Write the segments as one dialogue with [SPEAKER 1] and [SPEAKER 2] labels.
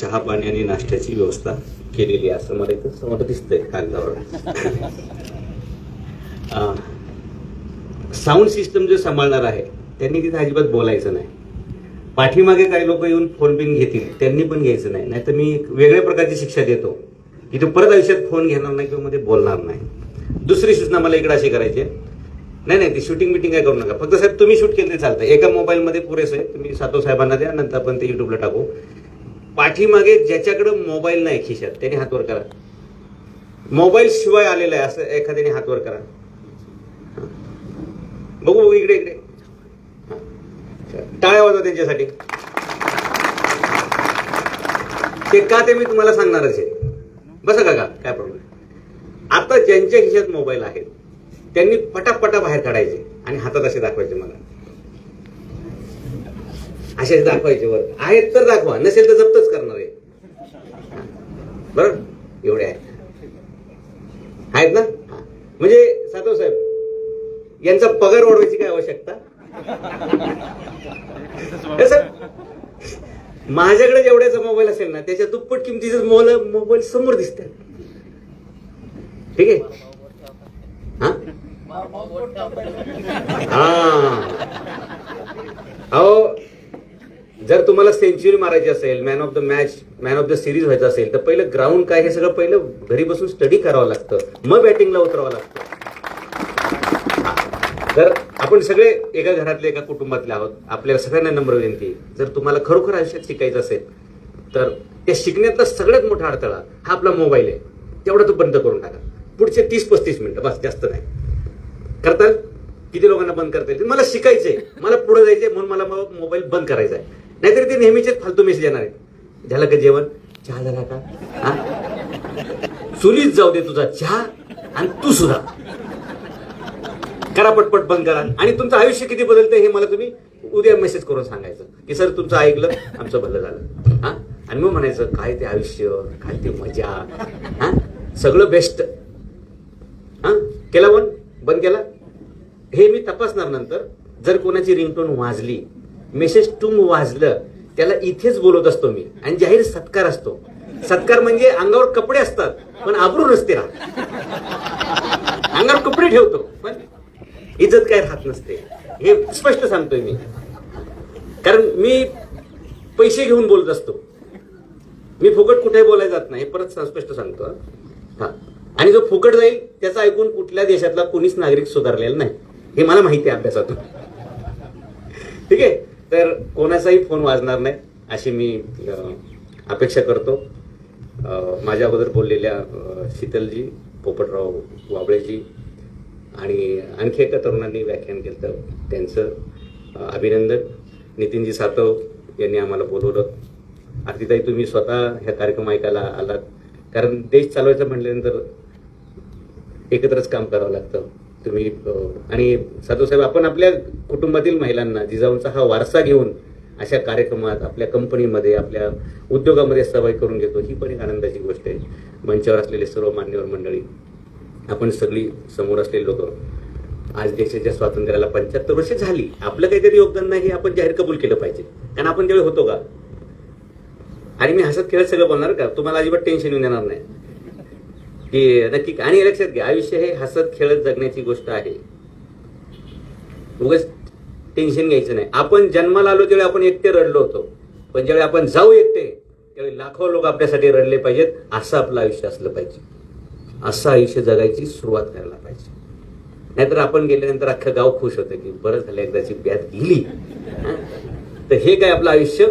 [SPEAKER 1] चहा पाणी आणि नाश्त्याची व्यवस्था केलेली आहे असं मला इथं समोर दिसतंय कागदावर. साऊंड सिस्टम जो सांभाळणार आहे त्यांनी तिथे अजिबात बोलायचं नाही. पाठीमागे काही लोक येऊन फोन बिन घेतील, त्यांनी पण घ्यायचं नाही. नाहीतर मी वेगळ्या प्रकारची शिक्षा देतो की तो परत आयुष्यात फोन घेणार नाही किंवा मध्ये बोलणार नाही. दुसरी सूचना मला इकडे अशी करायची आहे, नाही ती शूटिंग बिटिंग काय करू नका. फक्त साहेब तुम्ही शूट केलं चालतं, एका मोबाईलमध्ये पुरेसं आहे. तुम्ही सातव साहेबांना द्या, नंतर आपण ते युट्यूबला टाकू. पाठीमागे ज्याच्याकडे मोबाईल नाही खिशात त्याने हात वर करा. मोबाईल शिवाय आलेला आहे असं एखाद्याने हात वर करा. बघू इकडे इकडे टाळ्या वाजवा त्यांच्यासाठी. ते का ते मी तुम्हाला सांगणारच आहे. बसा काका, काय प्रॉब्लेम. आता ज्यांच्या खिशात मोबाईल आहेत त्यांनी पटापटा बाहेर काढायचे आणि हातात असे दाखवायचे. मला असे दाखवायचे. वर आहेत तर दाखवा, नसेल तर जप्तच करणार आहे. बरोबर, एवढे आहेत ना. म्हणजे सातव साहेब यांचा पगार वाढवायची काय आवश्यकता. माझ्याकडे जेवढ्याचा मोबाईल असेल ना त्याच्या दुप्पट किमतीचे मोबाईल समोर दिसतात. ठीक आहे. अहो, जर तुम्हाला सेंचुरी मारायची असेल, man of the match, man of the series व्हायचं असेल तर पहिलं ग्राउंड काय हे सगळं पहिलं घरी बसून स्टडी करावं लागतं, मग बॅटिंगला उतरावं लागतं. जर आपण सगळे एका घरातले एका कुटुंबातले आहोत, आपल्याला सगळ्यांना नम्र विनंती, जर तुम्हाला खरोखर आयुष्यात शिकायचं असेल तर त्या शिकण्यातला सगळ्यात मोठा अडथळा हा आपला मोबाईल आहे. तेवढा तो बंद करून टाका. पुढचे 30-35 मिनिटं बस, जास्त नाही. करताल? किती लोकांना बंद करता येईल. मला शिकायचंय, मला पुढे जायचंय, म्हणून मला मोबाईल बंद करायचा आहे. नाहीतरी ते नेहमीचेच फालतू मेसेज येणार आहेत. झालं का जेवण, चहा झाला का, चुलीच जाऊ दे तुझा चहा आणि तू सुद्धा करा, पटपट बंद करा. आणि तुमचं आयुष्य किती बदलतंय हे मला तुम्ही उद्या मेसेज करून सांगायचं की सर तुमचं ऐकलं, आमचं भलं झालं. आणि मग म्हणायचं काय ते आयुष्य, काय ते मजा, सगळं बेस्ट. केला बंद केला. हे मी तपासणार नंतर. जर कोणाची रिंगटोन वाजली, मेसेज टूम वाजलं, त्याला इथेच बोलत असतो मी. आणि जाहीर सत्कार असतो. सत्कार म्हणजे अंगावर कपडे असतात पण आबरू नसते राहत. अंगावर कपडे ठेवतो पण इज्जत काय राहत नसते. हे स्पष्ट सांगतोय मी, कारण मी पैसे घेऊन बोलत असतो. मी फुकट कुठे बोलायला जात नाही, परत स्पष्ट सांगतो. आणि जो फुकट जाईल त्याचं ऐकून कुठल्या देशातला कोणीच नागरिक सुधारलेला नाही, हे मला माहिती आहे अभ्यासातून. ठीक आहे. तर कोणाचाही फोन वाजणार नाही अशी मी अपेक्षा करतो. माझ्या अगोदर बोललेल्या शीतलजी, पोपटराव वाबळेजी आणि आणखी एका तरुणांनी व्याख्यान केलं, त्यांचं अभिनंदन. नितीनजी सातव यांनी आम्हाला बोलवलं. आरतीताई तुम्ही स्वतः ह्या कार्यक्रम ऐकायला आलात, कारण देश चालवायचं म्हटल्यानंतर एकत्रच काम करावं लागतं. तुम्ही आणि सातव साहेब, आपण आपल्या कुटुंबातील महिलांना जिजाऊंचा हा वारसा घेऊन अशा कार्यक्रमात, आपल्या कंपनीमध्ये, आपल्या उद्योगामध्ये सहभागी करून घेतो, ही पण एक आनंदाची गोष्ट आहे. मंचावर असलेले सर्व मान्यवर मंडळी, आपण सगळी समोर असलेले लोक, आज देशाच्या स्वातंत्र्याला 75 वर्षे झाली. आपलं काहीतरी योगदान नाही हे आपण जाहीर कबूल केलं पाहिजे. कारण आपण त्यावेळी होतो का. आणि मी हसत खेळत सगळं बोलणार का, तुम्हाला अजिबात टेन्शन येऊन देणार नाही की नक्की. आणि लक्षात घ्या, आयुष्य हे हसत खेळत जगण्याची गोष्ट आहे. उगाच टेन्शन घ्यायचं नाही. आपण जन्माला आलो त्यावेळी आपण एकटे रडलो होतो, पण ज्यावेळी आपण जाऊ एकटे त्यावेळी लाखो लोक आपल्यासाठी रडले पाहिजेत. असं आपलं आयुष्य असलं पाहिजे. असं आयुष्य जगायची सुरुवात करायला पाहिजे. नाहीतर आपण गेल्यानंतर अख्खं गाव खुश होतं की बरं झालं एकदाची ब्यात गेली. तर हे काय आपलं आयुष्य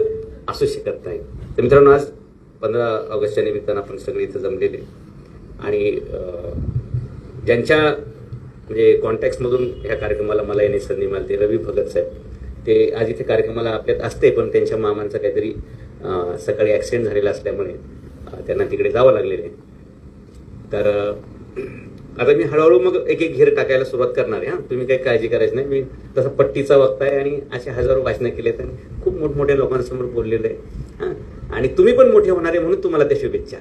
[SPEAKER 1] असू शकत नाही. तर मित्रांनो, आज 15 ऑगस्टच्या निमित्तानं आपण सगळे इथं जमलेले आणि ज्यांच्या म्हणजे कॉन्टॅक्ट्समधून ह्या कार्यक्रमाला मला येण्याची संधी मिळाली, रवी भगत साहेब, ते आज इथे कार्यक्रमाला आपल्यात असते, पण त्यांच्या मामांचा काहीतरी सकाळी ॲक्सिडेंट झालेला असल्यामुळे त्यांना तिकडे जावं लागलेलं आहे. तर आता मी हळूहळू मग एक एक घेर टाकायला सुरुवात करणार आहे. तुम्ही काही काळजी करायची नाही. मी तसा पट्टीचा वक्ता आहे आणि असे हजारो भाषणं केलेत आणि खूप मोठमोठ्या लोकांसमोर बोललेलं आहे. आणि तुम्ही पण मोठे होणार आहे म्हणून तुम्हाला त्या शुभेच्छा.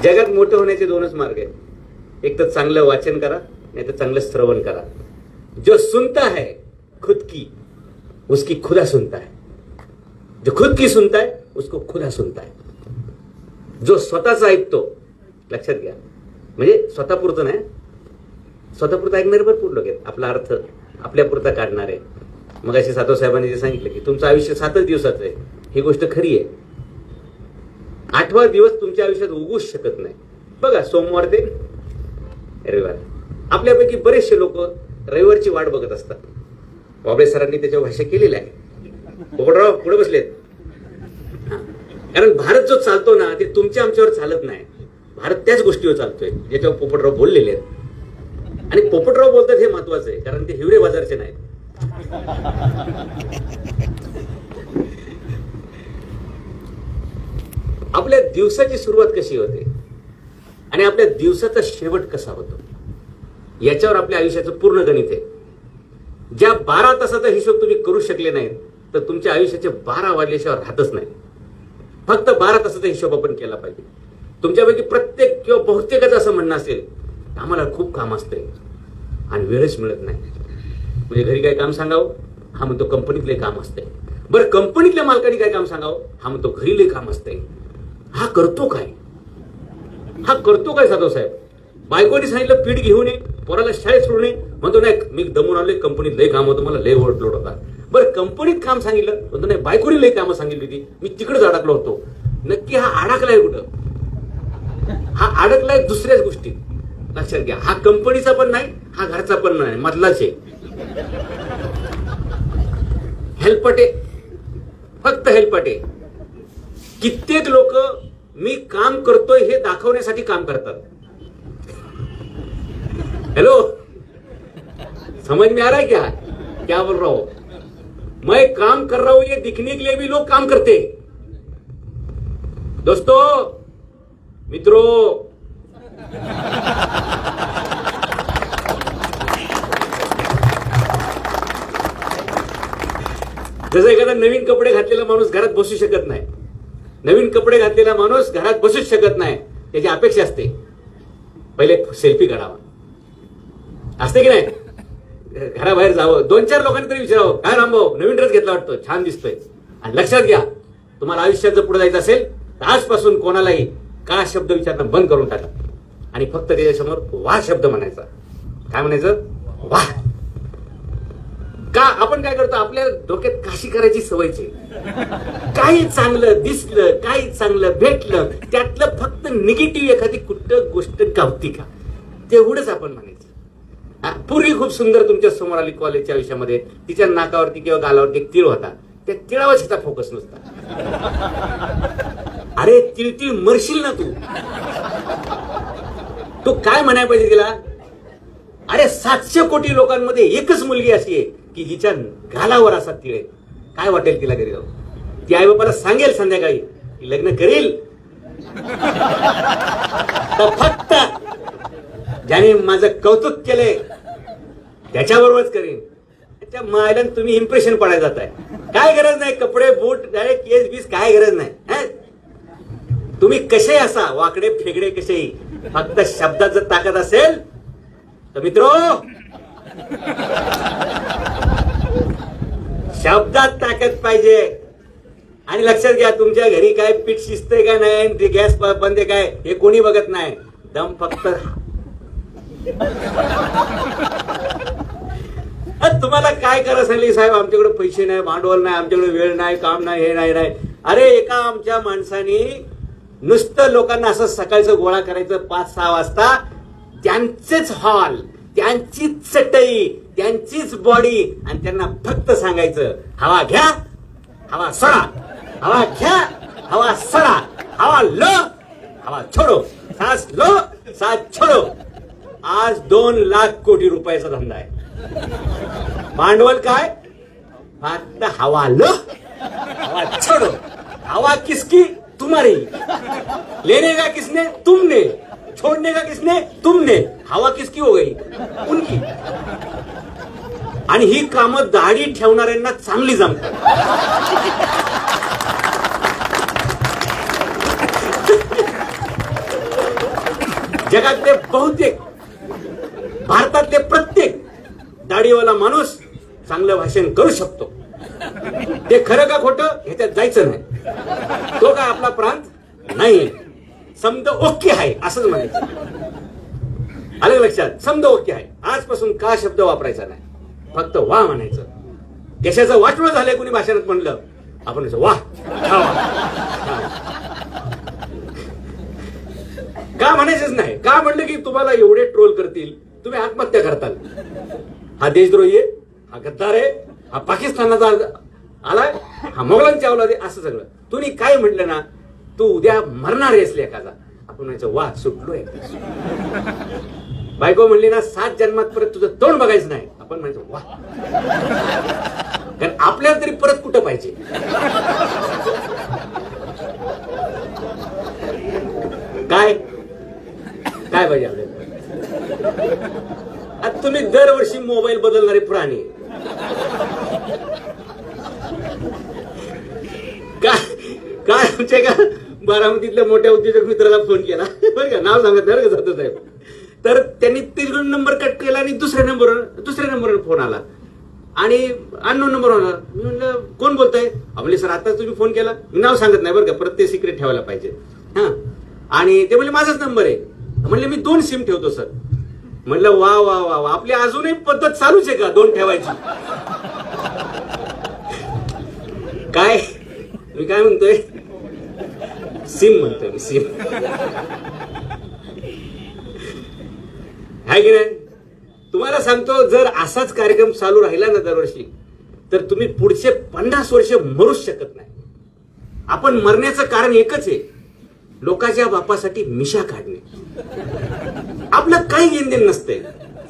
[SPEAKER 1] जगात मोठं होण्याचे 2च मार्ग आहेत. एक तर चांगलं वाचन करा, नहीं तो चांगलं श्रवण करा. जो सुनता है खुद की, उसकी खुदा सुनता है. जो खुद की सुनता है उसको खुदा सुनता है. जो स्वतःच ऐकतो, लक्षात घ्या, म्हणजे स्वतःपुरतं नाही, स्वतःपुरतं ऐकणारे भरपूर लोक आहेत, आपला अर्थ आपल्यापुरता काढणारे. मग अशी साधू साहेबांनी जे सांगितलं की तुमचं आयुष्य 7च दिवसाचं आहे, ही गोष्ट खरी आहे. 8वा दिवस तुमच्या आयुष्यात उगूच शकत नाही. बघा, सोमवार ते रविवार, आपल्यापैकी बरेचसे लोक रविवारची वाट बघत असतात. बाबळे सरांनी त्याच्यावर भाष्य केलेलं आहे. पोपटराव पुढे बसलेत. कारण भारत जो चालतो ना, ते तुमच्या आमच्यावर चालत नाही. भारत त्याच गोष्टीवर चालतोय ज्याच्यावर पोपटराव बोललेले आहेत. आणि पोपटराव बोलतात हे महत्वाचं आहे, कारण ते हिवरे बाजारचे नाहीत. आपल्या दिवसाची सुरुवात कशी होते आणि आपल्या दिवसाचा शेवट कसा होतो याच्यावर आपल्या आयुष्याचं पूर्ण गणित आहे. ज्या 12 तासाचा हिशोब तुम्ही करू शकले नाहीत तर तुमच्या आयुष्याचे 12 वाढल्याशिवाय राहतच नाही. फक्त 12 तासाचा हिशोब आपण केला पाहिजे. तुमच्यापैकी प्रत्येक किंवा बहुतेकच असं म्हणणं असेल, आम्हाला खूप काम असते आणि वेळच मिळत नाही. म्हणजे घरी काय काम सांगावं, हा म्हणतो कंपनीतले काम असते. बरं, कंपनीतल्या मालकाने काय काम सांगावं, हा म्हणतो घरी लय काम असते. हा करतो काय, हा करतो काय साधव साहेब? बायकोनी सांगितलं पीठ घेऊन ये, पोराला शाळेत सोडून ये, म्हणतो नाही मी दमून आलोय, कंपनीत लय काम होतं, मला लय ओव्हरलोड होता. बरं, कंपनीत काम सांगितलं, म्हणतो नाही बायकोनी लय कामं सांगितली होती, मी तिकडेच अडकलो होतो. नक्की हा अडकलाय कुठं? हा अडकलाय दुसऱ्याच गोष्टीत. लक्षात घ्या, हा कंपनीचा पण नाही, हा घरचा पण नाही, मधलाच आहे. हेल्पटे, फक्त हेल्पटे. कित्येक लोक मी काम करतोय हे दाखवण्यासाठी काम करतात. हेलो, समझ में आ रहा है क्या बोल रहा हूं? मैं काम कर रहा हूं ये दिखने के लिए भी लोग काम करते. दोस्तों, मित्रों, जसं एखादा नवीन कपडे घातलेला माणूस घरात बसू शकत नाही, नवीन कपडे घातलेला माणूस घरात बसूच शकत नाही. त्याची अपेक्षा असते पहिले सेल्फी काढावा, असते की नाही? घराबाहेर जावं, 2-4 लोकांनी तरी विचारावं, काय रामभाऊ नवीन ड्रेस घेतला वाटतं, छान दिसतोय. आणि लक्षात घ्या, तुम्हाला आयुष्यात जर पुढे जायचं असेल तर आजपासून कोणालाही का शब्द विचारणं बंद करून टाका आणि फक्त त्याच्यासमोर वा शब्द म्हणायचा. काय म्हणायचं? वा. का आपण काय करतो, आपल्या डोक्यात काशी करायची सवयच आहे. काही चांगलं दिसलं, काही चांगलं भेटलं, त्यातलं फक्त निगेटिव्ह एखादी कुठं गोष्ट गावती का, तेवढंच आपण म्हणायचं. पूर्वी खूप सुंदर तुमच्या समोर आली कॉलेजच्या आयुष्यामध्ये, तिच्या नाकावरती किंवा गालावरती एक तीळ होता, त्या तिळावर तिचा फोकस नसता. अरे तिळ मरशील ना तू काय म्हणायला पाहिजे तिला? अरे 700 कोटी लोकांमध्ये एकच मुलगी अशी आहे की जिच्या गालावर असा तीळ आहे. काय वाटेल तिला घरी जाऊन? ती आई बाबाला सांगेल संध्याकाळी की लग्न करेल तर फक्त ज्याने माझं कौतुक केलंय त्याच्याबरोबरच करेन. त्याच्या मायला तुम्ही इम्प्रेशन पडायला जाताय. काय गरज नाही, कपडे बूट डायरेक्ट केस बीस काय गरज नाही. तुम्ही कसे असा, वाकडे फेगडे कसेही, फक्त शब्दात जर ताकद असेल तर मित्रो, शब्दात ताकद पाहिजे. आणि लक्षात घ्या, तुमच्या घरी काय पीठ शिजतंय का नाही, ते गॅस बंद आहे काय, हे कोणी बघत नाही. दम फक्त तुम्हाला काय करा सांगली, साहेब आमच्याकडे पैसे नाही, भांडवल नाही, आमच्याकडे वेळ नाही, काम नाही, हे नाही. अरे एका आमच्या माणसाने नुसतं लोकांना असं सकाळचं गोळा करायचं 5-6 वाजता, त्यांचेच हॉल, त्यांचीच चटई, त्यांचीच बॉडी, आणि त्यांना फक्त सांगायचं हवा घ्या, हवा सोडा, हवा घ्या, हवा सोडा, हवा लो, हवा छोडो, सांस लो, सांस छोडो. आज 2 लाख कोटी रुपयाचा धंदा आहे. भांडवल काय? फक्त हवा लो, हवा छोडो. हवा किसकी? तुम्हारी. लेने का किसने? तुमने. छोड़ने का किसने? तुमने. हवा किसकी हो गई? उनकी. आणि ही कामं दाढी ठेवणाऱ्यांना चांगली जमतात. जगातले बहुतेक, भारतातले प्रत्येक दाढीवाला माणूस चांगलं भाषण करू शकतो. ते खरं का खोटं ह्याच्यात जायचं नाही. तो काय आपला प्रांत नाहीये. समद ओके आहे असंच म्हणायचं. आलं लक्षात? समद ओके आहे. आजपासून का शब्द वापरायचा नाही, फक्त वा म्हणायचं. देशाचं वाटवं झालंय कुणी भाषणात म्हणलं, आपण वा. का म्हणायचंच नाही. का म्हणलं की तुम्हाला एवढे ट्रोल करतील, तुम्ही आत्महत्या करताल. हा देशद्रोही आहे, हा गद्दार आहे, हा पाकिस्तानाचा आलाय, हा मोगलांच्या अवलाद आहे, असं सगळं. तुम्ही काय म्हटलं ना, तू उद्या मरणार आहेस एखादा, आपण म्हणायचं वा सुटलोय. बायको म्हणली ना 7 जन्मात परत तुझं तोंड बघायचं नाही, आपण म्हणायचं वा. कारण आपल्याला तरी परत कुठं पाहिजे. काय काय पाहिजे आपल्याला? आता तुम्ही दरवर्षी मोबाईल बदलणारे प्राणी. काय आमच्या का बारामतीतल्या मोठ्या उद्योजक मित्राला फोन केला बरं का, नाव सांगत नाही का जातो साहेब. तर त्यांनी तिकडून नंबर कट केला आणि दुसऱ्या नंबरवर फोन आला आणि अननोन नंबर आला. मी म्हणलं कोण बोलतंय? म्हणले सर आता तुम्ही फोन केला. मी नाव सांगत नाही बरं का, परत ते सिक्रेट ठेवायला पाहिजे. हा, आणि ते म्हणले माझाच नंबर आहे. म्हणले मी 2 सिम ठेवतो सर. म्हणलं वा वा वा वा, आपली अजूनही पद्धत चालूच आहे का 2 ठेवायची? काय मी काय म्हणतोय? सिम म्हणतोय मी, सिम. आहे की नाही? तुम्हाला सांगतो, जर असाच कार्यक्रम चालू राहिला ना दरवर्षी, तर तुम्ही पुढचे 50 वर्ष मरूच शकत नाही. आपण मरण्याचं कारण एकच आहे, लोकांच्या बापासाठी मिशा काढणे. आपलं काही घेणदेण नसते.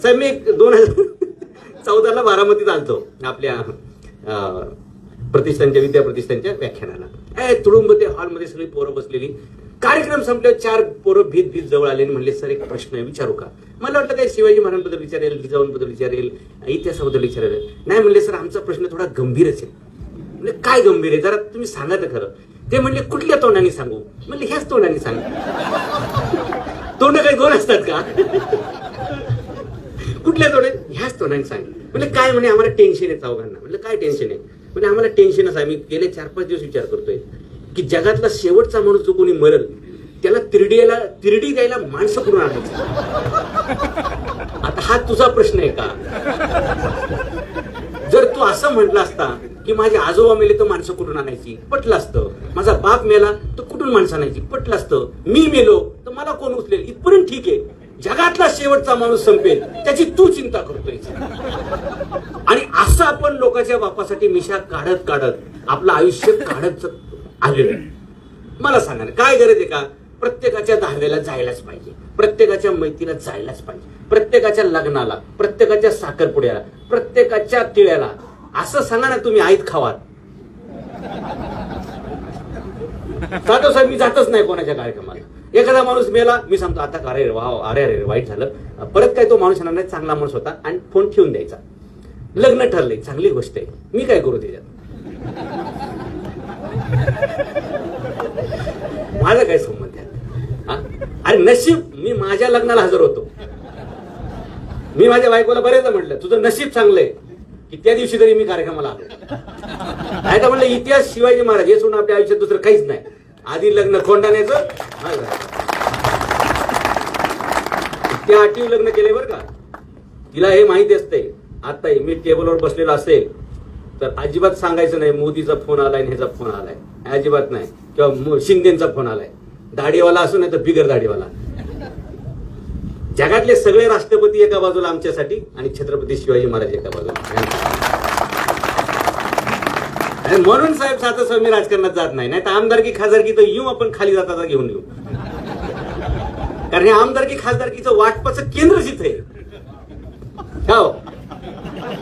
[SPEAKER 1] साहेब मी 2014ला बारामतीत आलतो आपल्या विद्या प्रतिष्ठानच्या व्याख्यानाला. तुडुंब ते हॉलमध्ये सगळी पोरं बसलेली. कार्यक्रम संपल्यावर 4 पोरं भीत जवळ आले आणि म्हणले सर एक प्रश्न विचारू का? मला वाटलं काय शिवाजी महाराजांबद्दल विचारेल, जिजाऊंबद्दल विचारेल, इतिहासाबद्दल विचारेल. नाही म्हणले सर आमचा प्रश्न थोडा गंभीरच आहे. म्हणजे काय गंभीर आहे जरा तुम्ही सांगा तर खरं. ते म्हणले कुठल्या तोंडाने सांगू? म्हणले ह्याच तोंडाने सांग. तोंड काही 2 असतात का? कुठल्या तोंडाने? ह्याच तोंडाने सांग. म्हणजे काय म्हणे आम्हाला टेन्शन आहे चौघांना. म्हणजे काय टेन्शन आहे? म्हणजे आम्हाला टेन्शनच आहे. मी गेले 4-5 दिवस विचार करतोय की जगातला शेवटचा माणूस जो कोणी मरल त्याला तिरडी द्यायला माणसं कुठून आणायचं? आता हा तुझा प्रश्न आहे का? जर तू असं म्हटलं असता की माझे आजोबा मेले तर माणसं कुठून आणायची, पटलं असतं. माझा बाप मेला तर कुठून माणसं आणायची, पटलं असतं. मी मेलो तर मला कोण उचलेल, इथपर्यंत ठीक आहे. जगातला शेवटचा माणूस संपेल त्याची तू चिंता करतोय. आणि असं आपण लोकांच्या बापासाठी मिशा काढत आपलं आयुष्य काढत आलेलं. मला सांगा ना काय गरज आहे का? प्रत्येकाच्या दहाव्याला जायलाच पाहिजे, प्रत्येकाच्या मैतीला जायलाच पाहिजे, प्रत्येकाच्या लग्नाला, प्रत्येकाच्या साखरपुड्याला, प्रत्येकाच्या तिळ्याला. असं सांगा ना तुम्ही आईत खावात. जातो साहेब मी जातच नाही कोणाच्या कार्यक्रमाला. एखादा माणूस मेला मी सांगतो आता अरे वाव अरे वाईट झालं. परत काय तो माणूस येणार नाही, चांगला माणूस होता आणि फोन ठेवून द्यायचा. लग्न ठरलंय, चांगली गोष्ट आहे, मी काय करू त्याच्यात? माझा काय संबंध आहे? अरे नशीब मी माझ्या लग्नाला हजर होतो. मी माझ्या बायकोला बरेचदा म्हटलं तुझं नशीब चांगलंय की त्या दिवशी तरी मी कार्यक्रमाला आलो. नाही तर म्हणलं इतिहास शिवाजी महाराज हे सोडून आपल्या आयुष्यात दुसरं काहीच नाही. आधी लग्न खोंडाण्याचं, त्या अटीव लग्न केलंय बरं का. तिला हे माहिती असते आता मी टेबलवर बसलेलो असेल तर अजिबात सांगायचं नाही मोदीचा फोन आलाय आणि ह्याचा फोन आलाय, अजिबात नाही. किंवा शिंदेचा फोन आलाय. दाढीवाला असू नाही तर बिगर दाढीवाला. जगातले सगळे राष्ट्रपती एका बाजूला आमच्यासाठी आणि छत्रपती शिवाजी महाराज एका बाजूला. म्हणून साहेब सातच मी राजकारणात जात नाही. तर आमदारकी खासदारकी तर येऊ आपण खाली जाता घेऊन येऊ. कारण हे आमदारकी खासदारकीचं वाटपाचं केंद्रच इथे आहे.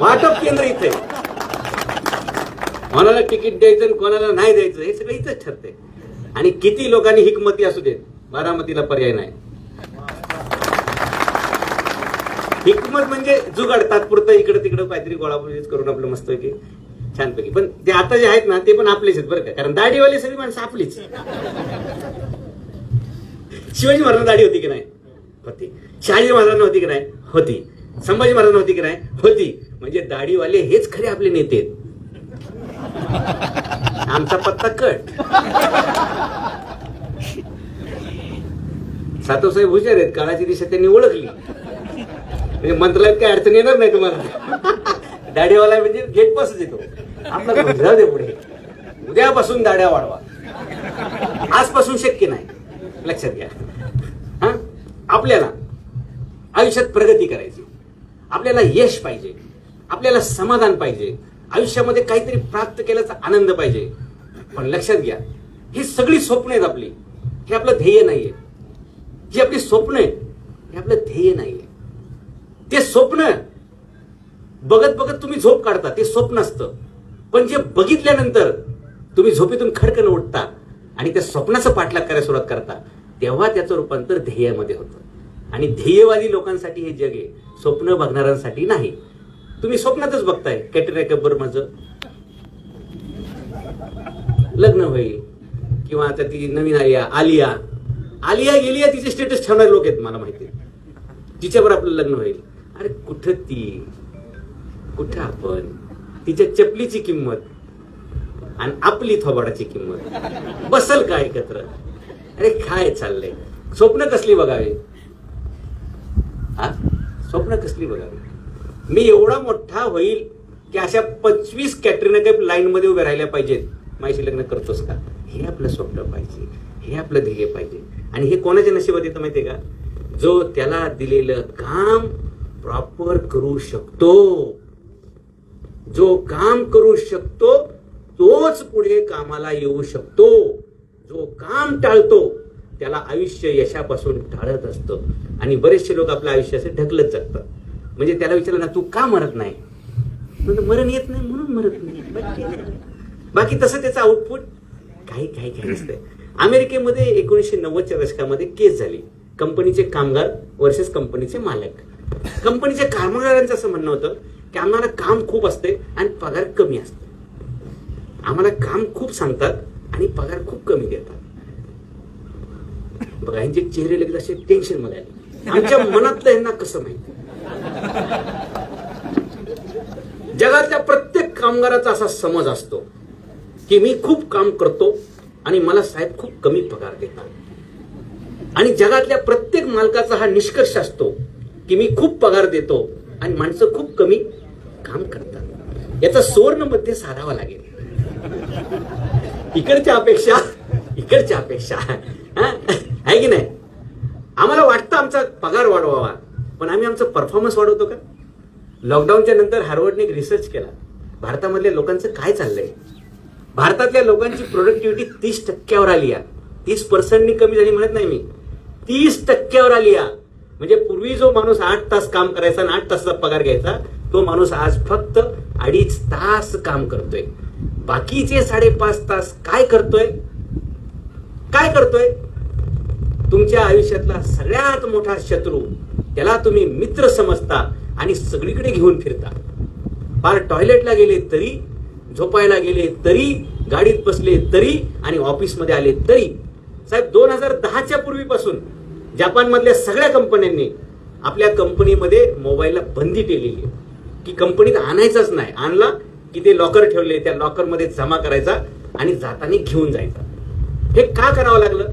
[SPEAKER 1] वाटप केंद्र इथे. कोणाला तिकीट द्यायचं आणि कोणाला नाही द्यायचं हे सगळं इथंच ठरते. आणि किती लोकांनी हिकमती असू देत, बारामतीला पर्याय नाही. हिकमत म्हणजे जुगाड, तात्पुरतं इकडे तिकडे काहीतरी गोळाबोळी करून आपलं मस्तपैकी छानपैकी. पण ते आता जे आहेत ना ते पण आपलेच आहेत बरं का. कारण दाढीवाली सगळी माणसं आपलीच. शिवाजी महाराजांना दाढी होती की नाही? होती. शहाजी महाराजांना होती की नाही? होती. संभाजी महाराजांना होती की नाही? होती. म्हणजे दाढीवाले हेच खरे आपले नेते आहेत. आमचा पत्ता कट. सातवसाहेब हुशार आहेत, काळाची दिशा त्यांनी ओळखली. म्हणजे मंत्रालयात काय अडचण येणार नाही तुम्हाला. दाढीवाला म्हणजे गेट पासच येतो. आपला जाऊ दे पुढे. उद्यापासून दाढ्या वाढवा. आजपासून शक्य नाही, लक्षात घ्या. हा, आपल्याला आयुष्यात प्रगती करायची, आपल्याला यश पाहिजे, आपल्याला समाधान पाहिजे, आयुष्यामध्ये काहीतरी प्राप्त केल्याचा आनंद पाहिजे. पण लक्षात घ्या, ही सगळी स्वप्न आहेत आपली. हे आपलं ध्येय नाहीये. ही आपली स्वप्न आहे, हे आपलं ध्येय नाहीये. ते स्वप्न बघत बघत तुम्ही झोप काढता, ते स्वप्न असतं. पण जे बघितल्यानंतर तुम्ही झोपेतून खडकन उठता आणि त्या स्वप्नाचं पाठलाग करायला सुरुवात करता, तेव्हा त्याचं रूपांतर ध्येयामध्ये होतं. आणि ध्येयवादी लोकांसाठी हे जग आहे, स्वप्न बघणाऱ्यांसाठी नाही. तुम्ही स्वप्नातच बघताय कॅटरीना कपूर माझं लग्न होईल, किंवा आता ती नवीन आलिया गेली आहे, तिचे स्टेटस ठेवणारे लोक आहेत मला माहिती. तिच्यावर आपलं लग्न होईल. अरे कुठं ती, कुठं आपण, तिच्या चपलीची किंमत आणि आपली थोबाडाची किंमत बसल का एकत्र? अरे काय चाललंय? स्वप्न कसली बघावी? हा, स्वप्न कसली बघावी? मी एवढा मोठा होईल की अशा 25 कॅटरीना कैफ लाईन मध्ये उभे राहिल्या पाहिजेत, माझ्याशी लग्न करतोस का? हे आपलं स्वप्न पाहिजे, हे आपलं ध्येय पाहिजे. आणि हे कोणाच्या नशिबात येतं माहितीये का? जो त्याला दिलेलं काम प्रॉपर करू शकतो. जो काम करू शकतो तोच पुढे कामाला येऊ शकतो. जो काम टाळतो त्याला आयुष्य यशापासून टाळत असतं. आणि बरेचसे लोक आपल्या आयुष्याचे ढकलत जगतात. म्हणजे त्याला विचारलं ना, तू का मरत नाही? मरण येत नाही म्हणून मरत नाही. बाकी तसं त्याचं आउटपुट काही नसतंय. अमेरिकेमध्ये 1990च्या दशकामध्ये केस झाली, कंपनीचे कामगार वर्सेस कंपनीचे मालक. कंपनीच्या कामगारांचं असं म्हणणं होतं की आम्हाला काम खूप असते आणि पगार कमी असते. आम्हाला काम खूप सांगतात आणि पगार खूप कमी देतात. बघा, यांचे चेहरे लगेच असे टेन्शन मध्ये आले. आमच्या मनातलं यांना कसं माहिती? जगातल्या प्रत्येक कामगाराचा असा समज असतो की मी खूप काम करतो आणि मला साहेब खूप कमी पगार देतात. आणि जगातल्या प्रत्येक मालकाचा हा निष्कर्ष असतो की मी खूप पगार देतो आणि माणसं खूप कमी काम करतात. याचा सुवर्ण मध्य साधावा लागेल. इकडच्या अपेक्षा आहे की नाही? आम्हाला वाटतं आमचा पगार वाढवावा, पण आम्ही आमचा परफॉर्मन्स वाढवतो का? लॉकडाऊनच्या नंतर हार्वर्डने एक रिसर्च केला, भारतामधल्या लोकांचं काय चाललंय. भारतातल्या लोकांची प्रोडक्टिव्हिटी 30% आली आहे. 30% कमी झाली म्हणत नाही मी, 30% आली आहे. म्हणजे पूर्वी जो माणूस 8 तास काम करायचा आणि 8 तासाचा पगार घ्यायचा, तो माणूस आज फक्त 2.5 तास काम करतोय. बाकीचे 5.5 तास काय करतोय? तुमच्या आयुष्यातला सगळ्यात मोठा शत्रू, त्याला तुम्ही मित्र समजता आणि सगळीकडे घेऊन फिरता. फार टॉयलेटला गेले तरी, झोपायला गेले तरी, गाडीत बसले तरी आणि ऑफिसमध्ये आले तरी. साहेब, 2010च्या पूर्वीपासून जपानमधल्या सगळ्या कंपन्यांनी आपल्या कंपनीमध्ये मोबाईलला बंदी केलेली आहे की कंपनीत आणायचाच नाही. आणला की ते लॉकर ठेवले, त्या लॉकरमध्ये जमा करायचा आणि जाताना घेऊन जायचा. हे का करावं लागलं?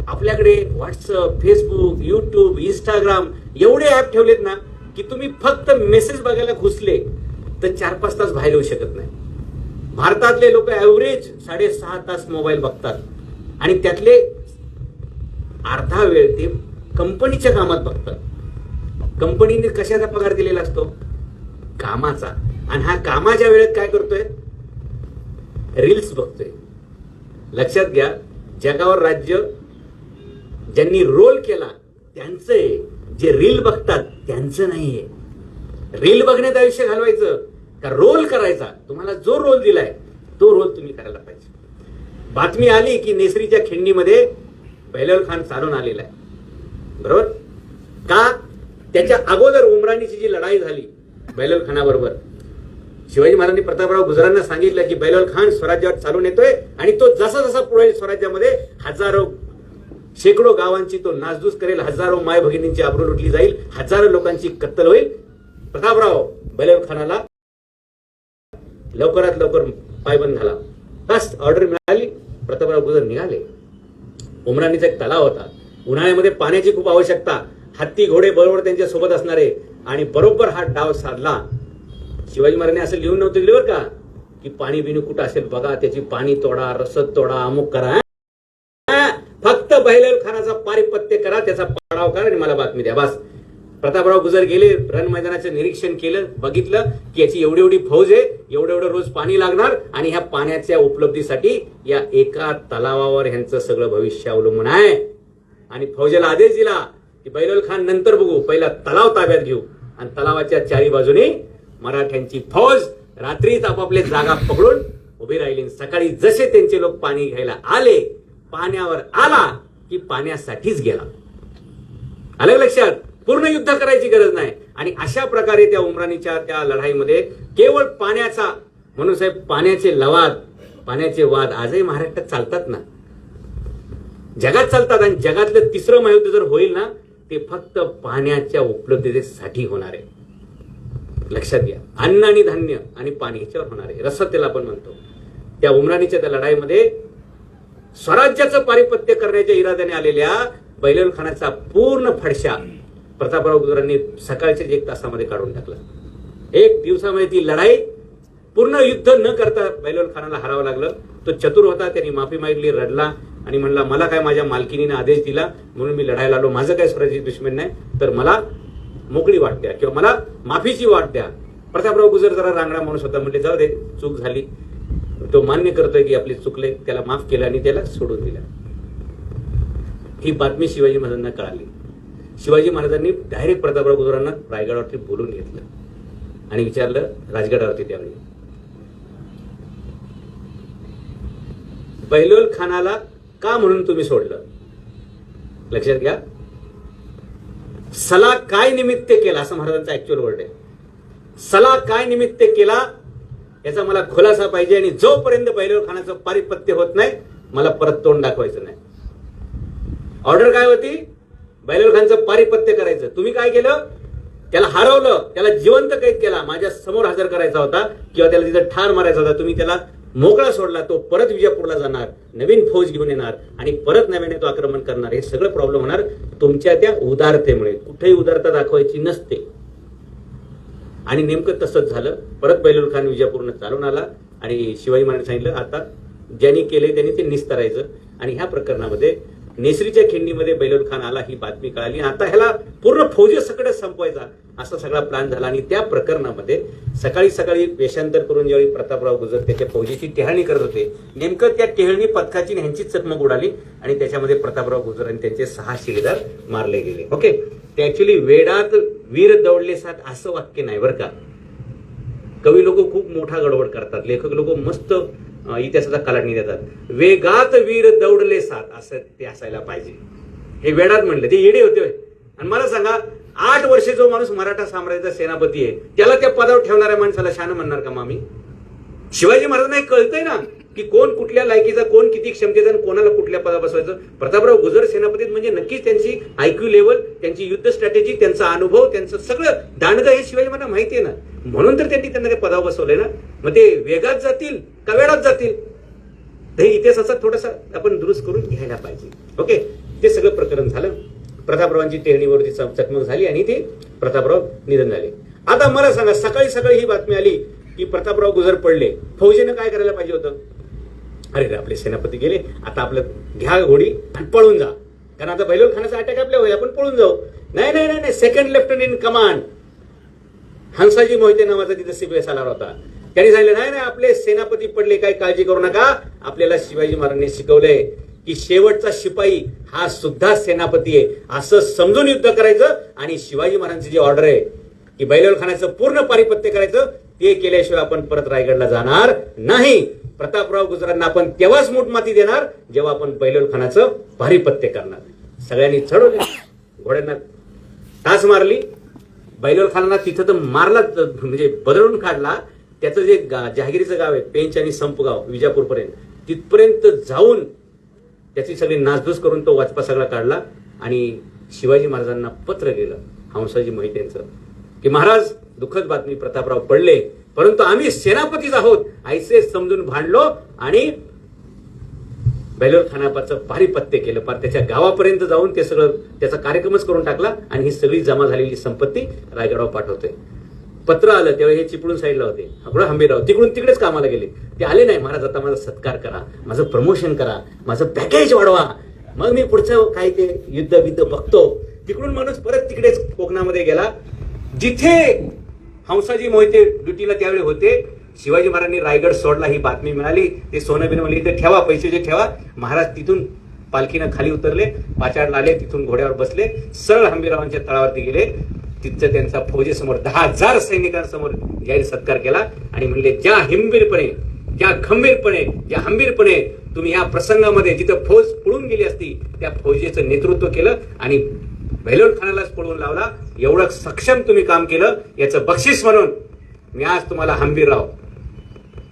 [SPEAKER 1] आपल्याकडे व्हॉट्सअप, फेसबुक, युट्यूब, इंस्टाग्राम एवढे ऍप ठेवलेत ना की तुम्ही फक्त मेसेज बघायला घुसले तर 4-5 तास बाहेर येऊ शकत नाही. भारतातले लोक ऍव्हरेज 6.5 तास मोबाईल बघतात आणि त्यातले अर्धा वेळ ते कंपनीच्या कामात बघतात. कंपनीने कशाचा पगार दिलेला असतो? कामाचा. आणि हा कामाच्या वेळेत काय करतोय? रील्स बघतोय. लक्षात घ्या, जगावर राज्य ज्यांनी रोल केला त्यांचं आहे, जे रील बघतात त्यांचं नाहीये. रील बघण्यात आयुष्य घालवायचं का रोल करायचा? तुम्हाला जो रोल दिलाय तो रोल तुम्ही करायला पाहिजे. बातमी आली की नेसरीच्या खिंडीमध्ये बेहलोल खान चालून आलेला आहे, बरोबर का? त्याच्या अगोदर उमराणीची जी लढाई झाली बेहलोल खानाबरोबर, शिवाजी महाराजांनी प्रतापराव गुजरांना सांगितलं की बेहलोल खान स्वराज्यावर चालून येतोय आणि तो जसा जसा पुढे स्वराज्यामध्ये शेकडो गावांची तो नासधूस करेल, हजारो माय भगिनींची आबरू लुटली जाईल, हजारो लोकांची कत्तल होईल. प्रतापराव बेहलोल खानाला लवकरात लवकर पायबंद झाला. बस ऑर्डर मिळाली, प्रतापराव गुजर निघाले. उमराणीचा एक तलाव होता. उन्हाळ्यामध्ये पाण्याची खूप आवश्यकता, हत्ती घोडे बरोबर त्यांच्या सोबत असणारे, आणि बरोबर हा डाव साधला. शिवाजी महाराजांनी असं लिहून नव्हतं दिलं बरं का की पाणी बिणी कुठं असेल बघा, त्याची पाणी तोडा, रसद तोडा, अमुक करा. फक्त बहिलोल खानाचा पारिपत्य करा, त्याचा पाडाव करा आणि मला बातमी द्या. बस प्रतापराव गुजर गेले, रण मैदानाचं निरीक्षण केलं, बघितलं की याची एवढी एवढी फौज आहे, एवढं एवढं रोज पाणी लागणार, आणि ह्या पाण्याच्या उपलब्धीसाठी या एका तलावावर ह्यांचं सगळं भविष्य अवलंबून आहे. आणि फौजेला आदेश दिला की बहिलोल खान नंतर बघू, पहिला तलाव ताब्यात घेऊ. आणि तलावाच्या चारी बाजूने मराठ्यांची फौज रात्रीच आपापले जागा पकडून उभी राहिली. सकाळी जसे त्यांचे लोक पाणी घ्यायला आले, पाण्यावर आला की पाण्यासाठीच गेला. आलं लक्षात? पूर्ण युद्ध करायची गरज नाही. आणि अशा प्रकारे त्या उमराणीच्या त्या लढाईमध्ये केवळ पाण्याचा, म्हणून साहेब पाण्याचे लवाद, पाण्याचे वाद आजही महाराष्ट्रात चालतात ना, जगात चालतात. आणि जगातलं तिसरं महायुद्ध जर होईल ना, ते फक्त पाण्याच्या उपलब्धतेसाठी होणार आहे. लक्षात घ्या, अन्न आणि धान्य आणि पाणी ह्याच्यावर होणार आहे. रसद त्याला आपण म्हणतो. त्या उमराणीच्या त्या लढाईमध्ये स्वराज्याचं पारिपत्य करण्याच्या इराद्याने आलेल्या बहिलोल खानाचा पूर्ण फडशा प्रतापराव गुजरांनी सकाळच्या 1 तासामध्ये काढून टाकला. 1 दिवसामध्ये ती लढाई, पूर्ण युद्ध न करता बहिलोल खानाला हरावं लागलं. तो चतुर होता, त्यांनी माफी मागितली, रडला आणि म्हणला मला काय माझ्या मालकीनीने आदेश दिला म्हणून मी लढायला आलो, माझं काय स्वराज्याची दुश्मन नाही, तर मला मोकळी वाट द्या किंवा मला माफीची वाट द्या. प्रतापराव गुजर जरा रांगडा माणूस होता, म्हणजे जाऊ दे, चूक झाली, तो मान्य करतोय की आपली चुकले, त्याला माफ केलं आणि त्याला सोडून दिलं. ही बातमी शिवाजी महाराजांना कळाली. शिवाजी महाराजांनी डायरेक्ट प्रतापराव गुजरांना रायगडावरती बोलून घेतलं आणि विचारलं, राजगडावरती त्यावेळी, बहिलोल खानाला का म्हणून तुम्ही सोडलं? लक्षात घ्या, सला काय निमित्त केला, असं महाराजांचा ऍक्च्युअल वर्ड आहे. सला काय निमित्त केला याचा मला खुलासा पाहिजे, आणि जोपर्यंत बहिलोल खानाचं पारिपत्य होत नाही मला परत तोंड दाखवायचं नाही. ऑर्डर काय होती? बहिलोल खानचं पारिपत्य करायचं. तुम्ही काय केलं? त्याला हरवलं, त्याला जिवंत कैद केला, माझ्या समोर हजर करायचा होता किंवा त्याला तिथं ठार मारायचा होता. तुम्ही त्याला मोकळा सोडला, तो परत विजापूरला जाणार, नवीन फौज घेऊन येणार आणि परत नव्याने तो आक्रमण करणार. हे सगळं प्रॉब्लेम होणार तुमच्या त्या उदारतेमुळे. कुठेही उदारता दाखवायची नसते. आणि नेमकं तसंच झालं. परत बहिलोल खान विजापूरनं चालून आला आणि शिवाजी महाराज सांगितलं, आता ज्यांनी केले त्यांनी ते निस्तरायचं. आणि ह्या प्रकरणामध्ये नेसरीच्या खिंडीमध्ये बहिलोल खान आला, ही बातमी कळाली. आता ह्याला पूर्ण फौजेसकडे संपवायचा असा सगळा प्लॅन झाला. आणि त्या प्रकरणामध्ये सकाळी सकाळी वेषांतर करून ज्यावेळी प्रतापराव गुजर त्याच्या फौजेची टेहळणी करत होते, नेमकं त्या टेहळणी पथकाची ह्यांचीच चकमक उडाली आणि त्याच्यामध्ये प्रतापराव गुजर आणि त्यांचे 6 शिलेदार मारले गेले. ओके, ते ऍक्च्युअली वेडात वीर दौडले साथ असं वाक्य नाही बरं का. कवी लोक खूप मोठा गडबड करतात, लेखक लोक मस्त इतिहासाचा कलाटणी देतात. वेगात वीर दौडले साथ असं ते असायला पाहिजे. हे वेडात म्हणले, ते येडे होते. आणि मला सांगा, 8 वर्षे जो माणूस मराठा साम्राज्याचा सेनापती आहे त्याला त्या पदावर ठेवणाऱ्या माणसाला शान म्हणणार का मामी? शिवाजी महाराजांना हे कळतंय ना की कोण कुठल्या लायकीचा, कोण किती क्षमतेचा आणि कोणाला कुठल्या पदा बसवायचं. प्रतापराव गुजर सेनापती म्हणजे नक्कीच त्यांची आयक्यू लेवल, त्यांची युद्ध स्ट्रॅटेजी, त्यांचा अनुभव, त्यांचं सगळं दांडगं हे शिवाजी महाराज माहिती आहे ना, म्हणून तर त्यांनी त्यांना ते पदावर बसवलंय ना. मग ते वेगात जातील का वेळात जातील, हे इतिहासाचा थोडासा आपण दुरुस्त करून घ्यायला पाहिजे. ओके, ते सगळं प्रकरण झालं. प्रतापरावांची टेहणीवरती चकमक झाली आणि ते प्रतापराव निधन झाले. आता मला सांगा, सकाळी सकाळी ही बातमी आली की प्रतापराव गुजर पडले. फौजेनं काय करायला पाहिजे होतं? अरे आपले सेनापती गेले, आता आपलं घ्या घोडी आणि पळून जा, कारण आता बहिलोल खानाचा अटॅक आपल्या होईल, आपण पळून जाऊ. नाही नाही नाही, second lieutenant in command Hansaji Mohite नावाचा तिथे सीबीएस आला होता. त्यांनी सांगितलं, नाही नाही, आपले सेनापती पडले, काही काळजी करू नका. आपल्याला शिवाजी महाराजांनी शिकवलंय की शेवटचा शिपाई हा सुद्धा सेनापती आहे, असं समजून युद्ध करायचं. आणि शिवाजी महाराजांची जी ऑर्डर आहे की बहिलोल खानाचं पूर्ण पारिपत्य करायचं, ते केल्याशिवाय आपण परत रायगडला जाणार नाही. प्रतापराव गुजरांना आपण तेव्हाच मूठमाती देणार जेव्हा आपण बहिलोल खानाचं पारिपत्य करणार. सगळ्यांनी चढवले, घोड्यांना टाच मारली. बहिलोल खानाला तिथं तर मारला, म्हणजे बदलून काढला. त्याचं जे जहागिरीचं गाव आहे पेंच आणि संपगाव विजापूरपर्यंत, तिथपर्यंत जाऊन त्याची सगळी नासधूस करून तो वाचपा सगळा काढला. आणि शिवाजी महाराजांना पत्र गेलं हंसाजी मोहितेंचं की महाराज, दुःखद बातमी, प्रतापराव पडले, परंतु आम्ही सेनापतीच आहोत ऐसे समजून भांडलो आणि बेलोर खानापाचं पारिपत्य केलं. पार त्याच्या गावापर्यंत जाऊन ते सगळं त्याचा कार्यक्रमच करून टाकला आणि ही सगळी जमा झालेली संपत्ती रायगडावर पाठवते. पत्र आलं तेव्हा हे चिपळूण साईडला होते, आपलं हंबीरराव तिकडून तिकडेच कामाला गेले. ते आले नाही, महाराज आता माझा सत्कार करा, माझं प्रमोशन करा, माझं पॅकेज वाढवा, मग मी पुढचं काय ते युद्ध बघतो. तिकडून माणूस परत तिकडेच कोकणामध्ये गेला जिथे हंसाजी मोहिते ड्युटीला त्यावेळी होते. शिवाजी महाराजांनी रायगड सोडला ही बातमी मिळाली. ते सोनं बिन म्हणले इथे ठेवा, पैसे जे ठेवा. महाराज तिथून पालखीनं खाली उतरले, पाचाडला आले, तिथून घोड्यावर बसले, सरळ हंबीररावांच्या तळावरती गेले. तिथं त्यांचा फौजेसमोर 10,000 सैनिकांसमोर जाहीर सत्कार केला आणि म्हणले ज्या हिंबीरपणे, ज्या खंबीरपणे, ज्या हंबीरपणे तुम्ही या प्रसंगामध्ये जिथं फौज पळून गेली असती त्या फौजेचं नेतृत्व केलं आणि बेलोर खानालाच पळवून लावला, एवढं सक्षम तुम्ही काम केलं, याचं बक्षीस म्हणून मी आज तुम्हाला हंबीरराव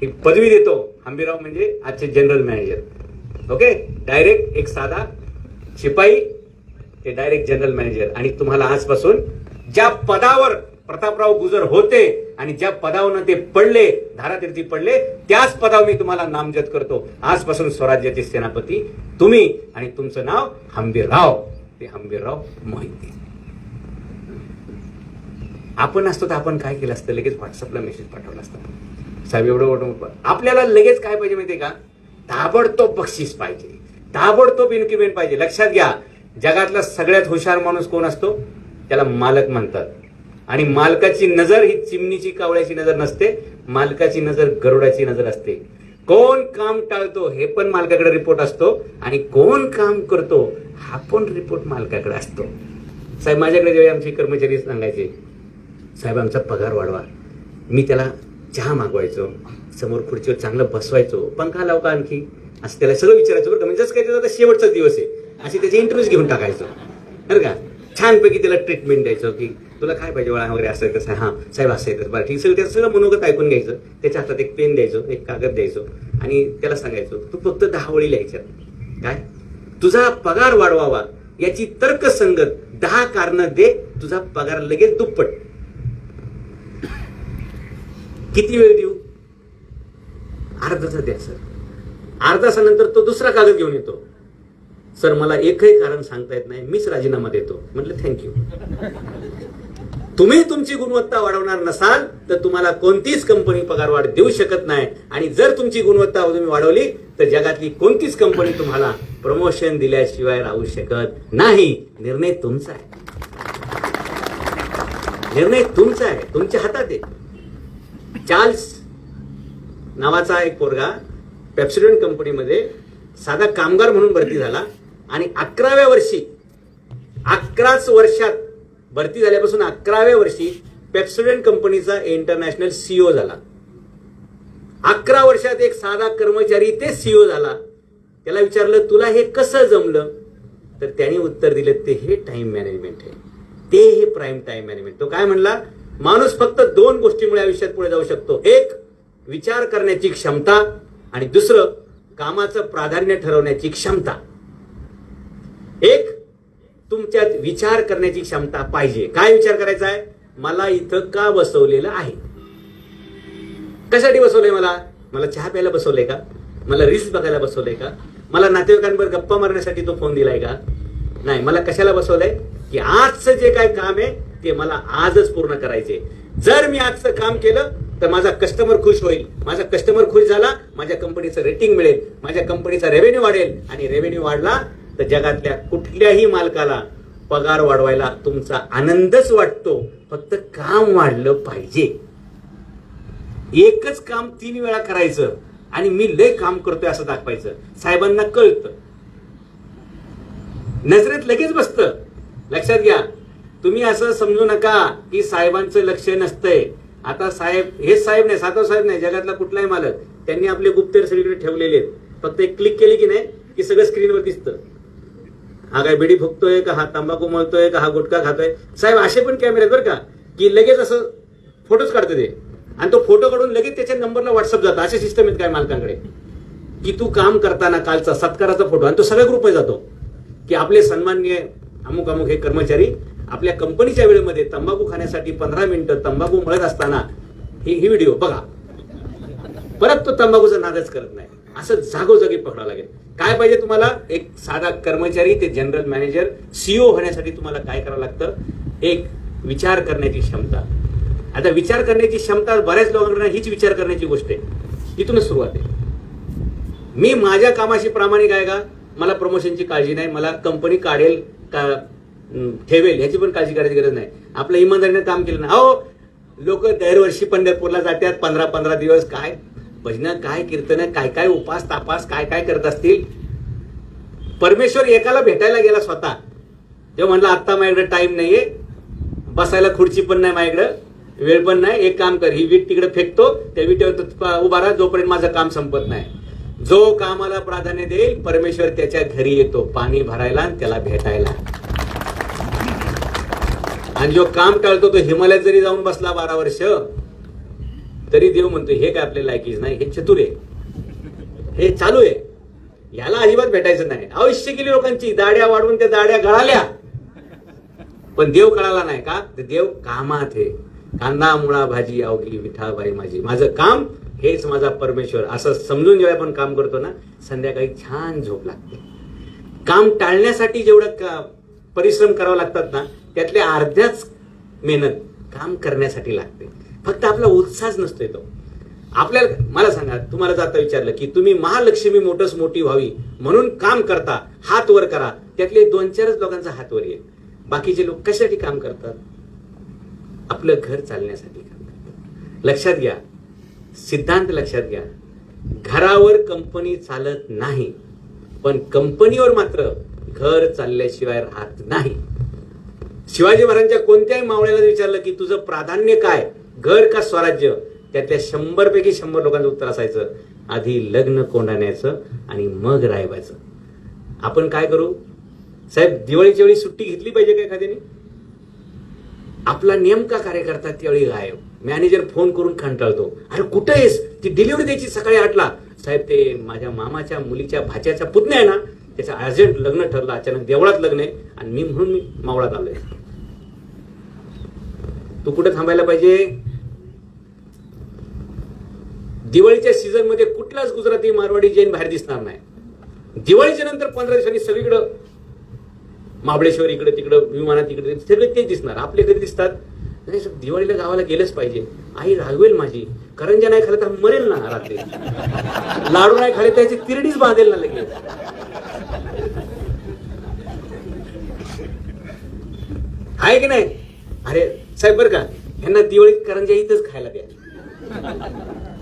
[SPEAKER 1] ही पदवी देतो. हंबीरराव म्हणजे आजचे जनरल मॅनेजर. ओके, डायरेक्ट एक साधा शिपाई ते डायरेक्ट जनरल मॅनेजर. आणि तुम्हाला आजपासून ज्या पदावर प्रतापराव गुजर होते आणि ज्या पदावर ते पडले, धारातीर्थी पडले, त्याच पदावर मी तुम्हाला नामजद करतो. आजपासून स्वराज्याचे सेनापती तुम्ही आणि तुमचं नाव हंबीरराव, ते हंबीरराव मोहिते. आपण असतो तर आपण काय केलं असतं, लगेच व्हॉट्सअपला मेसेज पाठवला असता, साहेब एवढं आपल्याला लगेच काय पाहिजे माहितीये का, ताबडतोब बक्षीस पाहिजे, ताबडतोब इन्क्रिमेंट पाहिजे. लक्षात घ्या, जगातला सगळ्यात हुशार माणूस कोण असतो, त्याला मालक म्हणतात. आणि मालकाची नजर ही चिमणीची कावळ्याची नजर नसते, मालकाची नजर गरुडाची नजर असते. कोण काम टाळतो हे पण मालकाकडे रिपोर्ट असतो आणि कोण काम करतो हा पण रिपोर्ट मालकाकडे असतो. साहेब माझ्याकडे जेव्हा आमचे कर्मचारी सांगायचे साहेब आमचा पगार वाढवा, मी त्याला चहा मागवायचो, समोर खुर्चीवर चांगलं बसवायचो, पंखा लाव का आणखी, असं त्याला सगळं विचारायचं बरं का. म्हणजे जसं काय त्याचा शेवटचा दिवस आहे असे त्याचे इंटरव्ह्यूज घेऊन टाकायचो बरं का. छानपैकी त्याला ट्रीटमेंट द्यायचं की तुला काय पाहिजे वळा वगैरे असं तसं, हां साहेब असं आहे तसं, बरं ठीक. सगळं त्याचं सगळं मनोगत ऐकून घ्यायचं, त्याच्या हातात एक पेन द्यायचो, एक कागद द्यायचो आणि त्याला सांगायचो तू फक्त 10 ओळी लिहायच्या, काय तुझा पगार वाढवावा याची तर्कसंगत 10 कारणं दे, तुझा पगार लगेच दुप्पट. किती वेळ देऊ, अर्धा तास द्या सर. अर्धा तासानंतर तो दुसरा कागद घेऊन येतो, सर मला एकही कारण सांगता येत नाही, मीच राजीनामा देतो. म्हटलं थँक्यू. तुम्ही तुमची गुणवत्ता वाढवणार नसाल तर तुम्हाला कोणतीच कंपनी पगार वाढ देऊ शकत नाही. आणि जर तुमची गुणवत्ता तुम्ही वाढवली तर जगातली कोणतीच कंपनी तुम्हाला प्रमोशन दिल्याशिवाय राहू शकत नाही. निर्णय तुमचा आहे, निर्णय तुमचा आहे, तुमच्या हातात आहे. चार्ल्स नावाचा एक पोरगा पेप्सोडेंट कंपनीमध्ये साधा कामगार म्हणून भरती झाला आणि 11व्या वर्षी, 11च वर्षात भरती झाल्यापासून 11व्या वर्षी पेप्सोडेंट कंपनीचा इंटरनॅशनल सीईओ झाला. 11 वर्षात एक साधा कर्मचारी ते सीईओ झाला. त्याला विचारलं तुला हे कसं जमलं, तर त्यांनी उत्तर दिलं ते हे टाइम मॅनेजमेंट आहे, ते हे प्राईम टाइम मॅनेजमेंट. तो काय म्हणला, माणूस फक्त 2 गोष्टीमुळे आयुष्यात पुढे जाऊ शकतो, एक विचार करण्याची क्षमता आणि दुसरं कामाचं प्राधान्य ठरवण्याची क्षमता. एक तुमच्यात विचार करण्याची क्षमता पाहिजे. काय विचार करायचा आहे, मला इथं का बसवलेलं आहे, कशासाठी बसवलंय, मला चहा प्यायला बसवलंय का, मला रील्स बघायला बसवलंय का, मला नातेवाईकांवर गप्पा मारण्यासाठी तो फोन दिलाय का, नाही, मला कशाला बसवलंय की आजचं जे काय काम आहे ते मला आजच पूर्ण करायचे. जर मी आजचं काम केलं तर माझा कस्टमर खुश होईल, माझा कस्टमर खुश झाला माझ्या कंपनीचं रेटिंग मिळेल, माझ्या कंपनीचा रेव्हेन्यू वाढेल आणि रेव्हेन्यू वाढला तर जगातल्या कुठल्याही मालकाला पगार वाढवायला तुमचा आनंदच वाटतो. फक्त काम वाढलं पाहिजे. एकच काम 3 वेळा करायचं आणि मी लय काम करतोय असं दाखवायचं. साहेबांना कळतं, नजरेत लगेच बसतं. लक्षात घ्या, तुम्ही असं समजू नका की साहेबांचं लक्ष नसतंय. आता साहेब हेच साहेब नाही, सातव साहेब नाही, जगातला कुठलाही मालक त्यांनी आपले गुप्तहेर सगळीकडे ठेवलेले आहेत. फक्त एक क्लिक केली की नाही की सगळं स्क्रीनवर दिसतं. हा काय बिडी फुकतोय का, हा तंबाखू मळतोय का, हा गुटखा खातोय. साहेब असे पण कॅमेरे आहेत बरं का की लगेच असं फोटोच काढतो ते आणि तो फोटो काढून लगेच त्याच्या नंबरला व्हॉट्सअप जातो. असे सिस्टम आहेत काय मालकांकडे की तू काम करताना कालचा सत्काराचा फोटो आणि तो सगळ्या ग्रुपमध्ये जातो की आपले सन्माननीय अमुक अमुक हे कर्मचारी आपल्या कंपनीच्या वेळेमध्ये तंबाखू खाण्यासाठी 15 मिनिटं तंबाखू मळत असताना ही व्हिडिओ बघा, परत तो तंबाखूचा नादच करत नाही. असं जागोजागी पकडावं लागेल. काय पाहिजे तुम्हाला? एक साधा कर्मचारी ते जनरल मॅनेजर सीईओ होण्यासाठी तुम्हाला काय करावं लागतं? एक विचार करण्याची क्षमता. आता विचार करण्याची क्षमता बऱ्याच लोकांकडे हीच विचार करण्याची गोष्ट आहे. इथूनच सुरुवात आहे. मी माझ्या कामाशी प्रामाणिक आहे का? मला प्रमोशनची काळजी नाही, मला कंपनी काढेल का ठेवेल ह्याची पण काळजी करायची गरज नाही. आपलं इमानदारीने काम केलं ना. अहो, लोक दरवर्षी पंढरपूरला जातात 15-15 दिवस. काय भजनं, काय कीर्तन, काय काय उपास तापास काय काय करत असतील. परमेश्वर एकाला भेटायला गेला स्वतः. जेव्हा म्हणला आत्ता माझ्याकडे टाइम नाहीये, बसायला खुर्ची पण नाही माझ्याकडे, वेळ पण नाही, एक काम कर, ही वीट तिकडे फेकतो, त्या विटेवर उभा राहा जोपर्यंत माझं काम संपत नाही. जो कामाला प्राधान्य देईल परमेश्वर त्याच्या घरी येतो पाणी भरायला आणि त्याला भेटायला. आणि जो काम टाळतो तो हिमालयात जरी जाऊन बसला 12 वर्ष तरी देव म्हणतो हे काय आपल्या लायकीच नाही, हे चतुर आहे, हे चालू आहे, याला अजिबात भेटायचं नाही. आयुष्य केली लोकांची, दाड्या वाढवून त्या दाड्या गळाल्या, पण देव कळाला नाही का? देव कामात आहे. कांदा मुळा भाजी अवघी विठाबाई माझी, माझं काम हेच माझा परमेश्वर, असं समजून जेव्हा आपण काम करतो ना, संध्याकाळी छान झोप लागते. काम टाळण्यासाठी जेवढं परिश्रम करावं लागतात ना, त्यातल्या अर्ध्याच मेहनत काम करण्यासाठी लागते. फक्त आपला उत्साहच नसतोय तो. आपल्याला, मला सांगा, तुम्हाला जाता विचारलं की तुम्ही महालक्ष्मी मोठच मोठी व्हावी म्हणून काम करता, हात वर करा, त्यातले 2-4 लोकांचा हात वर येईल. बाकीचे लोक कशासाठी काम करतात? आपलं घर चालण्यासाठी काम करतात. लक्षात घ्या, सिद्धांत लक्षात घ्या. घरावर कंपनी चालत नाही, पण कंपनीवर मात्र घर चालल्याशिवाय राहत नाही. शिवाजी महाराजांच्या कोणत्याही मावळ्याला विचारलं की तुझं प्राधान्य काय, घर का स्वराज्य, त्यातल्या 100 पैकी 100 लोकांचं उत्तर असायचं आधी लग्न कोंडाण्याचं आणि मग रायबाचं. आपण काय करू साहेब? दिवाळीच्या वेळी सुट्टी घेतली पाहिजे का एखाद्याने? आपला नेमका कार्यकर्ता त्यावेळी गायब. मॅनेजर फोन करून कंटाळतो, अरे कुठं आहेस? ती डिलिव्हरी द्यायची सकाळी 8ला. साहेब ते माझ्या मामाच्या मुलीच्या भाच्याचा पुतण्या आहे ना, त्याचं अर्जंट लग्न ठरलं, अचानक देवळात लग्न आहे आणि मी मावळात आलोय. तू कुठे थांबायला पाहिजे? दिवाळीच्या सीझन मध्ये कुठलाच गुजराती मारवाडी जैन बाहेर दिसणार नाही. दिवाळीच्या नंतर 15 दिवसांनी सगळीकडं महाबळेश्वर इकडे तिकडं विमानात इकडे सगळे तेच दिसणार. आपले कधी दिसतात नाही. दिवाळीला गावाला गेलंच पाहिजे. आई रागवेल माझी, करंजा नाही खाल्लं तर मरेल ना रात्री, लाडू नाही खाले त्याची तिरडीच बांधेल ना लगेच. आहे की नाही? अरे साहेब बरं का, यांना दिवाळीत करंजा इथंच खायला द्या,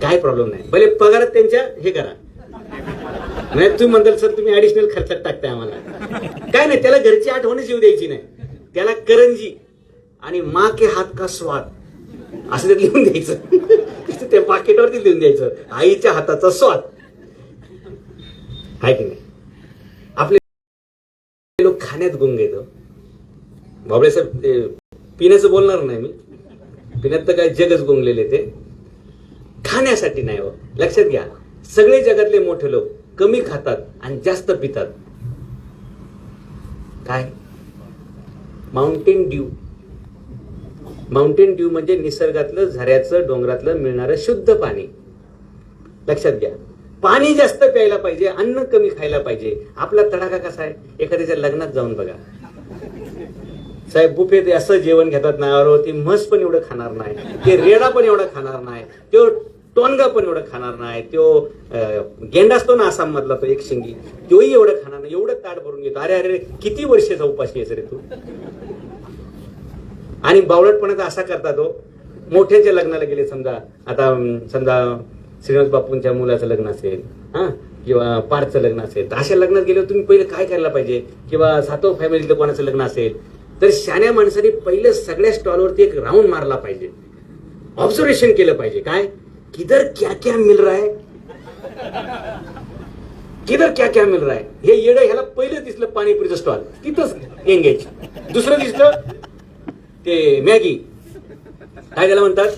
[SPEAKER 1] काय प्रॉब्लेम नाही, भले पगारात त्यांच्या हे करा. नाही तुम्ही म्हणताल सर तुम्ही ऍडिशनल खर्चात टाकताय आम्हाला, काय नाही, त्याला घरची आठवणच येऊ द्यायची नाही. त्याला करंजी आणि माँ के हात का स्वाद असं ते लिहून द्यायचं, त्या पाकिटावरती लिहून द्यायचं आईच्या हाताचा स्वाद. आहे की नाही? आपले लोक खाण्यात गुंग येतो. बाबळे साहेब पिण्याचं बोलणार नाही मी, पिण्यात तर काय जगच गुंगलेले, ते खाण्यासाठी नाही हो. लक्षात घ्या, सगळे जगातले मोठे लोक कमी खातात आणि जास्त पितात. काय? Mountain Dew. माउंटेन ड्यू म्हणजे निसर्गातलं, झऱ्याचं, डोंगरातलं मिळणारं शुद्ध पाणी. लक्षात घ्या, पाणी जास्त प्यायला पाहिजे, अन्न कमी खायला पाहिजे. आपला तडाखा कसा आहे? एखाद्याच्या लग्नात जाऊन बघा साहेब, बुफेत असं जेवण घेतात ना, ती म्हस पण एवढं खाणार नाही, ते रेडा पण एवढं खाणार नाही, तो टोनगा पण एवढं खाणार नाही, तो गेंडा असतो ना आसाम मधला तो एक शिंगी, तोही एवढं खाणार नाही. एवढं ताट भरून घेतो. अरे अरे किती वर्षाचा उपाशी आहेस रे तू. आणि बावळटपणाचा असा करता तो, मोठ्यांच्या लग्नाला गेले समजा, आता समजा श्रीनाथ बापूंच्या मुलाचं लग्न असेल, हा, किंवा पारचं लग्न असेल, तर अशा लग्नात गेल्यावर तुम्ही पहिले काय करायला पाहिजे? किंवा सातव फॅमिलीतलं कोणाचं लग्न असेल तर शाण्या माणसाने पहिले सगळ्या स्टॉलवरती एक राऊंड मारला पाहिजे, ऑब्झर्वेशन केलं पाहिजे. काय? किधर क्या क्या मिल रहा है, किधर क्या क्या मिल रहा है. हे येडं ह्याला पहिलं दिसलं पाणीपुरीचं स्टॉल, तिथंच एंगेज. दुसरं दिसलं ते मॅगी, काय त्याला म्हणतात,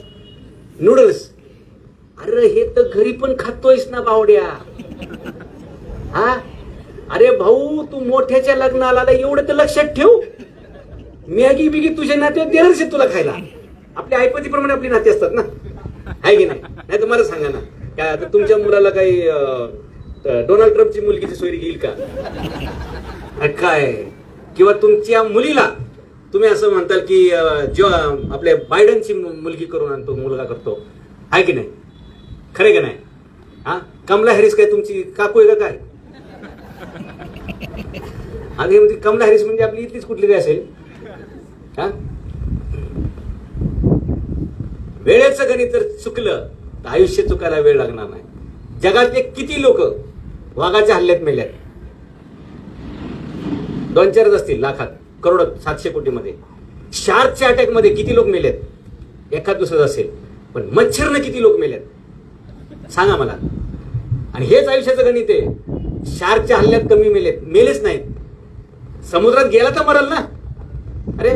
[SPEAKER 1] नूडल्स. अरे हे तर घरी पण खातोयस ना बावड्या. हा, अरे भाऊ तू मोठ्याच्या लग्नाला एवढं तर लक्षात ठेव, मॅगी बिगी तुझ्या नाते देणारच तुला खायला. आपल्या आईपतीप्रमाणे आपली नाते असतात ना. आहे की नाही? नाही तर मला सांगा ना, काय आता तुमच्या मुलाला काही डोनाल्ड ट्रम्पची मुलगीची सोयरी घेईल का? काय किंवा तुमच्या मुलीला तुम्ही असं म्हणताल की जो आपल्या बायडनची मुलगी करून आणतो, मुलगा करतो, आहे की नाही? खरे का नाही? हा, कमला हॅरिस काय तुमची काकू आहे का काय? आणि म्हणजे कमला हॅरिस म्हणजे आपली इथलीच कुठली काय असेल? हा, वेळेचं गणित जर चुकलं तर आयुष्य चुकायला वेळ लागणार नाही. जगातले किती लोक वाघाच्या हल्ल्यात मेल्यात? 2-4 असतील लाखात, करोडात, 700 कोटीमध्ये. शार्कच्या अटॅक मध्ये किती लोक मेलेत? एखाद दुसरं असेल. पण मच्छरनं किती लोक मेलेत सांगा मला. आणि हेच आयुष्याचं गणित आहे. शार्कच्या हल्ल्यात कमी मेलेच नाहीत. समुद्रात गेला तर मरेल ना. अरे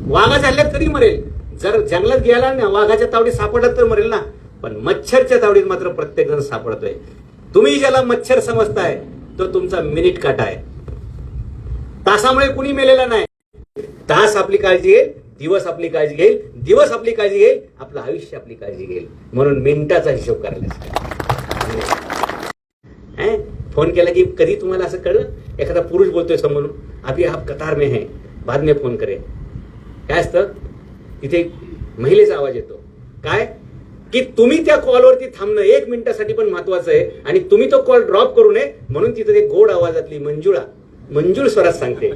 [SPEAKER 1] वाघाच्या हल्ल्यात कधी मरेल? जर जंगलात गेला ना, वाघाच्या तावडीत सापडला तर मरेल ना. पण मच्छरच्या तावडीत मात्र प्रत्येक जण सापडतोय. तुम्ही ज्याला मच्छर समजताय तो तुमचा मिनिट काटा आहे. तासामुळे कुणी मेलेला नाही. तास आपली काळजी घेईल, दिवस आपली काळजी घेईल, दिवस आपली काळजी घेईल, आपलं आयुष्य आपली काळजी घेईल. म्हणून मिनिटाचा हिशोब करायला फोन केला की कधी तुम्हाला असं कळलं एखादा पुरुष बोलतोय समोरून, अभी आप कतार में है, बाद में फोन करे. काय असतं तिथे? महिलेचा आवाज येतो. काय की तुम्ही त्या कॉलवरती थांबणं 1 मिनिटासाठी पण महत्वाचं आहे. आणि तुम्ही तो कॉल ड्रॉप करू नये म्हणून तिथे ते गोड आवाजातली मंजूळ स्वरात सांगते,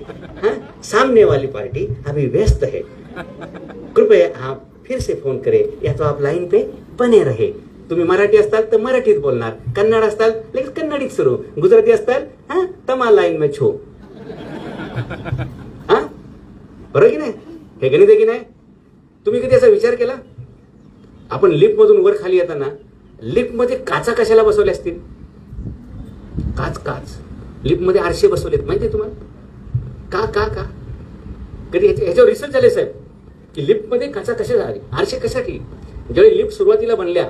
[SPEAKER 1] हाँ सामने वाली पार्टी अभी व्यस्त है, कृपया आप फिर से फोन करें या तो आप लाइन पे बने रहे. तुम्ही मराठी असताल तर मराठीत बोलणार, कन्नड असताल लगेच कन्नडीत सुरू, गुजराती असताल हा तमा लाईन में छो. हा बरोबर की नाही? हे गणित आहे की नाही? तुम्ही कधी असा विचार केला? आपण लिफ्ट मधून वर खाली येताना लिफ्ट मध्ये काचा कशाला बसवल्या असतील? काच लिफ्ट मध्ये आरशे बसवलेत माहितीये तुम्हाला? का का का कधी ह्याच्यावर रिसर्च झाले साहेब की लिफ्ट मध्ये काचा कशा झाली, आरशे कशासाठी? ज्यावेळी लिफ्ट सुरुवातीला बनल्या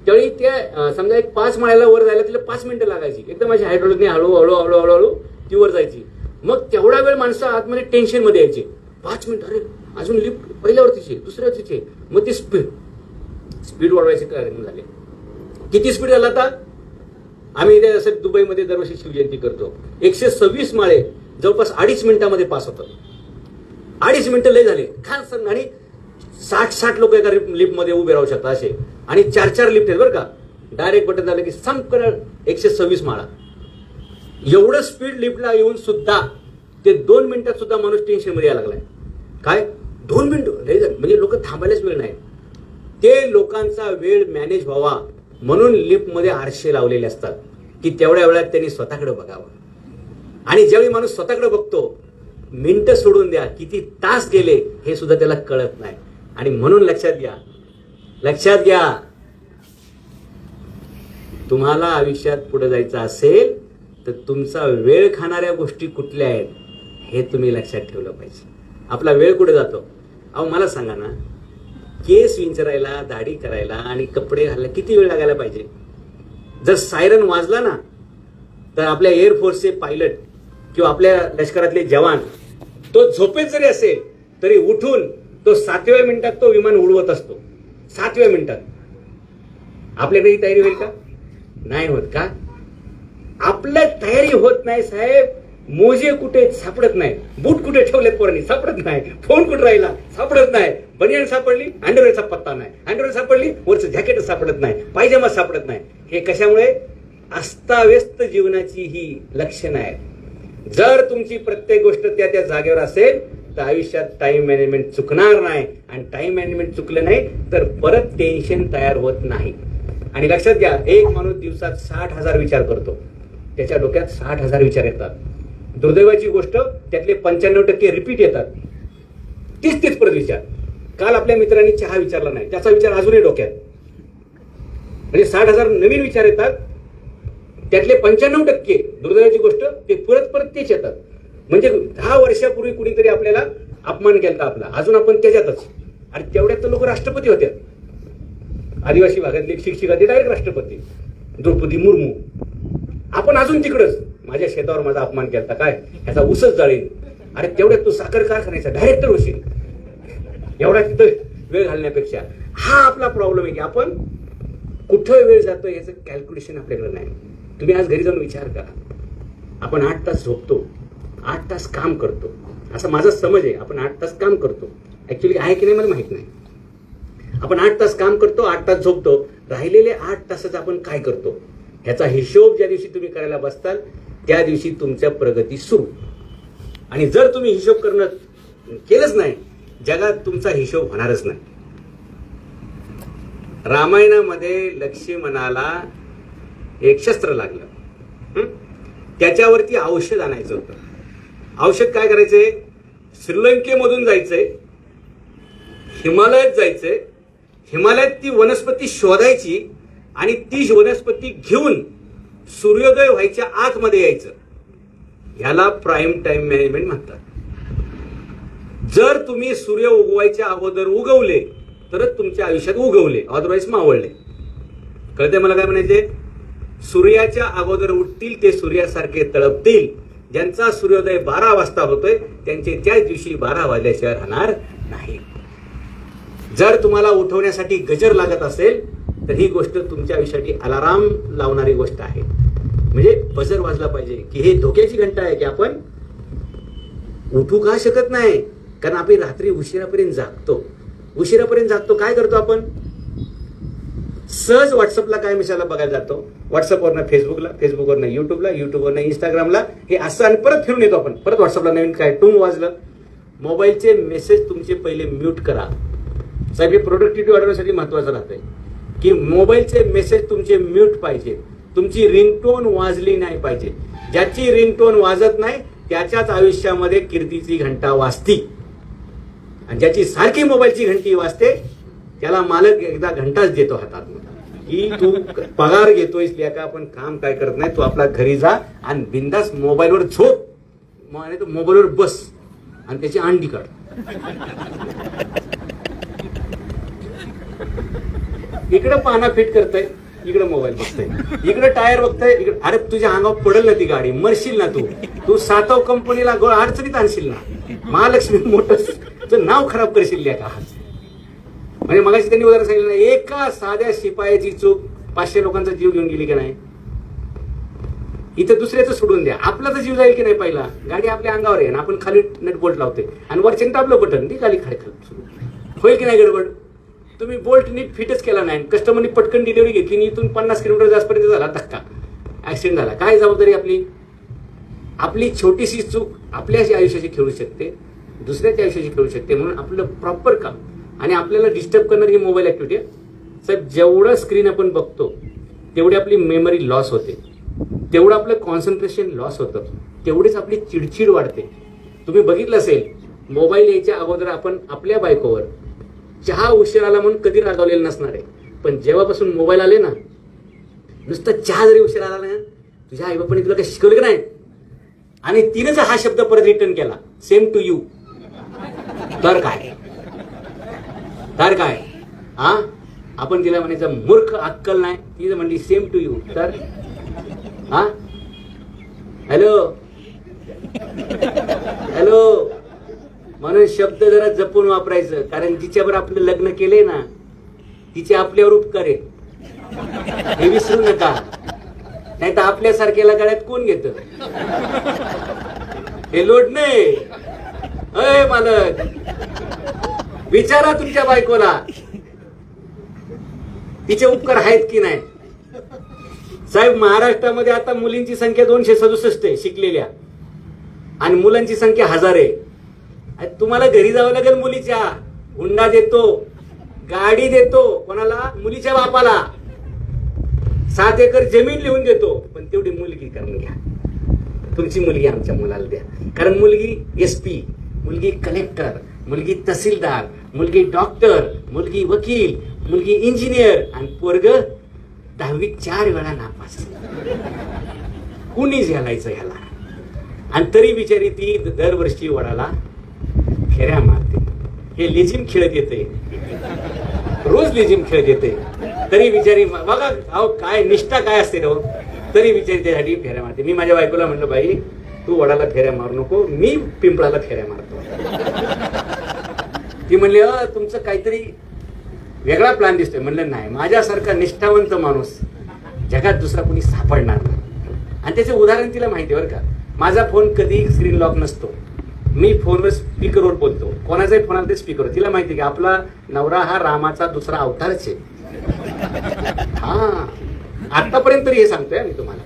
[SPEAKER 1] त्यावेळी त्या समजा एक 5 माळ्याला वर जायला तिला 5 मिनिटं लागायची. एकदम अशी हायड्रोलिकने हळूहळू ती वर जायची. मग तेवढा वेळ माणसं आतमध्ये टेन्शन मध्ये यायचे. 5 मिनिट, अरे अजून लिफ्ट पहिल्यावरतीचे, दुसऱ्यावरतीचे. मग ती स्पीड वाढवायचे कार्यक्रम झाले. किती स्पीड झाला आता? आम्ही इथे असं दुबईमध्ये दरवर्षी शिवजयंती करतो. 126 माळे जवळपास 2.5 मिनिटामध्ये पास होतात. 2.5 मिनिटं लय झाले खास. आणि 60 लोक एका लिफ्ट मध्ये उभे राहू शकतात असे. आणि 4 लिफ्ट आहेत बरं का. डायरेक्ट बटन झालं की संपकन 126 माळा. एवढं स्पीड लिफ्टला येऊन सुद्धा ते 2 मिनिटात सुद्धा माणूस टेन्शन मध्ये यायला लागलाय. काय 2 मिनिटं म्हणजे लोक थांबायलाच वेळ नाही. ते लोकांचा वेळ मॅनेज व्हावा म्हणून लिफ्ट मध्ये आरशे लावलेले असतात की तेवढ्या वेळात त्यांनी स्वतःकडे बघावं. आणि ज्यावेळी माणूस स्वतःकडे बघतो, मिनिटं सोडून द्या किती तास गेले हे सुद्धा त्याला कळत नाही. आणि म्हणून लक्षात घ्या तुम्हाला आयुष्यात पुढे जायचं असेल तर तुमचा वेळ खाणाऱ्या गोष्टी कुठल्या आहेत हे तुम्ही लक्षात ठेवलं पाहिजे. आपला वेळ कुठे जातो? अहो मला सांगा ना, केस विंचरायला, दाढी करायला आणि कपडे घालायला किती वेळ लागायला पाहिजे? जर सायरन वाजला ना तर आपल्या एअरफोर्सचे पायलट किंवा आपल्या लष्करातले जवान तो झोपेत जरी असेल तरी उठून तो 7व्या मिनिटात तो विमान उडवत असतो. 7व्या मिनिटात. आपल्याकडे ही तयारी होईल का? नाही होत का? आपल्या तयारी होत नाही साहेब. मोजे कुठे सापडत नाही, बूट कुठे ठेवलेत पोरांनी सापडत नाही, फोन कुठे राहिला सापडत नाही, बनियान सापडली अंडरवेअरचा पत्ता नाही, अंडरवेअर सापडली वरचं जॅकेट सापडत नाही, पायजमा सापडत नाही. हे कशामुळे? अस्ताव्यस्त जीवनाची ही लक्षणं आहेत. जर तुमची प्रत्येक गोष्ट त्या जागेवर असेल तर आयुष्यात टाइम मॅनेजमेंट चुकणार नाही. आणि टाइम मॅनेजमेंट चुकलं नाही तर परत टेन्शन तयार होत नाही. आणि लक्षात घ्या, एक माणूस दिवसात 60,000 विचार करतो. त्याच्या डोक्यात 60,000 विचार येतात. दुर्दैवाची गोष्ट त्यातले 95% रिपीट येतात. 30 परत विचार. काल आपल्या मित्रांनी चहा विचारला नाही, त्याचा विचार अजूनही डोक्यात. म्हणजे 60,000 नवीन विचार येतात. त्यातले 95% दुर्दैवाची गोष्ट ते परत तेच येतात. म्हणजे 10 वर्षापूर्वी कुणीतरी आपल्याला अपमान केला आपला, अजून आपण त्याच्यातच. आणि तेवढ्यात तर लोक राष्ट्रपती होत्या. आदिवासी भागातली एक शिक्षिका ती डायरेक्ट राष्ट्रपती, द्रौपदी मुर्मू. आपण अजून तिकडच. माझ्या शेतावर माझा अपमान केला काय, ह्याचा उसच जाळीन. अरे तेवढ्यात तू साखर कारखान्याचा डायरेक्टर होशील. एवढा तिथं वेळ घालण्यापेक्षा हा आपला प्रॉब्लेम आहे की आपण कुठं वेळ जातो याचं कॅल्क्युलेशन आपल्याकडे नाही. तुम्ही आज घरी जाऊन विचार करा, आपण 8 तास झोपतो, 8 तास काम करतो, असा माझा समज आहे. आपण 8 तास काम करतो, ऍक्च्युली आहे की नाही मला माहित नाही. आपण 8 तास काम करतो, 8 तास झोपतो, राहिलेले 8 तासाचा आपण काय करतो ह्याचा हिशोब ज्या दिवशी तुम्ही करायला बसताल त्या दिवशी तुमच्या प्रगती सुरू. आणि जर तुम्ही हिशोब करणं केलंच नाही, जगात तुमचा हिशोब होणारच नाही. रामायणामध्ये लक्ष्मणाला एक शस्त्र लागलं, त्याच्यावरती औषध आणायचं होतं. औषध काय करायचंय? श्रीलंकेमधून जायचंय, हिमालयात जायचंय, हिमालयात ती वनस्पती शोधायची आणि ती वनस्पती घेऊन सूर्योदय व्हायच्या आतमध्ये यायचं. ह्याला प्राईम टाइम मॅनेजमेंट म्हणतात. जर तुम्ही सूर्य उगवायच्या अगोदर उगवले तरच तुमच्या आयुष्यात उगवले, अदरवाईज मावळले. कळते मला काय म्हणायचे? सूर्याच्या अगोदर उठतील ते सूर्यासारखे तळपतील. ज्यांचा सूर्योदय 12 वाजता होतोय त्यांचे त्याच दिवशी 12 वाजल्याशिवाय राहणार नाही. जर तुम्हाला उठवण्यासाठी गजर लागत असेल तर ही गोष्ट तुमच्या आयुष्यासाठी अलाराम लावणारी गोष्ट आहे. म्हणजे बजर वाजला पाहिजे की हे धोक्याची घंटा आहे की आपण उठू का शकत नाही. कारण आपण रात्री उशिरापर्यंत जागतो. काय करतो आपण? सहज व्हॉट्सअपला काय मिशाला बघायला जातो, व्हॉट्सअपवरनं फेसबुकला, फेसबुकवरनं युट्यूबला, युट्यूबवरनं इंस्टाग्रामला, हे असं आणि परत फिरून येतो आपण. परत व्हॉट्सअपला नवीन काय टूम वाजलं. मोबाईलचे मेसेज तुमचे पहिले म्यूट करा. साहेब हे प्रोडक्टिव्हिटी वाढवण्यासाठी महत्वाचं राहतंय की मोबाईलचे मेसेज तुमचे म्यूट पाहिजे. तुमची रिंगटोन वाजली नाही पाहिजे. ज्याची रिंगटोन वाजत नाही त्याच्याच आयुष्यामध्ये कीर्तीची घंटा वाजती. आणि ज्याची सारखी मोबाईलची घंटी वाजते त्याला मालक एकदा घंटाच देतो हातात की तू पगार घेतोयस का, आपण काम काय करत नाही, तू आपला घरी जा आणि बिंदास मोबाईलवर झोप, नाही तर मोबाईलवर बस आणि त्याची अंडी काढ. इकडं पाना फिट करतय, इकडं मोबाईल बघतय, इकडं टायर बघतय, इकडे. अरे तुझ्या अंगावर पडेल ना ती गाडी, मरशील ना तू सातव कंपनीला अडचणीत आणशील ना. महालक्ष्मी मोटर्सचं नाव खराब करशील का. म्हणजे मगाशी त्यांनी उदाहरण सांगितलं, एका साध्या शिपायाची चूक 500 लोकांचा जीव घेऊन गेली की नाही. इथं दुसऱ्याचं सोडून द्या, आपला तर जीव जाईल की नाही. पहिला गाडी आपल्या अंगावर आहे आणि आपण खाली नट बोल्ट लावते आणि वरचे आपलं बटन ती खाली खाली सुरू होईल की नाही गडबड. तुम्ही बोल्ट नीट फिटच केला नाही, कस्टमरनी पटकन डिलिव्हरी घेतली, इथून 50 किलोमीटर जास्तपर्यंत झाला धक्का, ऍक्सिडेंट झाला. काय जबाबदारी आपली छोटीशी चूक आपल्याशी आयुष्याची खेळू शकते, दुसऱ्याच्या आयुष्याची खेळू शकते. म्हणून आपलं प्रॉपर काम आणि आपल्याला डिस्टर्ब करणारी ही मोबाईल ऍक्टिव्हिटी आहे. साहेब जेवढं स्क्रीन आपण बघतो तेवढी आपली मेमरी लॉस होते, तेवढं आपलं कॉन्सन्ट्रेशन लॉस होतं, तेवढीच आपली चिडचिड वाढते. तुम्ही बघितलं असेल मोबाईल यायच्या अगोदर आपण आपल्या बायकोवर चहा उशीर आला म्हणून कधी रागावलेलं नसणार आहे. पण जेव्हापासून मोबाईल आले ना, नुसतं चहा जरी उशीर आला ना, तुझ्या आईबापांनी तुला काही शिकवलं की नाही, आणि तिने जर हा शब्द परत रिटर्न केला, सेम टू यू, तर काय हा आपण तिला म्हणायचं मूर्ख, अक्कल नाही. ती जर म्हणली सेम टू यू तर हा हॅलो म्हणून शब्द जरा जपून वापरायचं. कारण जिच्यावर आपलं लग्न केलंय ना तिचे आपल्यावर उपकार आहे, हे विसरू नका. नाही तर आपल्यासारख्याला गळ्यात कोण घेतं. हे लोट नाही. अय मालक, विचारा तुमच्या बायकोला तिचे उपकार आहेत की नाही. साहेब महाराष्ट्रामध्ये आता मुलींची संख्या 267 आहे शिकलेल्या, आणि मुलांची संख्या 1000 आहे. तुम्हाला घरी जावं लागेल मुलीच्या, हुंडा देतो, गाडी देतो, कोणाला, मुलीच्या बापाला 7 एकर जमीन लिहून देतो, पण तेवढी मुलगी करून घ्या. तुमची मुलगी आमच्या मुलाला द्या. कारण मुलगी SP, मुलगी कलेक्टर, मुलगी तहसीलदार, मुलगी डॉक्टर, मुलगी वकील, मुलगी इंजिनियर, आणि पोरग 10वीत 4 वेळा नापास. कुणी झेलायचं ह्याला. आणि तरी बिचारी ती दरवर्षी वडाला फेऱ्या मारते. हे लेझिम खेळत येते, रोज लेझिम खेळत येते, तरी बिचारी बघा अहो काय निष्ठा काय असते ना, तरी बिचारी त्यासाठी फेऱ्या मारते. मी माझ्या बायकोला म्हणलं, बाई तू वडाला फेऱ्या मारू नको, मी पिंपळाला फेऱ्या मारतो. ती म्हणली तुमचं काहीतरी वेगळा प्लॅन दिसतोय. म्हणलं नाही, माझ्यासारखा निष्ठावंत माणूस जगात दुसरा कोणी सापडणार नाही. आणि त्याचे उदाहरण तिला माहिती बरं का. माझा फोन कधी स्क्रीन लॉक नसतो, मी फोनवर स्पीकरवर बोलतो, कोणाचाही फोन आला ते स्पीकरवर. तिला माहिती की आपला नवरा हा रामाचा दुसरा अवतारच आहे. हा, आतापर्यंत तरी हे सांगतोय मी तुम्हाला.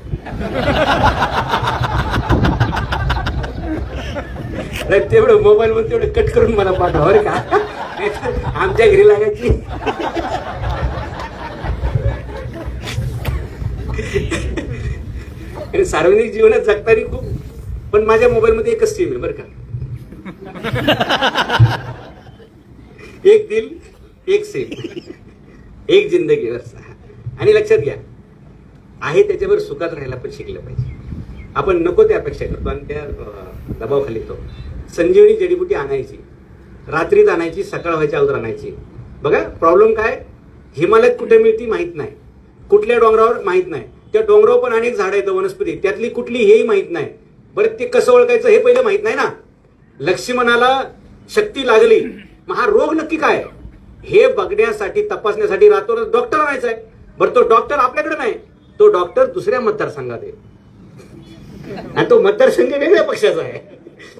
[SPEAKER 1] तेवढं मोबाईल मध्ये तेवढं कट करून मला पाठवा बरं का, आमच्या घरी लागायची. आणि सार्वजनिक जीवनात जगताना खूप, पण माझ्या मोबाईल मध्ये एकच सिम आहे बरं का. एक दिल एक सिम, एक जिंदगी. आणि लक्षात घ्या, आहे त्याच्यावर सुखात राहायला पण शिकलं पाहिजे. आपण नको त्या अपेक्षा करतो आणि त्या दबावाखाली येतो. संजीवनी जडीबुटी आणायची, रात्रीत आणायची, सकाळ व्हायच्या अगोदर आणायची. बघा प्रॉब्लेम काय, हिमालयात कुठे मिळती माहित नाही, कुठल्या डोंगरावर माहित नाही, त्या डोंगरावर पण अनेक झाडं आहेत वनस्पती, त्यातली कुठली हेही माहित नाही. बरं ते कसं ओळखायचं हे पहिलं माहित नाही ना. लक्ष्मणाला शक्ती लागली, मग हा रोग नक्की काय हे बघण्यासाठी, तपासण्यासाठी रातोरात डॉक्टर आणायचा आहे. बरं तो डॉक्टर आपल्याकडे नाही, तो डॉक्टर दुसऱ्या मतदारसंघात आहे आणि तो मतदारसंघ वेगळ्या पक्षाचा आहे.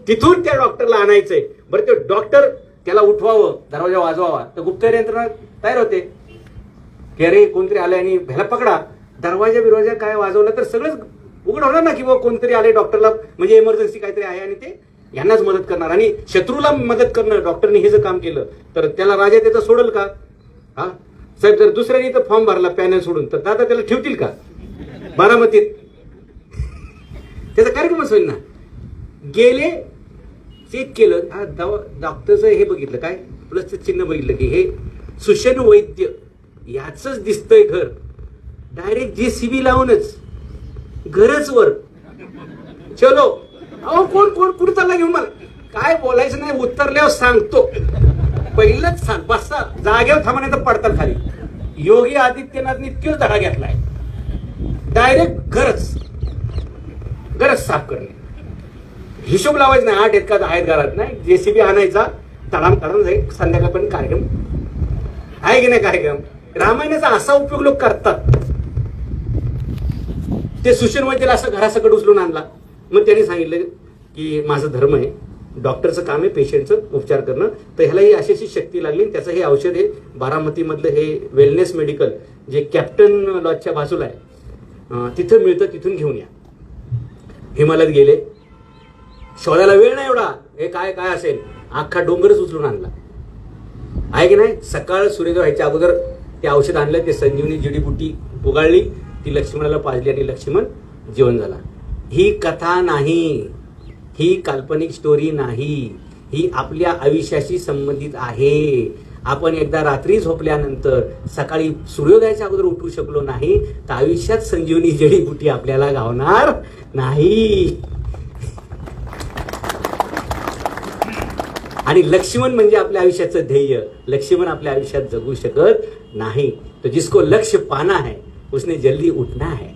[SPEAKER 1] तिथून त्या डॉक्टरला आणायचंय. बरं ते डॉक्टर त्याला उठवावं, दरवाजा वाजवावा, तर गुप्तहेर यंत्रणा तयार होते की अरे कोणतरी आलंय आणि ह्याला पकडा. दरवाजा बिरवाजा काय वाजवला तर सगळंच उघड होणार ना की बाबा कोणतरी आले डॉक्टरला, म्हणजे इमर्जन्सी काहीतरी आहे आणि ते यांनाच मदत करणार. आणि शत्रूला मदत करणं डॉक्टरने हे जर काम केलं तर त्याला राजा त्याचं सोडल का? हा साहेब, जर दुसऱ्याने तर फॉर्म भरला पॅनल सोडून तर दादा त्याला ठेवतील का बारामतीत? त्याचा कार्यक्रमच होईल ना. गेले, चेक केलं, डॉक्टरचं हे बघितलं काय प्लसचं चिन्ह बघितलं की हे सुषेण वैद्य याच दिसतंय घर. डायरेक्ट JCB लावूनच घरच वर. चलो, अहो कोण कोण कुठं चालला घेऊन, मला काय बोलायचं नाही, उतरल्यावर सांगतो. पहिलंच सांग, बसा जागेवर थांबा नाही तर पडतात खाली. योगी आदित्यनाथने तोच धडा घेतलाय. डायरेक्ट घरच साफ करणे, हिशोब लावायचं नाही. 8 एका आहेत घरात नाही, JCB आणायचा, तडाम जाईल. संध्याकाळपर्यंत कार्यक्रम आहे की नाही. कार्यक्रम रामायणाचा असा उपयोग लोक करतात. ते सुषेण वैद्यला असं घरासकट उचलून आणला. मग त्यांनी सांगितलं की माझं धर्म आहे, डॉक्टरचं काम आहे पेशंटचं उपचार करणं, तर ह्याला ही अशी शक्ती लागली. त्याचं हे औषध आहे बारामतीमधलं हे वेलनेस मेडिकल जे कॅप्टन लॉजच्या बाजूला आहे, तिथं मिळतं, तिथून घेऊन या. हिमालयात गेले, शोधायला वेळ नाही एवढा, हे काय काय असेल, अख्खा डोंगरच उचलून आणला आहे की नाही. सकाळ सूर्योदय व्हायच्या अगोदर ते औषध आणलं, ते संजीवनी जडीबुटी उगाळली, ती लक्ष्मणाला पाजली आणि लक्ष्मण जीवन झाला. ही कथा नाही, ही काल्पनिक स्टोरी नाही, ही आपल्या आयुष्याशी संबंधित आहे. आपण एकदा रात्री झोपल्यानंतर सकाळी सूर्योदयाच्या अगोदर उठू शकलो नाही तर आयुष्यात संजीवनी जडीबुटी आपल्याला गावणार नाही. आणि लक्ष्मण म्हणजे आपल्या आयुष्याचं ध्येय. लक्ष्मण आपल्या आयुष्यात जगू शकत नाही. तो जिसको लक्ष्य पाना है उसने जल्दी उठना है.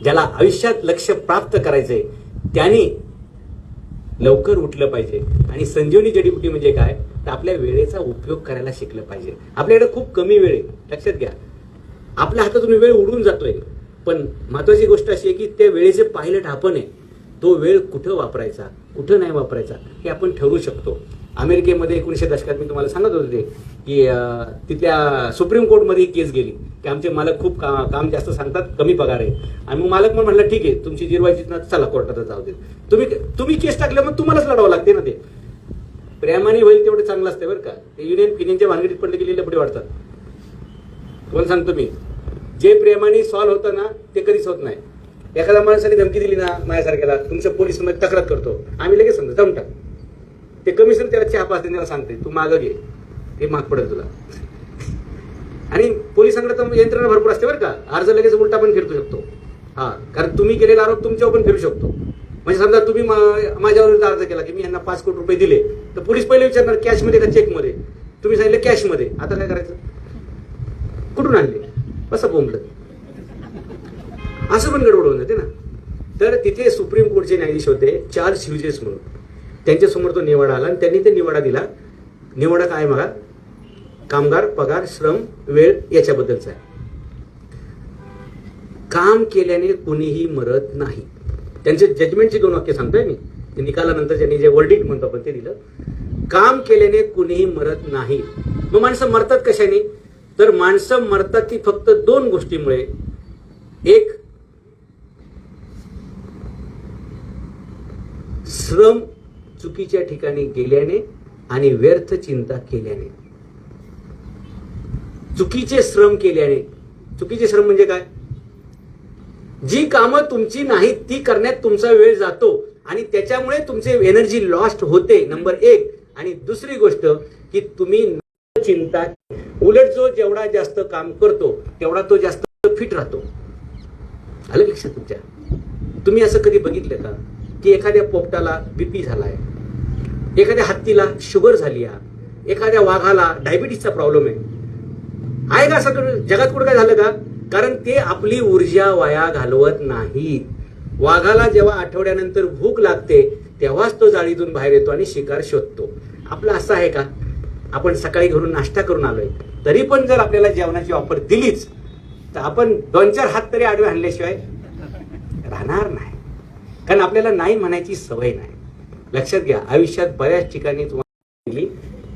[SPEAKER 1] ज्याला आयुष्यात लक्ष्य प्राप्त करायचंय त्याने लवकर उठलं पाहिजे. आणि संजीवनी जडीबुटी म्हणजे काय तर आपल्या वेळेचा उपयोग करायला शिकलं पाहिजे. आपल्याकडे खूप कमी वेळ आहे, लक्षात घ्या. आपल्या हातातून वेळ उडून जातोय, पण महत्वाची गोष्ट अशी आहे की त्या वेळेचे पायलट आपण आहे. तो वेळ कुठं वापरायचा, कुठं नाही वापरायचा हे आपण ठरवू शकतो. अमेरिकेमध्ये 1900 दशकात मी तुम्हाला सांगत होते की तिथल्या सुप्रीम कोर्टमध्ये केस गेली की आमचे मालक खूप काम जास्त सांगतात, कमी पगार आहे. आणि मग मालक पण म्हणलं ठीक आहे तुमची जिरवायची ना, चला कोर्टात जाऊ दे. तुम्ही केस टाकल्या मग तुम्हालाच लढावं लागते ना. ते प्रेमाने होईल तेवढं चांगलं असतं बरं का. ते युनियन फिनियनच्या भानगडीत पडले गेलेले लपडे वाढतात. तुम्हाला सांगतो मी, जे प्रेमाने सॉल्व्ह होतं ना ते कधीच होत नाही. एखाद्या माणसाने धमकी दिली ना माझ्यासारख्याला, तुमच्या पोलिसमध्ये तक्रार करतो आम्ही, लगेच समजा दम टाक. ते कमिशनर त्याला चहा पाच त्याला सांगते तू मागं घे, ते महाग पडेल तुला. आणि पोलिसांकडे तर यंत्रणा भरपूर असते बरं का. अर्ज लगेच उलटा पण फिरतो शकतो. हा, कारण तुम्ही केलेला आरोप तुमच्यावर पण फिरू शकतो. म्हणजे समजा तुम्ही माझ्यावर अर्ज केला की मी यांना 5 कोटी रुपये दिले, तर पोलीस पहिले विचारणार कॅशमध्ये का चेकमध्ये. तुम्ही सांगितलं कॅशमध्ये, आता काय करायचं, कुठून आणले, कसं बोंबलं, असं पण गडबड होऊन जाते ना. तर तिथे सुप्रीम कोर्टचे न्यायाधीश होते चार्ल्स ह्युजेस म्हणून. त्यांच्यासमोर तो निवाडा आला आणि त्यांनी ते निवाडा दिला. निवाडा काय बघा, कामगार, पगार, श्रम, वेळ याच्याबद्दलचा आहे. काम केल्याने कुणीही मरत नाही. त्यांचे जजमेंटची 2 वाक्य सांगतोय मी. निकालानंतर ज्यांनी जे वर्डिक्ट म्हणतो आपण ते दिलं. काम केल्याने कुणीही मरत नाही. मग माणसं मरतात कशाने? तर माणसं मरतात ती फक्त 2 गोष्टीमुळे. एक, श्रम चुकीच्या ठिकाणी गेल्याने आणि व्यर्थ चिंता केल्याने. चुकीचे श्रम केल्याने. चुकीचे श्रम म्हणजे काय? जी कामं तुमची नाहीत ती करण्यात तुमचा वेळ जातो आणि त्याच्यामुळे तुमचे एनर्जी लॉस्ट होते, नंबर 1. आणि दुसरी गोष्ट की तुम्ही चिंता, उलट जो जेवढा जास्त काम करतो तेवढा तो जास्त फिट राहतो. आलं लक्षात तुमच्या? तुम्ही असं कधी बघितलं का की एखाद्या पोपटाला बीपी झालाय, एखाद्या हत्तीला शुगर झाली आहे, एखाद्या वाघाला डायबिटीसचा प्रॉब्लेम आहे का? असं जगात कुठं काय झालं का? कारण ते आपली ऊर्जा वाया घालवत नाहीत. वाघाला जेव्हा आठवड्यानंतर भूक लागते तेव्हाच तो जाळीतून बाहेर येतो आणि शिकार शोधतो. आपलं असं आहे का? आपण सकाळी घरून नाश्ता करून आलोय तरी पण जर आपल्याला जेवणाची ऑफर दिलीच तर आपण 2-4 हात तरी आडवे आणल्याशिवाय राहणार नाही. कारण आपल्याला नाही म्हणायची सवय नाही. लक्षात घ्या, आयुष्यात बऱ्याच ठिकाणी तुम्हाला दिली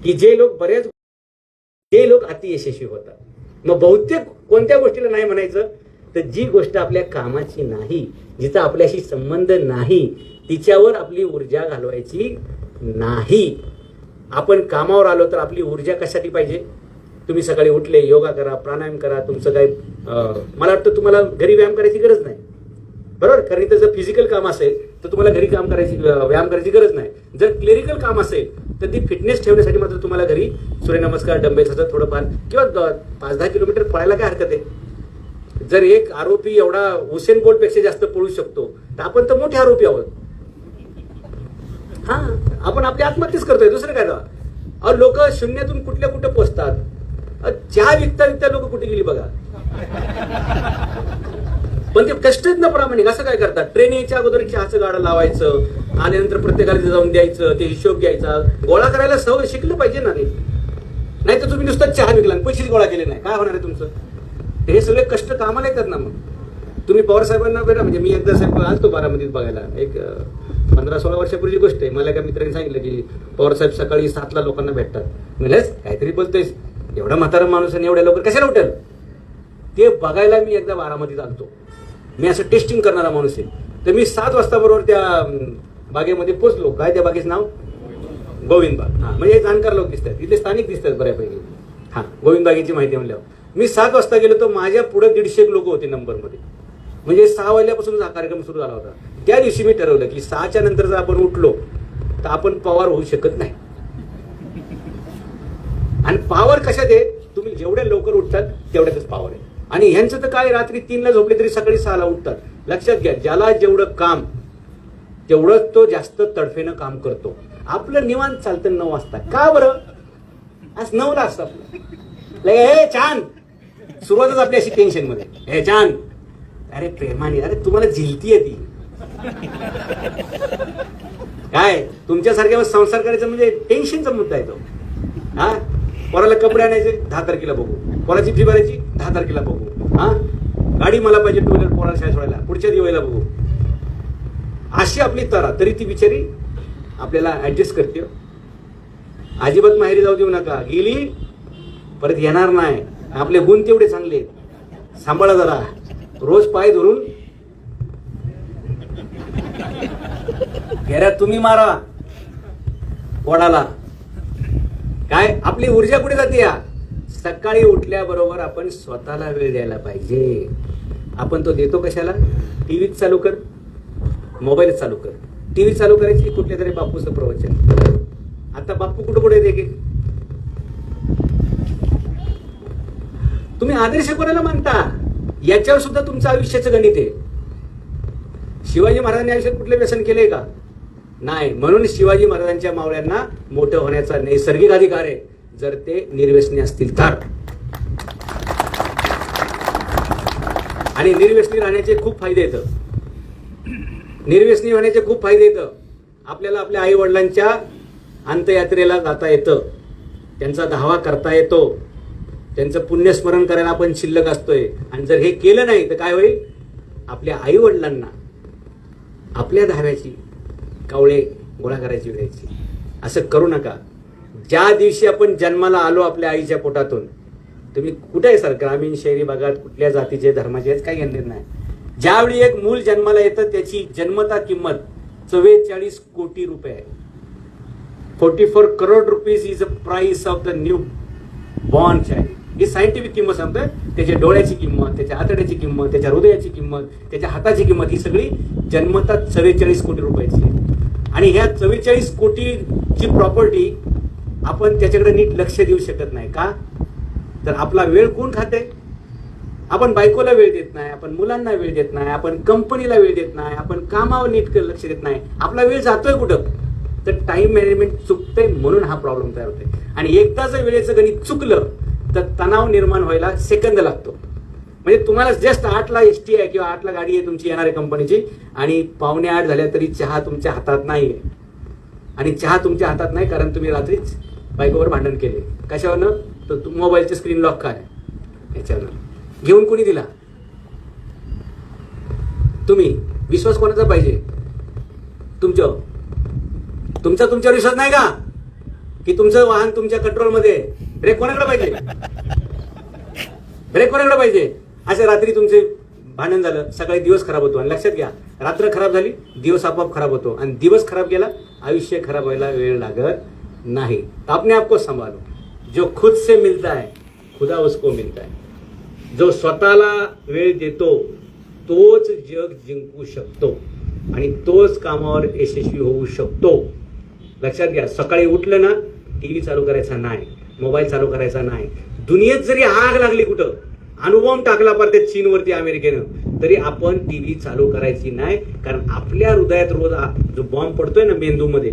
[SPEAKER 1] की जे लोक अतियशस्वी होतात. मग बहुतेक कोणत्या गोष्टीला नाही म्हणायचं? तर जी गोष्ट आपल्या कामाची नाही, जिचा आपल्याशी संबंध नाही, तिच्यावर आपली ऊर्जा घालवायची नाही. आपण कामावर आलो तर आपली ऊर्जा कशासाठी पाहिजे? तुम्ही सकाळी उठले, योगा करा, प्राणायाम करा. तुमचं काय, मला वाटतं तुम्हाला घरी व्यायाम करायची गरज नाही, बरोबर? कारण इथं जर फिजिकल काम असेल तर तुम्हाला घरी व्यायाम करायची गरज नाही. जर क्लेरिकल काम असेल तर ती फिटनेस ठेवण्यासाठी मात्र तुम्हाला घरी सूर्यनमस्कार, डंबेल्स असं थोडंफार किंवा 5-10 किलोमीटर पळायला काय हरकत आहे? जर एक आरोपी एवढा हुसेन बोल्ट पेक्षा जास्त पळू शकतो तर आपण तर मोठे आरोपी आहोत. हा, आपण आपली आत्महत्याच करतोय, दुसरं काय? अहो, लोक शून्यातून कुठल्या कुठे पोचतात. चहा विकता लोक कुठे गेली बघा. पण ते कष्टच न प्रामाणिक असं काय करतात? ट्रेन यायच्या अगोदर चहाचं गाडं लावायचं, आल्यानंतर प्रत्येकाला जाऊन द्यायचं, ते हिशोब घ्यायचा. गोळा करायला सवय शिकलं पाहिजे ना. नाही तर तुम्ही नुसतं चहा विकला पैसेच गोळा केले नाही, काय होणार आहे तुमचं? हे सगळे कष्ट कामाला येतात ना. मग तुम्ही पवार साहेबांना भेटा. म्हणजे मी एकदा साहेब आलतो बारामतीत बघायला, एक 15-16 वर्षापूर्वीची गोष्ट आहे. मला एका मित्रांनी सांगितलं की पवार साहेब सकाळी 7ला लोकांना भेटतात. म्हणलेच काहीतरी बोलतोयस, एवढा म्हातारा माणूस आणि एवढ्या लवकर कशाला उठेल? ते बघायला मी एकदा बारामतीत आलतो. मी असं टेस्टिंग करणारा माणूस आहे. तर मी 7 वाजता बरोबर त्या बागेमध्ये पोचलो. काय त्या बागेचं नाव? गोविंद बाग. हा, म्हणजे जाणकार लोक दिसतात, इथले स्थानिक दिसतात बऱ्यापैकी. हा, गोविंद बागेची माहिती म्हणल्यावर मी 7 वाजता गेलो तर माझ्या पुढे 150 लोक होते नंबरमध्ये. म्हणजे 6 वाजल्यापासून हा कार्यक्रम सुरू झाला होता. त्या दिवशी मी ठरवलं की 6च्या नंतर जर आपण उठलो तर आपण पॉवर होऊ शकत नाही. आणि पॉवर कशात आहे? तुम्ही जेवढ्या लवकर उठतात तेवढ्यातच पॉवर आहे. आणि ह्यांचं तर काय, रात्री 3ला झोपले तरी सकाळी 6ला उठतात. लक्षात घ्या, ज्याला जेवढं काम तेवढं तो जास्त तडफेनं काम करतो. आपलं निवांत चालतं 9 वाजता. का बरं? आज 9ला असतं आपलं. हे छान, सुरुवातच आपली अशी टेन्शन मध्ये. हे छान, अरे प्रेमाने, अरे तुम्हाला झिलतीये ती काय? तुमच्यासारख्या संसार करायचा म्हणजे टेन्शनचा मुद्दा आहे तो. हा, पोराला कपडे आणायचे 10 तारखेला बघू, पोराची फी भरायची 10 तारखेला बघू. हा, गाडी मला पाहिजे 2 व्हीलर पोराला शाळेत सोडायला पुढच्या दिवाळीला बघू. अशी आपली तरा. तरी ती बिचारी आपल्याला ऍडजस्ट करते. अजिबात माहेरी जाऊ देऊ नका. गेली परत येणार नाही. आपले गुण तेवढे चांगले, सांभाळा जरा. रोज पाय धरून घेऱ्यात तुम्ही मारा कोणाला. काय आपली ऊर्जा कुठे जाते? या सकाळी उठल्याबरोबर आपण स्वतःला वेळ द्यायला पाहिजे. आपण तो देतो कशाला? टीव्ही चालू कर, मोबाईल चालू कर. टीव्ही चालू करायची कुठल्या तरी बापूचं प्रवचन. आता बापू कुठं कुठे येते? तुम्ही आदर्श कोणाला मानता? याच्यावर सुद्धा तुमचं आयुष्याचं गणित आहे. शिवाजी महाराजांनी आयुष्यात कुठले व्यसन केले का? नाही. म्हणून शिवाजी महाराजांच्या मावळ्यांना मोठं होण्याचा नैसर्गिक अधिकार आहे, जर ते निर्व्यसनी असतील तर. आणि निर्व्यसनी राहण्याचे खूप फायदे येतं. निर्व्यसनी होण्याचे खूप फायदे येतं. आपल्याला आपल्या आई वडिलांच्या अंत्ययात्रेला जाता येतं. त्यांचा धावा करता येतो, त्यांचं पुण्यस्मरण करायला आपण शिल्लक असतोय. आणि जर हे केलं नाही तर काय होईल? आपल्या आई वडिलांना आपल्या धाव्याची कावळे गोळा करायची वेळ यायची. असं करू नका. ज्या दिवशी आपण जन्माला आलो आपल्या आईच्या पोटातून, तुम्ही कुठे आहे सर, ग्रामीण शहरी भागात कुठल्या जातीचे धर्माचे आहेत काही घेणं नाही, ज्यावेळी एक मूल जन्माला येतं त्याची जन्मता किंमत 44 कोटी रुपये आहे. 44 crore rupees is a price of the new born child. He scientific किंमत सांगतोय. त्याच्या डोळ्याची किंमत, त्याच्या आतड्याची किंमत, त्याच्या हृदयाची किंमत, त्याच्या हाताची किंमत, ही सगळी जन्मतात 44 कोटी रुपयाची. आणि ह्या 44 कोटीची प्रॉपर्टी आपण त्याच्याकडे नीट लक्ष देऊ शकत नाही. का? तर आपला वेळ कोण खाते? आपण बायकोला वेळ देत नाही, आपण मुलांना वेळ देत नाही, आपण कंपनीला वेळ देत नाही, आपण कामावर नीट लक्ष देत नाही. आपला वेळ जातोय कुठं? तर टाइम मॅनेजमेंट चुकतंय, म्हणून हा प्रॉब्लेम तयार होतोय. आणि एकदा जर वेळेचं गणित चुकलं तर तणाव निर्माण व्हायला सेकंद लागतो. म्हणजे तुम्हाला जस्ट 8ला एसटी आहे किंवा 8ला गाडी आहे तुमची येणाऱ्या कंपनीची, आणि 7:45 झाल्या तरी चहा तुमच्या हातात नाही. आणि चहा तुमच्या हातात नाही कारण तुम्ही रात्रीच बायकोवर भांडण केले. कशावरनं? तर मोबाईलचं स्क्रीन लॉक काय याच्यावरनं. घेऊन कोणी दिला? तुम्ही. विश्वास कोणाचा पाहिजे? तुमच्यावर विश्वास नाही का? की तुमचं वाहन तुमच्या कंट्रोलमध्ये? ब्रेक कोणाकडे पाहिजे? ब्रेक कोणाकडे पाहिजे? असं रात्री तुमचे भांडण झालं, सकाळी दिवस खराब होतो. आणि लक्षात घ्या, रात्र खराब झाली दिवस आपोआप खराब होतो, आणि दिवस खराब गेला आयुष्य खराब व्हायला वेळ लागत नाही. अपने आप को संभालो. जो खुद से मिलता है खुदा उसको मिलता है. जो स्वतःला वेळ देतो तोच जग जिंकू शकतो आणि तोच कामावर यशस्वी होऊ शकतो. लक्षात घ्या, सकाळी उठलं ना टीव्ही चालू करायचा नाही, मोबाईल चालू करायचा नाही. दुनियेत जरी आग लागली, कुठं अणुबॉम्ब टाकला परत चीनवरती अमेरिकेनं, तरी आपण टीव्ही चालू करायची नाही. कारण आपल्या हृदयात रोज जो बॉम्ब पडतोय ना मेंदूमध्ये,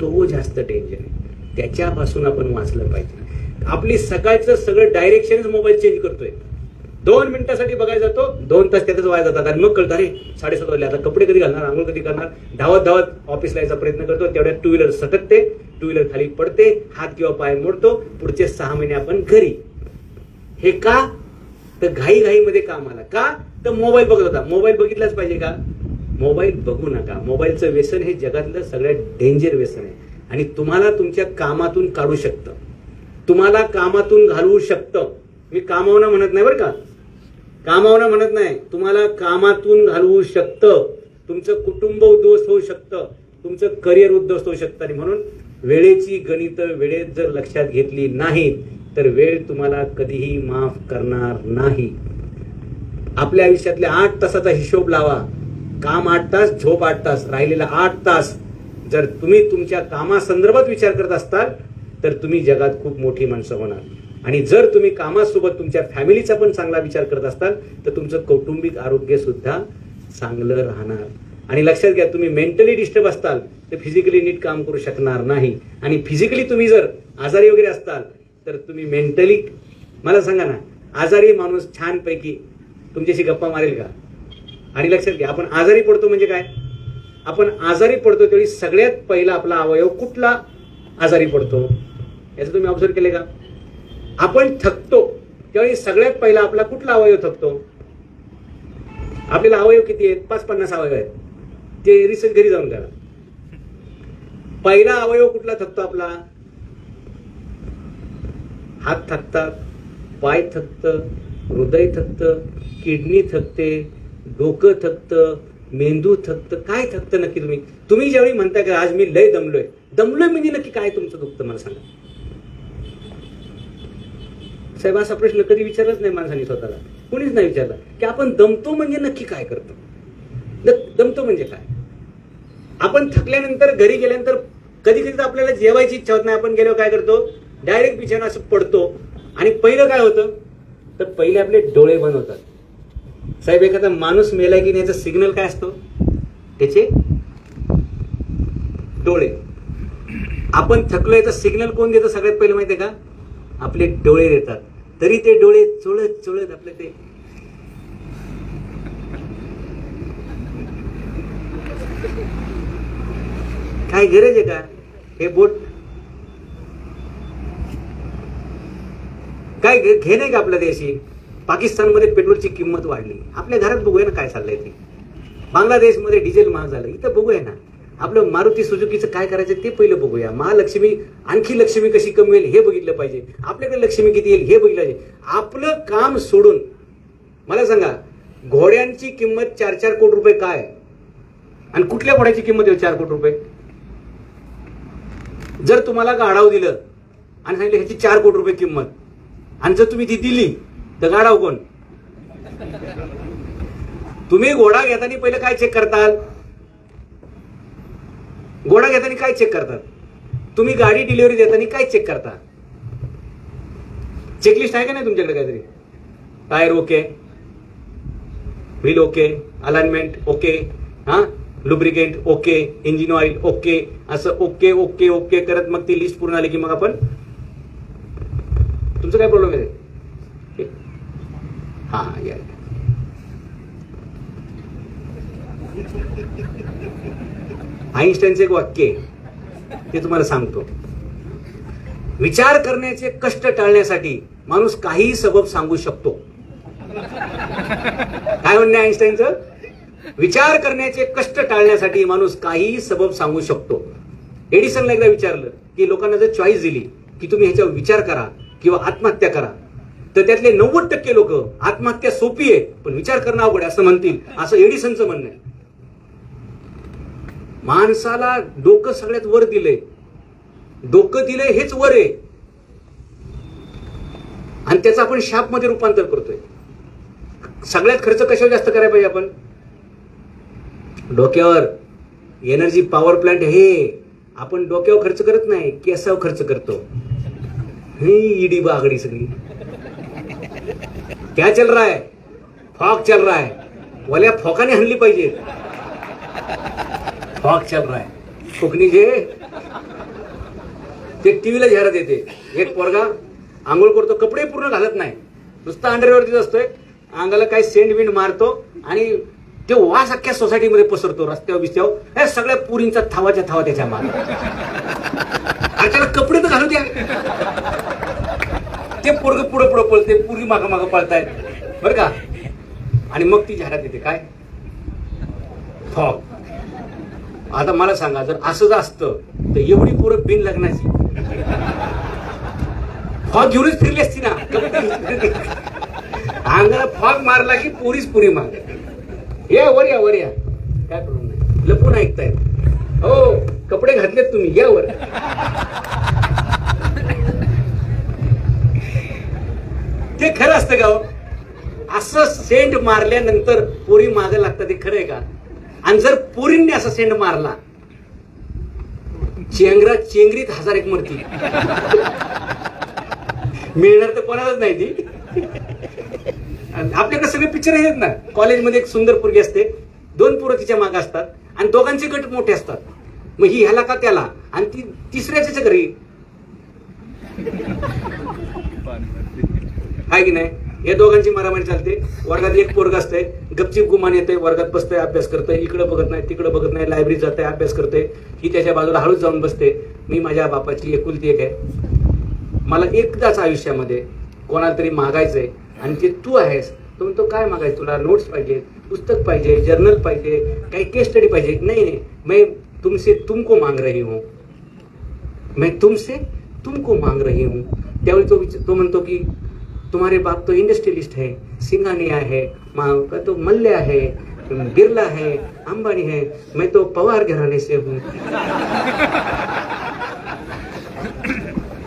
[SPEAKER 1] तो जास्त डेंजर आहे. त्याच्यापासून आपण वाचलं पाहिजे. आपली सकाळचं सगळं डायरेक्शनच मोबाईल चेंज करतोय. 2 मिनिटासाठी बघायला जातो, 2 तास त्यातच वाया जातात. आणि मग कळतं, अरे 7:30 वाजले, आता कपडे कधी घालणार, आंघोळ कधी करणार. धावत धावत ऑफिसला यायचा प्रयत्न करतो, तेवढ्या 2 व्हीलर सटकते, 2 व्हीलर खाली पडते, हात किंवा पाय मोडतो. पुढचे 6 महिने आपण घरी. हे का? तर घाईमध्ये काम आला. का? तर मोबाईल बघत होता. मोबाईल बघितलाच पाहिजे का? मोबाईल बघू नका. मोबाईलचं व्यसन हे जगातलं सगळ्यात डेंजर व्यसन आहे आणि तुम्हाला तुमच्या कामातून काढू शकतं, तुम्हाला कामातून घालवू शकतं. मी कामावनं म्हणत नाही बरं का, कामावनं म्हणत नाही, तुम्हाला कामातून घालवू शकतं. तुमचं कुटुंब उद्ध्वस्त होऊ शकतं, तुमचं करिअर उद्ध्वस्त होऊ शकतं. आणि म्हणून वेळेची गणितं वेळेत जर लक्षात घेतली नाही तर वेळ तुम्हाला कधीही माफ करणार नाही. आपल्या आयुष्यातल्या 8 तासाचा हिशोब लावा. काम 8 तास, झोप 8 तास, राहिलेला 8 तास जर तुम्ही तुमच्या कामासंदर्भात विचार करत असताल तर तुम्ही जगात खूप मोठी माणसं होणार. आणि जर तुम्ही कामासोबत तुमच्या फॅमिलीचा पण चांगला विचार करत असताल तर तुमचं कौटुंबिक आरोग्य सुद्धा चांगलं राहणार. आणि लक्षात घ्या, तुम्ही मेंटली डिस्टर्ब असताल तर फिजिकली नीट काम करू शकणार नाही. आणि फिजिकली तुम्ही जर आजारी वगैरे असताल तर तुम्ही मेंटली, मला सांगा ना, आजारी माणूस छानपैकी तुमच्याशी गप्पा मारेल का? आणि लक्षात घ्या, आपण आजारी पडतो म्हणजे काय? आपण आजारी पडतो त्यावेळी सगळ्यात पहिला आपला अवयव कुठला आजारी पडतो याचं तुम्ही ऑब्झर्व केले का? आपण थकतो त्यावेळी सगळ्यात पहिला आपला कुठला अवयव थकतो? आपल्याला अवयव किती आहेत? 50-50 अवयव आहेत. ते रिसर्च घरी जाऊन करा. पहिला अवयव कुठला थकतो आपला? हात थकतात, पाय थकतं, हृदय थकतं, किडनी थकते, डोकं थकतं, मेंदू थकतं. काय थकतं नक्की? तुम्ही ज्यावेळी म्हणताय का आज मी लय दमलोय म्हणजे नक्की काय तुमचं दुखतं मला सांगा. साहेब असा प्रश्न कधी विचारलाच नाही माणसाने स्वतःला, कोणीच नाही विचारला की आपण दमतो म्हणजे नक्की काय करतो. दमतो म्हणजे काय? आपण थकल्यानंतर घरी गेल्यानंतर कधी कधी आपल्याला जेवायची इच्छा होत नाही, आपण गेल्यावर काय करतो? डायरेक्ट बिछाना असं पडतो. आणि पहिलं काय होतं? तर पहिले आपले डोळे बंद होतात. साहेब एखादा माणूस मेलाय की नाही याचा सिग्नल काय असतो? त्याचे डोळे. आपण थकलोय तर सिग्नल कोण देतं सगळ्यात पहिले माहितीये का? आपले डोळे देतात. तरी ते डोळे चोळत चोळत आपले ते काय गरज आहे का? हे बोट काय घे नाही का आपल्या देशी? पाकिस्तानमध्ये पेट्रोलची किंमत वाढली, आपल्या घरात बघूया ना काय चाललंय ते. बांगलादेशमध्ये डिझेल महाग झालं, इथं बघूया ना. आपलं मारुती सुझुकीचं काय करायचं ते पहिलं बघूया. महालक्ष्मी आणखी लक्ष्मी कशी कमी येईल हे बघितलं पाहिजे. आपल्याकडे लक्ष्मी किती येईल हे बघितलं पाहिजे. आपलं काम सोडून मला सांगा, घोड्यांची किंमत 4-4 कोटी रुपये काय, आणि कुठल्या घोड्याची किंमत आहे 4 कोटी रुपये? जर तुम्हाला गाढव दिलं आणि सांगितलं ह्याची 4 कोटी रुपये किंमत, आणि जर तुम्ही ती दिली तर गाढव कोण? तुम्ही घोडा घेताना पहिलं काय चेक करताल? घोडा घेताना काय चेक करतात? तुम्ही गाडी डिलिव्हरी देताना काय चेक करता? चेकलिस्ट आहे का नाही तुमच्याकडे? काहीतरी tyre okay, wheel okay, alignment okay, हा, lubricant okay, engine oil okay, असं ओके ओके ओके करत मग ती लिस्ट पूर्ण आली की मग आपण, तुमचं काय प्रॉब्लेम आहे? हा या आईन्स्टाईनचं एक वाक्य आहे ते तुम्हाला सांगतो. विचार करण्याचे कष्ट टाळण्यासाठी माणूस काहीही सबब सांगू शकतो. काय म्हणणे आईन्स्टाईनचं? विचार करण्याचे कष्ट टाळण्यासाठी माणूस काहीही सबब सांगू शकतो. एडिसनला एकदा विचारलं की लोकांना जर चॉईस दिली की तुम्ही ह्याच्यावर विचार करा किंवा आत्महत्या करा, तर त्यातले 90% लोक आत्महत्या सोपी आहे पण विचार करणं अवघड असं म्हणतील, असं एडिसनचं म्हणणं आहे. माणसाला डोकं सगळ्यात वर दिलंय, डोकं दिलंय हेच वर आहे, आणि त्याचं आपण शापमध्ये रूपांतर करतोय. सगळ्यात खर्च कशावर जास्त करायला पाहिजे आपण? डोक्यावर. एनर्जी पॉवर प्लांट हे आपण डोक्यावर खर्च करत नाही, केसावर खर्च करतो. ईडी बागडी सगळी. क्या चल रहा है? फॉग चल रहा है. वल्या फॉकाने हणली पाहिजे. फॉग चल रहा है. कोकणी जे ते टीव्हीला जाहिरात येते, एक पोरगा आंघोळ करतो, कपडे पूर्ण घालत नाही, नुसता अंडरवेअरतीच असतोय, अंगाला काही सेंट विंड मारतो आणि ते वास अख्ख्या सोसायटीमध्ये पसरतो, रस्त्यावर बिस्त्यावर. हे सगळ्या पुरींचा थावाच्या थावा त्याच्या मागे. त्याला कपडे तर घालू द्या. ते पोरग पुढे पुढे पळते, पुरी मागं मागं पळतायत बरं का. आणि मग ती जाहिरात येते काय? फॉग. आता मला सांगा, जर असंच असतं तर एवढी पोरं बिन लग्नाची फॉग घेऊनच फिरली असती ना. अंगाला फॉग मारला की पुरीच पुरी माग. या वर या, वर या, काय प्रॉब्लेम नाही. लपून ऐकतायत. हो, कपडे घातलेत तुम्ही, या वर. ते खरं असतं का? असं सेंट मारल्यानंतर पोरी मागे लागतात, ते खरं आहे का? आणि जर पोरींनी असा सेंट मारला, चेंगरा चेंगरीत 1001 मरती. मिळणार तर कोणालाच नाही ती. आपल्याकडे सगळे पिक्चर आहेत ना. कॉलेजमध्ये एक सुंदर पोरगी असते, 2 पोरं तिच्या मागे असतात आणि दोघांचे गट मोठे असतात. मग ही ह्याला का त्याला, आणि ती तिसऱ्याच्या घरी आहे की नाही. या दोघांची मारामारी चालते. वर्गात एक पोरग असतंय, गपचीप गुमान येते, वर्गात बसतंय, अभ्यास करतंय, इकडे बघत नाही तिकडे बघत नाही, लायब्ररीत जाते, अभ्यास करते. ही त्याच्या बाजूला हळूच जाऊन बसते. मी माझ्या बापाची एकुलती एक आहे, मला एकदाच आयुष्यामध्ये कोणाला तरी मागायचंय आणि ते तू आहेस. तो म्हणतो काय मागायचं तुला? नोट्स पाहिजे, पुस्तक पाहिजे, जर्नल पाहिजे, काही केस स्टडी पाहिजे. नाही, मैं तुमसे तुमको मांग रही हूं, मैं तुमसे तुमको मांग रही हूं. त्यावेळी तो म्हणतो की तुम्हारे बाप तो इंडस्ट्रियलिस्ट है, सिंघानिया है, माँ का तो मल्ल्या है, बिरला है, अंबानी है, मैं तो पवार घराने से हूँ.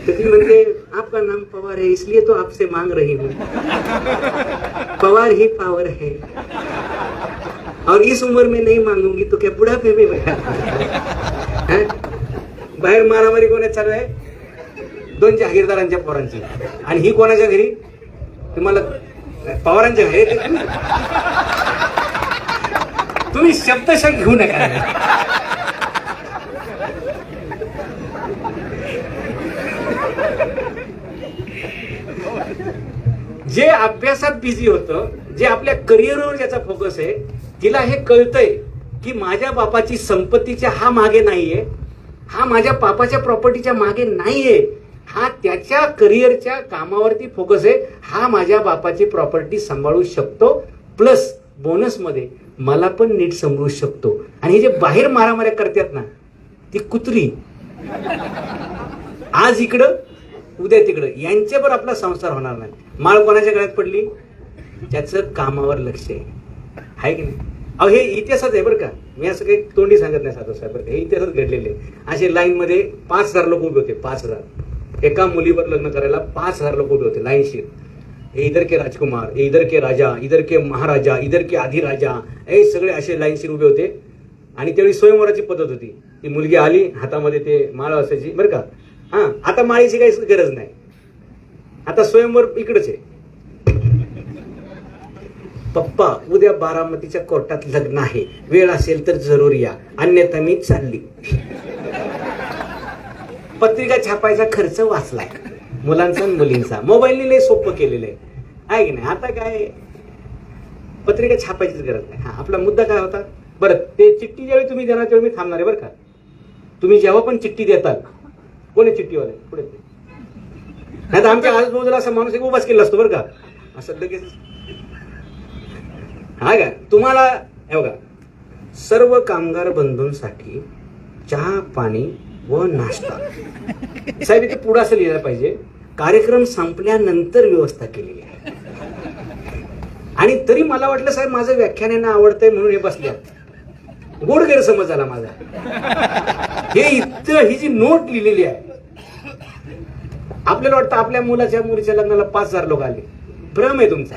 [SPEAKER 1] ती म्हणते आपका नाम पवार है इसलिए तो आपसे मांग रही हूँ. पवार ही पावर है और इस उम्र में नहीं मांगूंगी तो क्या बुढ़ापे में बैठा. बाहेर मारामारी कोणाच चालू आहे? 2 जहागीरदारांच्या पोरांची. आणि ही कोणाच्या घरी? तुम्हाला पवारांच्या घरी. तुम्ही शब्दशः घेऊ नका. जे अभ्यासात बिझी होतं, जे आपल्या करिअरवर ज्याचा फोकस आहे, तिला हे कळतंय की माझ्या बापाची संपत्तीच्या हा मागे नाहीये, हा माझ्या बापाच्या प्रॉपर्टीच्या मागे नाहीये. हा त्याच्या करिअरच्या कामावरती फोकस आहे. हा माझ्या बापाची प्रॉपर्टी सांभाळू शकतो, प्लस बोनसमध्ये मला पण नीट समजू शकतो. आणि हे जे बाहेर मारामाऱ्या करतात ना, ती कुत्री आज इकडं उद्या तिकडं, यांच्यावर आपला संसार होणार नाही. माळ कोणाच्या गळ्यात पडली? त्याचं कामावर लक्ष आहे की नाही? अहो हे इतिहासात आहे बरं का, मी असं काही तोंडी सांगत नाही साधू साहेब, बरं का, हे इतिहासात घडलेले. असे लाईन मध्ये 5,000 लोक उभे होते. 5,000 एका मुलीवर लग्न करायला 5,000 लोक उभे होते लाईनशीर. इधर के राजकुमार, इधर के राजा, इधर के महाराजा, इधर के अधिराजा, हे सगळे असे लाईनशीर उभे होते. आणि त्यावेळी स्वयंवराची पद्धत होती. ती मुलगी आली, हातामध्ये ते माळ असायची बरं का. हा, आता माळीची काही गरज नाही, आता स्वयंवर इकडेच आहे. पप्पा उद्या बारामतीच्या कोर्टात लग्न आहे, वेळ असेल तर जरूर या, अन्यथा मी चालली. पत्रिका छापायचा खर्च वाचलाय मुलांचा आणि मुलींचा. मोबाईलने लय सोपं केलेलं आहे की नाही? आता काय पत्रिका छापायचीच गरज नाही. हा, आपला मुद्दा काय होता बरं? ते चिठ्ठी ज्यावेळी तुम्ही देणार त्यावेळी मी थांबणार आहे बरं का. तुम्ही जेव्हा पण चिठ्ठी देताल, कोण आहे चिठ्ठीवाले पुढे? नाही तर आमच्या आजूबाजूला असा माणूस एक उभाच केला असतो बरं का, असं लगेच. हा का, तुम्हाला हे बघा, सर्व कामगार बंधूंसाठी चहा पाणी व नाश्ता. साहेब इथे पुढे असं लिहिलं पाहिजे, कार्यक्रम संपल्यानंतर व्यवस्था केलेली आहे. आणि तरी मला वाटलं साहेब माझं व्याख्यान यांना आवडतंय म्हणून हे बसल्या. गोड गैरसमज झाला माझा. हे इथं ही जी नोट लिहिलेली आहे, आपल्याला वाटतं आपल्या मुलाच्या मुलीच्या लग्नाला 5,000 लोक आले. भ्रम आहे तुमचा,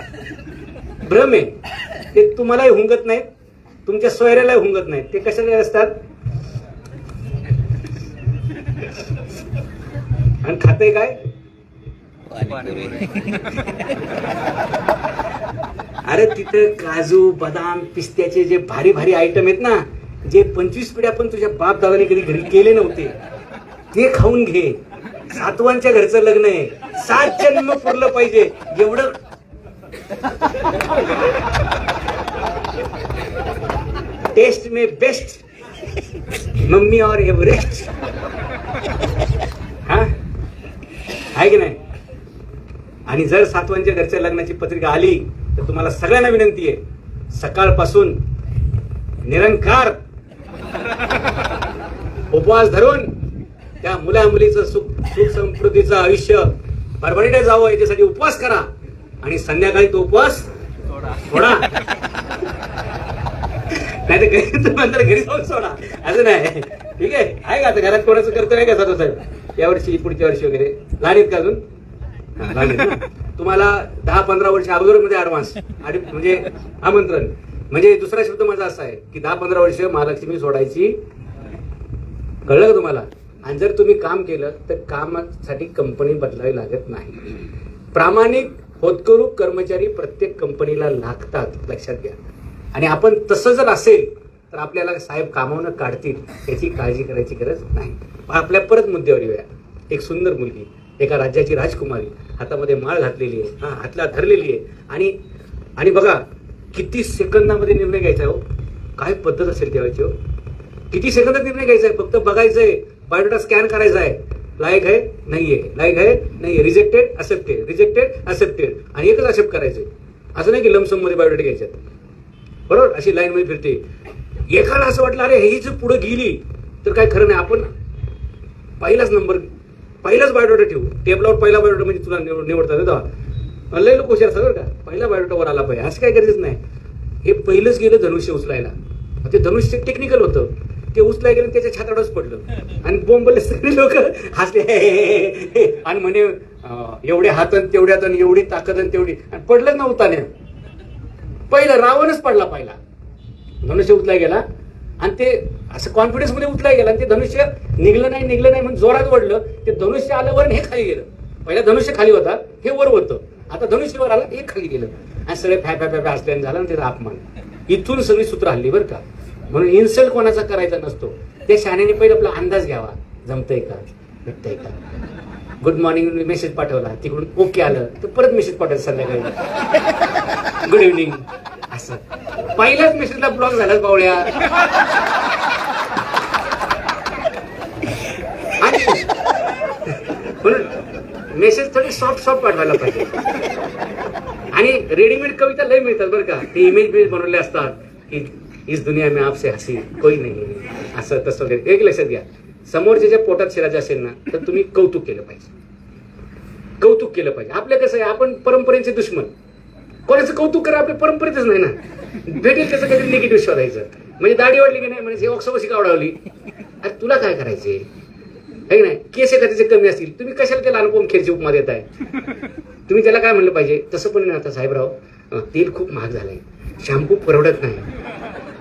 [SPEAKER 1] भ्रम आहे. ते तुम्हालाही हुंगत नाहीत, तुमच्या सोयऱ्यालाही हुंगत नाहीत. ते कशाला असतात? आणि खाते काय? अरे तिथं काजू बदाम पिस्त्याचे जे भारी भारी आयटम आहेत ना, जे 25 पिढ्या पण तुझ्या बाप दादाने कधी घरी केले नव्हते, ते खाऊन घे. सातवांच्या घरचं लग्न आहे, 7 जन्म पुरलं पाहिजे एवढं. टेस्ट में बेस्ट, मम्मी और एव्हरेस्ट. हा आहे की नाही? आणि जर सातवांच्या घरच्या लग्नाची पत्रिका आली तर तुम्हाला सगळ्यांना विनंती आहे, सकाळपासून निरंकार उपवास धरून त्या मुला मुलीचं सुख समृद्धीचं आयुष्य भरभरीने जावं याच्यासाठी उपवास करा. आणि संध्याकाळी तो उपवास सोडा. नाही तर घरी जाऊन सोडा, असं नाही. ठीक आहे का? आता घरात कोणाचं कर्तव्य का साधू साहेब? यावर्षी पुढच्या वर्षी वगैरे लहान आहेत का अजून? तुम्हाला 10-15 वर्ष अगोदर मध्ये ऍडव्हान्स म्हणजे आमंत्रण. म्हणजे दुसरा शब्द माझा असा आहे की 10-15 वर्ष महालक्ष्मी सोडायची. कळलं का तुम्हाला? आणि जर तुम्ही काम केलं तर कामासाठी कंपनी बदलावी लागत नाही. प्रामाणिक होतकरू कर्मचारी प्रत्येक कंपनीला लागतात, लक्षात घ्या. आणि आपण तसं जर असेल तर आपल्याला साहेब कामावून काढतील याची काळजी करायची गरज नाही. आपल्या परत मुद्द्यावर येऊया. एक सुंदर मुलगी, एका राज्याची राजकुमारी, हातामध्ये माळ घातलेली आहे, हातला धरलेली आहे. आणि बघा किती सेकंदामध्ये निर्णय घ्यायचा आहे. हो काय पद्धत असेल तेव्हाची. हो किती सेकंदात निर्णय घ्यायचा आहे. फक्त बघायचंय, बायोडाटा स्कॅन करायचा आहे, लायक आहे नाहीये, लायक आहे नाहीये, रिजेक्टेड असेप्टेड, रिजेक्टेड असेप्टेड, आणि एकच असेप्ट करायचंय. असं नाही की लमसम मध्ये बायोडाटा घ्यायच्यात. बरोबर अशी लाईन मध्ये फिरते. एकाला असं वाटलं अरे ही जर पुढे गेली तर काय खरं नाही, आपण पहिलाच बायोडाटा ठेवू. टेबलावर पहिला बायोडाटा म्हणजे तुला निवडतात. लय लोक हुशार सगळं का पहिला बायोडाटा वर आला पाहिजे असं काय गरजेच नाही. हे पहिलंच गेलं धनुष्य उचलायला. ते धनुष्य टेक्निकल होतं, ते उचलाय गेलं त्याच्या छाताडच पडलं आणि बोंबले सगळे लोक हसले आणि म्हणे एवढे हातन तेवढ्यात आणि एवढी ताकद आणि तेवढी, आणि पडलं नव्हता. पहिला रावणच पडला, पहिला धनुष्य उचलाय गेला आणि ते असं कॉन्फिडन्स मध्ये उचलाय गेला आणि ते धनुष्य निघलं नाही म्हणून जोरात वडलं. ते धनुष्य आलं वर आणि हे खाली गेलं. पहिला धनुष्य खाली होता, हे वर होतं. आता धनुष्य वर आलं, हे खाली गेलं आणि सगळे फॅ हसल्याने झाला आणि त्याचा अपमान. इथून सगळी सूत्र हल्ली बरं का. म्हणून इन्सल्ट कोणाचा करायचा नसतो. त्या शाण्याने पहिले आपला अंदाज घ्यावा, जमतंय का, भेटतंय का. गुड मॉर्निंग मेसेज पाठवला, तिकडून ओके आलं तर परत मेसेज पाठवायचं संध्याकाळी गुड इव्हनिंग असं. पहिल्याच मेसेजला ब्लॉक झालाच बावळ्या. म्हणून मेसेज थोडी सॉफ्ट सॉफ्ट पाठवायला पाहिजे. आणि रेडीमेड कविता लय मिळतात बरं का, ते इमेज बनवले असतात की इस दुनिया में आपसे हसी कोई नाही, असं तसं वगैरे. एक लक्षात घ्या, समोरच्या ज्या पोटात शिरायचं असेल ना तर तुम्ही कौतुक केलं पाहिजे, कौतुक केलं पाहिजे. आपलं कसं आहे, आपण परंपरेचे दुश्मन, कोणाचं कौतुक करा आपल्या परंपरेतच नाही ना. भेटेल त्याचं काहीतरी निगेटिव्ह शोधायचं. म्हणजे दाढी वाढली की नाही म्हणजे ऑक्सोबसी का वाढवली, अरे तुला काय करायचे आहे नाही. केस एखाद्याचे कमी असतील, तुम्ही कशाला त्याला अनुपम खेरची उपमा देताय. तुम्ही त्याला काय म्हणलं पाहिजे, तसं पण नाही आता साहेबराव, तेल खूप महाग झालंय, शॅम्पू परवडत नाही,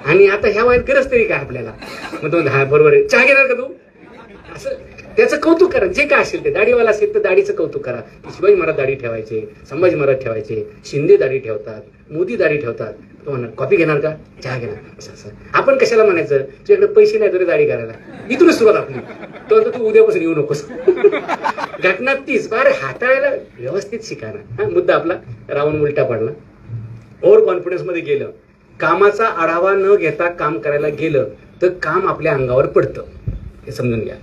[SPEAKER 1] आणि आता ह्या वयात गरज तरी काय आपल्याला. मग तो हा बरोबर आहे, चहा घेणार का तू, असं त्याचं कौतुक करा. जे काय असेल ते, दाढीवाला असेल तर दाढीचं कौतुक करा. शिवाजी महाराज दाढी ठेवायचे, संभाजी महाराज ठेवायचे, शिंदे दाढी ठेवतात, मोदी दाढी ठेवतात. तो म्हणणार कॉफी घेणार का, चहा घेणार, असं असं. आपण कशाला म्हणायचं, तुझ्याकडे पैसे नाही तरी दाढी करायला, इथूनच सुरुवात आपली. तो तू उद्यापासून येऊ नकोस. घटना तीच, अरे हाताळायला व्यवस्थित शिकाना. हा मुद्दा आपला रावण उलटा पडला. ओव्हर कॉन्फिडन्स मध्ये गेलं, कामाचा आढावा न घेता काम करायला गेलं तर काम आपल्या अंगावर पडतं, हे समजून घ्या.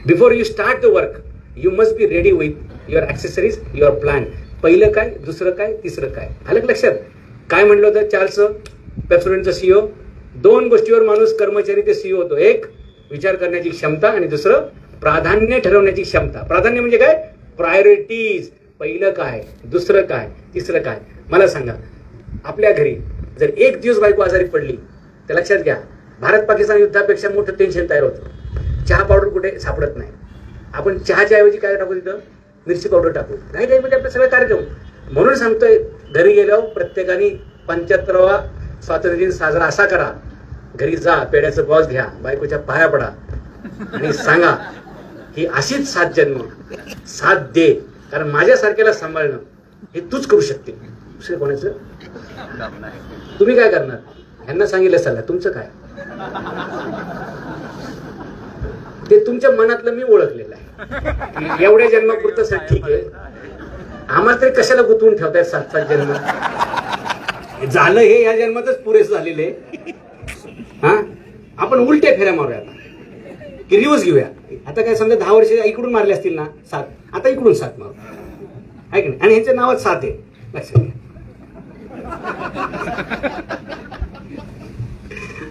[SPEAKER 1] Before you start the work you must be ready with your accessories, your plan. पहिलं काय, दुसरं काय, तिसरं काय. आलं का लक्षात. काय म्हणलं होतं चार्ल्स पेप्सोडेंटचं सीईओ, दोन गोष्टीवर माणूस कर्मचारी ते सीईओ होतो. एक विचार करण्याची क्षमता आणि दुसरं प्राधान्य ठरवण्याची क्षमता. प्राधान्य म्हणजे काय, प्रायोरिटीज. पहिलं काय, दुसरं काय, तिसरं काय. मला सांगा, आपल्या घरी जर एक दिवस बायको आजारी पडली तर लक्षात घ्या, भारत पाकिस्तान युद्धापेक्षा मोठं टेन्शन तयार होतं. चहा पावडर कुठे सापडत नाही. आपण चहाच्या ऐवजी काय टाकू, तिथं मिरची पावडर टाकू. नाही म्हणजे आपले सगळे कार्यक्रम. म्हणून सांगतोय, घरी गेल्यावर प्रत्येकाने 75वा स्वातंत्र्य दिन साजरा असा करा. घरी जा, पेड्याचं बॉस घ्या, बायकोच्या पाया पडा आणि सांगा की अशीच 7 जन्म 7 दे, कारण माझ्यासारख्याला सांभाळणं हे तूच करू शकते, दुसरे कोणाचं. तुम्ही काय करणार, ह्यांना सांगितलं सल्ला, तुमचं काय ते तुमच्या मनातलं मी ओळखलेलं आहे. एवढ्या जन्मापुरतं सर ठीक आहे, आम्हाला तरी कशाला गुंतवून ठेवताय 7-7 जन्म. झालं हे या जन्मातच पुरेस झालेले. हा, आपण उलट्या फेऱ्या मारूया आता, की रिव्हर्स घेऊया. आता काय समजा 10 वर्ष इकडून मारले असतील ना 7, आता इकडून 7 मारू, आहे की नाही. आणि ह्याच्या नावात 7 आहे, लक्षात घ्या.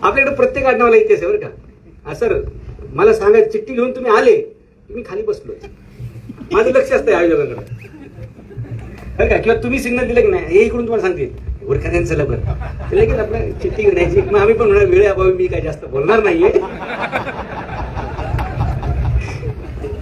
[SPEAKER 1] आपल्याकडे प्रत्येक आडनावाला इतिहास आहे बरं का. सर मला सांगा, चिठ्ठी घेऊन तुम्ही आले, तुम्ही खाली बसलो, माझं लक्ष असतं आयोजकांकडे बरं का. किंवा तुम्ही सिग्नल दिलं की नाही, हे इकडून तुम्हाला सांगते उरखाद्यांचं लवकर लगेच आपल्या चिठ्ठी घेण्याची. मग आम्ही पण म्हणणार वेळ अभावी मी काय जास्त बोलणार नाहीये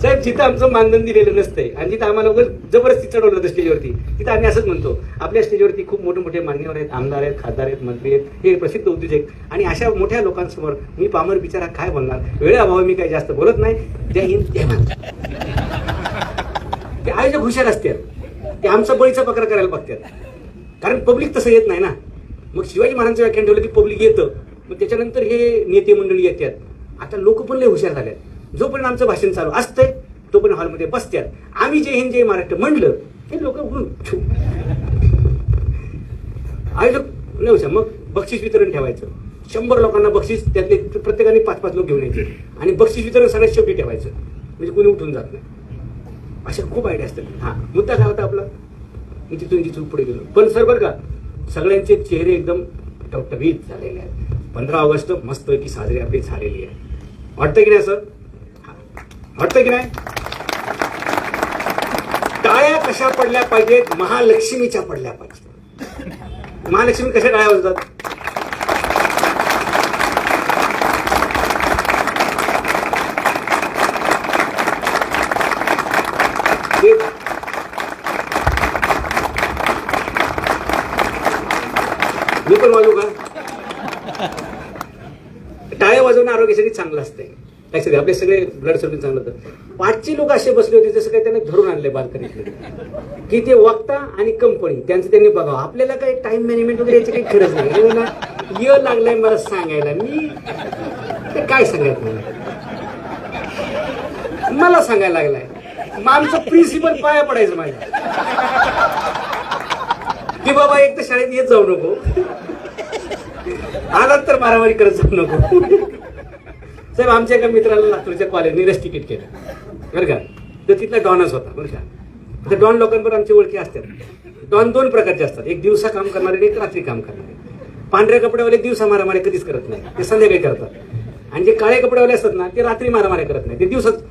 [SPEAKER 1] साहेब. जिथं आमचं मानधन दिलेलं नसतंय आणि जिथं आम्हाला जबरदस्ती चढवलं होतं स्टेजवरती, तिथं आम्ही असंच म्हणतो, आपल्या स्टेजवरती खूप मोठे मोठे मान्यवर आहेत, आमदार आहेत, खासदार आहेत, मंत्री आहेत, हे प्रसिद्ध उद्योजक. आणि अशा मोठ्या लोकांसमोर मी पामर बिचारा काय बोलणार, वेळ अभावी मी काही जास्त बोलत नाही. जय हिंद जय महाराष्ट्र. ते आयोजक हुशार असतात, ते आमचा बळीचा बकरा करायला बघतात, कारण पब्लिक तसं येत नाही ना. मग शिवाजी महाराजांचं व्याख्यान ठेवलं की पब्लिक येतं, मग त्याच्यानंतर हे नेते मंडळी येतात. आता लोक पण लय हुशार झाल्यात, जोपर्यंत आमचं भाषण चालू असतंय तोपर्यंत हॉलमध्ये बसतात. आम्ही जय हिंद जय महाराष्ट्र म्हणलं हे लोक आयोजक लय हुशार. मग बक्षीस वितरण ठेवायचं, 100 लोकांना बक्षीस, त्यातले प्रत्येकाने 5-5 लोक घेऊन यायचे आणि बक्षीस वितरण सगळ्यात शेवटी ठेवायचं, म्हणजे कोणी उठून जात नाही. अशा खूप आयडिया असतात. हा मुद्दा काय होता आपला, मी तिथून जिथून पुढे गेलो. पण सर बरं का, सगळ्यांचे चेहरे एकदम टवटवीत झालेले आहेत. 15 ऑगस्ट मस्तपैकी साजरी आपली झालेली आहे. वाटतं की नाही सर, वाटतं की नाही. टाळ्या कशा पडल्या पाहिजेत, महालक्ष्मीच्या पडल्या पाहिजेत. महालक्ष्मी कशा टाळ्या वाजतात, मी पण वाजवू का. टाळ्या वाजवणं आरोग्यासाठी चांगलं असतंय. ऍक्च्युली आपले सगळे ब्लड सर्क्युलेशन चांगलं होतं. 5चे लोक असे बसले होते जसं काही त्यांना धरून आणले बाल्कनीतले, की ते वक्ता आणि कंपनी त्यांचं त्यांनी बघावं. आपल्याला काही टाइम मॅनेजमेंट वगैरे याची काही खरंच नाही. ये लागलाय मला सांगायला, मी ते काय सांगायचं मला सांगायला लागलाय. मग आमचं प्रिन्सिपल पाया पडायचं माझ्या, की बाबा एक तर शाळेत येत जाऊ नको, आलात तर मारामारी करत जाऊ नको. साहेब आमच्या एका मित्राला लातूरच्या कॉलेजने रस तिकीट केलं बरं का. तर तिथला डॉनच होता बरं का. तर डॉन लोकांवर आमची ओळखी असतात. डॉन दोन प्रकारचे असतात, एक दिवसा काम करणारे आणि एक रात्री काम करणारे. पांढऱ्या कपड्यावाले दिवसा मारामारी कधीच करत नाही, ते संध्याकाळी करतात. आणि जे काळे कपड्यावाले असतात ना ते रात्री मारामारी करत नाही, ते दिवसाच.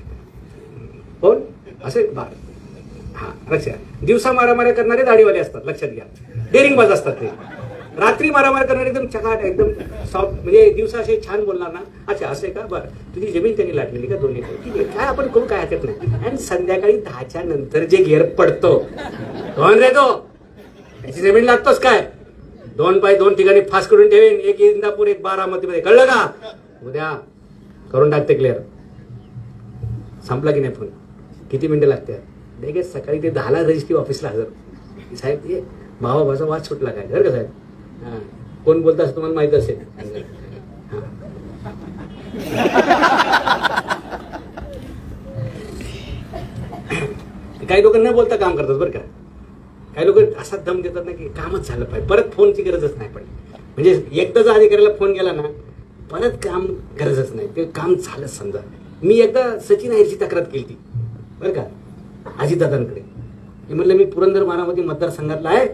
[SPEAKER 1] कोण असे हा लक्षात. दिवसा मारामारी करणारे दाढीवाले असतात, लक्षात घ्या. डेरिंगबाज असतात ते. रात्री मारामारी करणारे एकदम चकाट, एकदम सॉफ्ट, म्हणजे दिवसा असे छान बोलणार ना. अच्छा असं आहे का, बरं तुझी जमीन त्यांनी लाटलेली का, 2 एकर, ठीक आहे, काय आपण करू, काय हरकत नाही. आणि संध्याकाळी 10च्या नंतर जे घेर पडतो, कोण रे तो, त्याची जमीन लागतोच काय. 2 बाय 2 ठिकाणी फास करून ठेवेन, एक इंदापूर एक बारामतीमध्ये, कळलं का. उद्या करून टाकते क्लिअर. संपला की नाही फोन, किती मिनिटं लागते. लगेच सकाळी ते 10ला रजिस्ट्री ऑफिसला हजर. साहेब हे भावाचा वाद सुटला काय, बरं का साहेब. हां कोण बोलता असं तुम्हाला माहित असेल. काही लोक न बोलता काम करतात बरं का. काही लोक असा दम देतात ना की कामच झालं पाहिजे, परत फोनची गरजच नाही पडली. म्हणजे एकदा जर अधिकाऱ्याला फोन केला ना परत काम गरजच नाही, ते काम झालं. समजा मी एकदा सचिन अहिरची तक्रार केली ती बरं का अजितदादांकडे. मी म्हटलं मी पुरंदर बारामती मतदारसंघातला आहे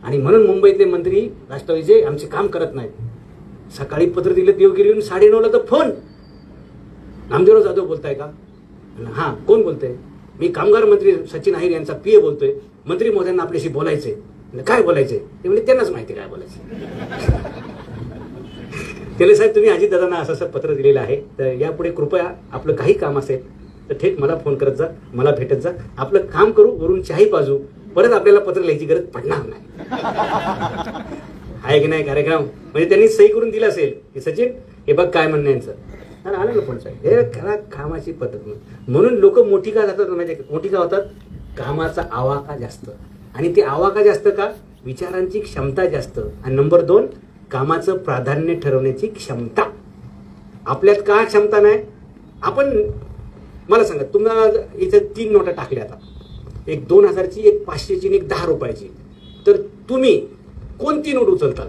[SPEAKER 1] आणि म्हणून मुंबईतले मंत्री राष्ट्रवादीचे आमचे काम करत नाहीत. सकाळी पत्र दिलं देवगिरी येऊन 9:30ला तर फोन, नामदेवराव जाधव बोलताय का. हां कोण बोलतंय. मी कामगार मंत्री सचिन अहिर यांचा PA बोलतोय. मंत्री महोदयांना आपल्याशी बोलायचंय. काय बोलायचंय ते म्हणजे त्यांनाच माहिती काय बोलायचं. तेले साहेब तुम्ही अजितदादांना असं असं पत्र दिलेलं आहे, तर यापुढे कृपया आपलं काही काम असेल तर थेट मला फोन करत जा, मला भेटत जा, आपलं काम करू, वरून चाही बाजू, परत आपल्याला पत्र लिहायची गरज पडणार नाही. आहे की नाही कार्यक्रम. म्हणजे त्यांनी सही करून दिलं असेल की सचिन हे बघ काय म्हणणं यांचं. आणि आलं ना फोन साहेब, हे करा कामाची पद्धत. म्हणून लोक मोठी का जातात म्हणजे मोठी का होतात, कामाचा आवाका जास्त. आणि ते आवाका जास्त का, विचारांची क्षमता जास्त. आणि नंबर 2 कामाचं प्राधान्य ठरवण्याची क्षमता. आपल्यात का क्षमता नाही. आपण मला सांगा, तुम्हाला इथे 3 नोटा टाकल्या आता, एक 2000ची, एक 500ची आणि एक 10 रुपयाची, तर तुम्ही कोणती नोट उचलता.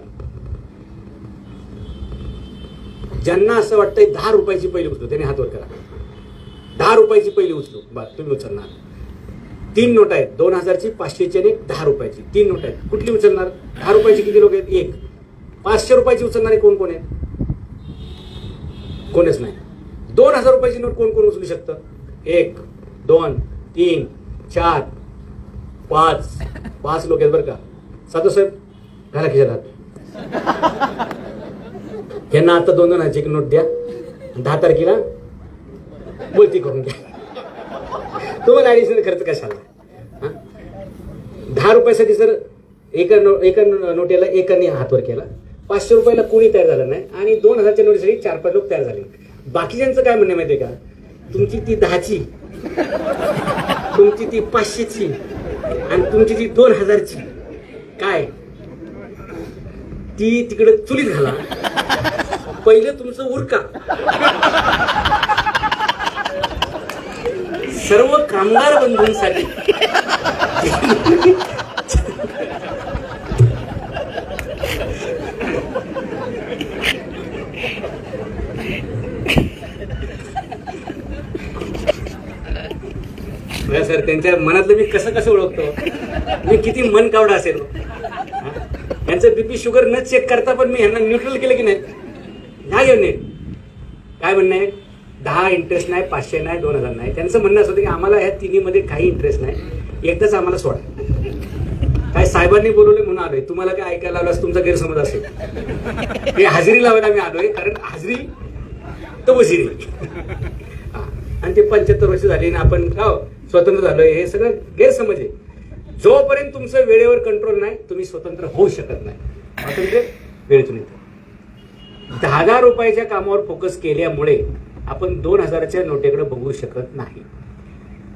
[SPEAKER 1] ज्यांना असं वाटतंय 10 रुपयाची पहिली उचलू त्यांनी हात वर करा. 10 रुपयाची पहिली उचलू, बरं तुम्ही उचलणार. 3 नोटा आहेत, 2000ची, 500ची आणि 10 रुपयाची. 3 नोटा आहेत, कुठली उचलणार. 10 रुपयाची किती लोक आहेत, एक. 500 रुपयाची उचलणारे कोण कोण आहेत, कोणच नाही. 2000 रुपयाची नोट कोण कोण उचलू शकतं, 1 2 3 4 5 लोक आहेत बरं का. साधू साहेब घाला खिशात. यांना आता 2-2 एक नोट द्या, 10 तारखेला बोलती करून द्या. तुम्हाला ऍडिशनल खर्च कशाला. 10 रुपयासाठी सर एका नोटेला एकाने हातवर केला. 500 रुपयाला कोणी तयार झालं नाही आणि 2000च्या नोटीसाठी 4-5 लोक तयार झाले. बाकीच्यांचं काय म्हणणं माहितीये का, तुमची ती 10ची, तुमची ती 500ची आणि तुमची ती 2000ची काय ती तिकडे चुलीत घाला. पहिलं तुमचं उरका. सर्व कामगार बंधूंसाठी सर त्यांच्या मनातलं मी कसं कसं ओळखतो, मी किती मन कावडा असेल. यांचं BP शुगर न चेक करता पण मी यांना न्यूट्रल केलं की नाही. ह्या घेऊन काय म्हणणं आहे, 10 इंटरेस्ट नाही, 500 नाही, 2000 नाही. त्यांचं म्हणणं असं होतं की आम्हाला ह्या तिन्हीमध्ये काही इंटरेस्ट नाही, एकदाच आम्हाला सोडा. काय साहेबांनी बोलवले म्हणून आलोय, तुम्हाला काय ऐकायला लावल्यास तुमचा गैरसमज असेल. हे हजेरी लावायला मी आलोय, कारण हजेरी तर वजिरी. आणि ते 75 वर्ष झाली आणि आपण स्वतंत्र झालोय, हे सगळं गैरसमज आहे. जोपर्यंत तुमचं वेळेवर कंट्रोल नाही तुम्ही स्वतंत्र होऊ शकत नाही. स्वातंत्र्य वेळेतून येतं. 10,000 रुपयाच्या कामावर फोकस केल्यामुळे आपण 2000च्या नोटेकडे बघू शकत नाही.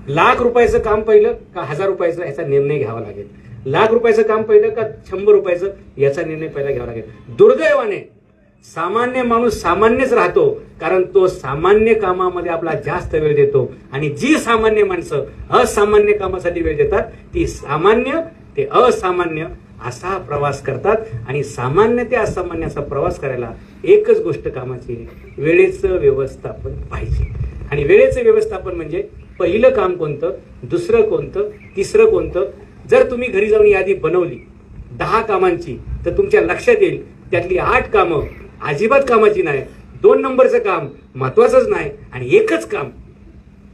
[SPEAKER 1] लाख रुपयाचं काम पहिलं का 1000 रुपयाचं याचा निर्णय घ्यावा लागेल. लाख रुपयाचं काम पहिलं का 100 रुपयाचं याचा निर्णय पहिला घ्यावा लागेल. दुर्दैवाने सामान्य माणूस सामान्यच राहतो, कारण तो सामान्य कामामध्ये आपला जास्त वेळ देतो. आणि जी सामान्य माणसं असामान्य कामासाठी वेळ देतात ती सामान्य ते असामान्य असा प्रवास करतात. आणि सामान्य ते असामान्य असा प्रवास करायला एकच गोष्ट कामाची, वेळेचं व्यवस्थापन पाहिजे. आणि वेळेचं व्यवस्थापन म्हणजे
[SPEAKER 2] पहिलं काम कोणतं, दुसरं कोणतं, तिसरं कोणतं. जर तुम्ही घरी जाऊन यादी बनवली 10 कामांची, तर तुमच्या लक्षात येईल त्यातली 8 कामं अजिबात कामाची नाही, 2 नंबरचं काम महत्वाचंच नाही, आणि एकच काम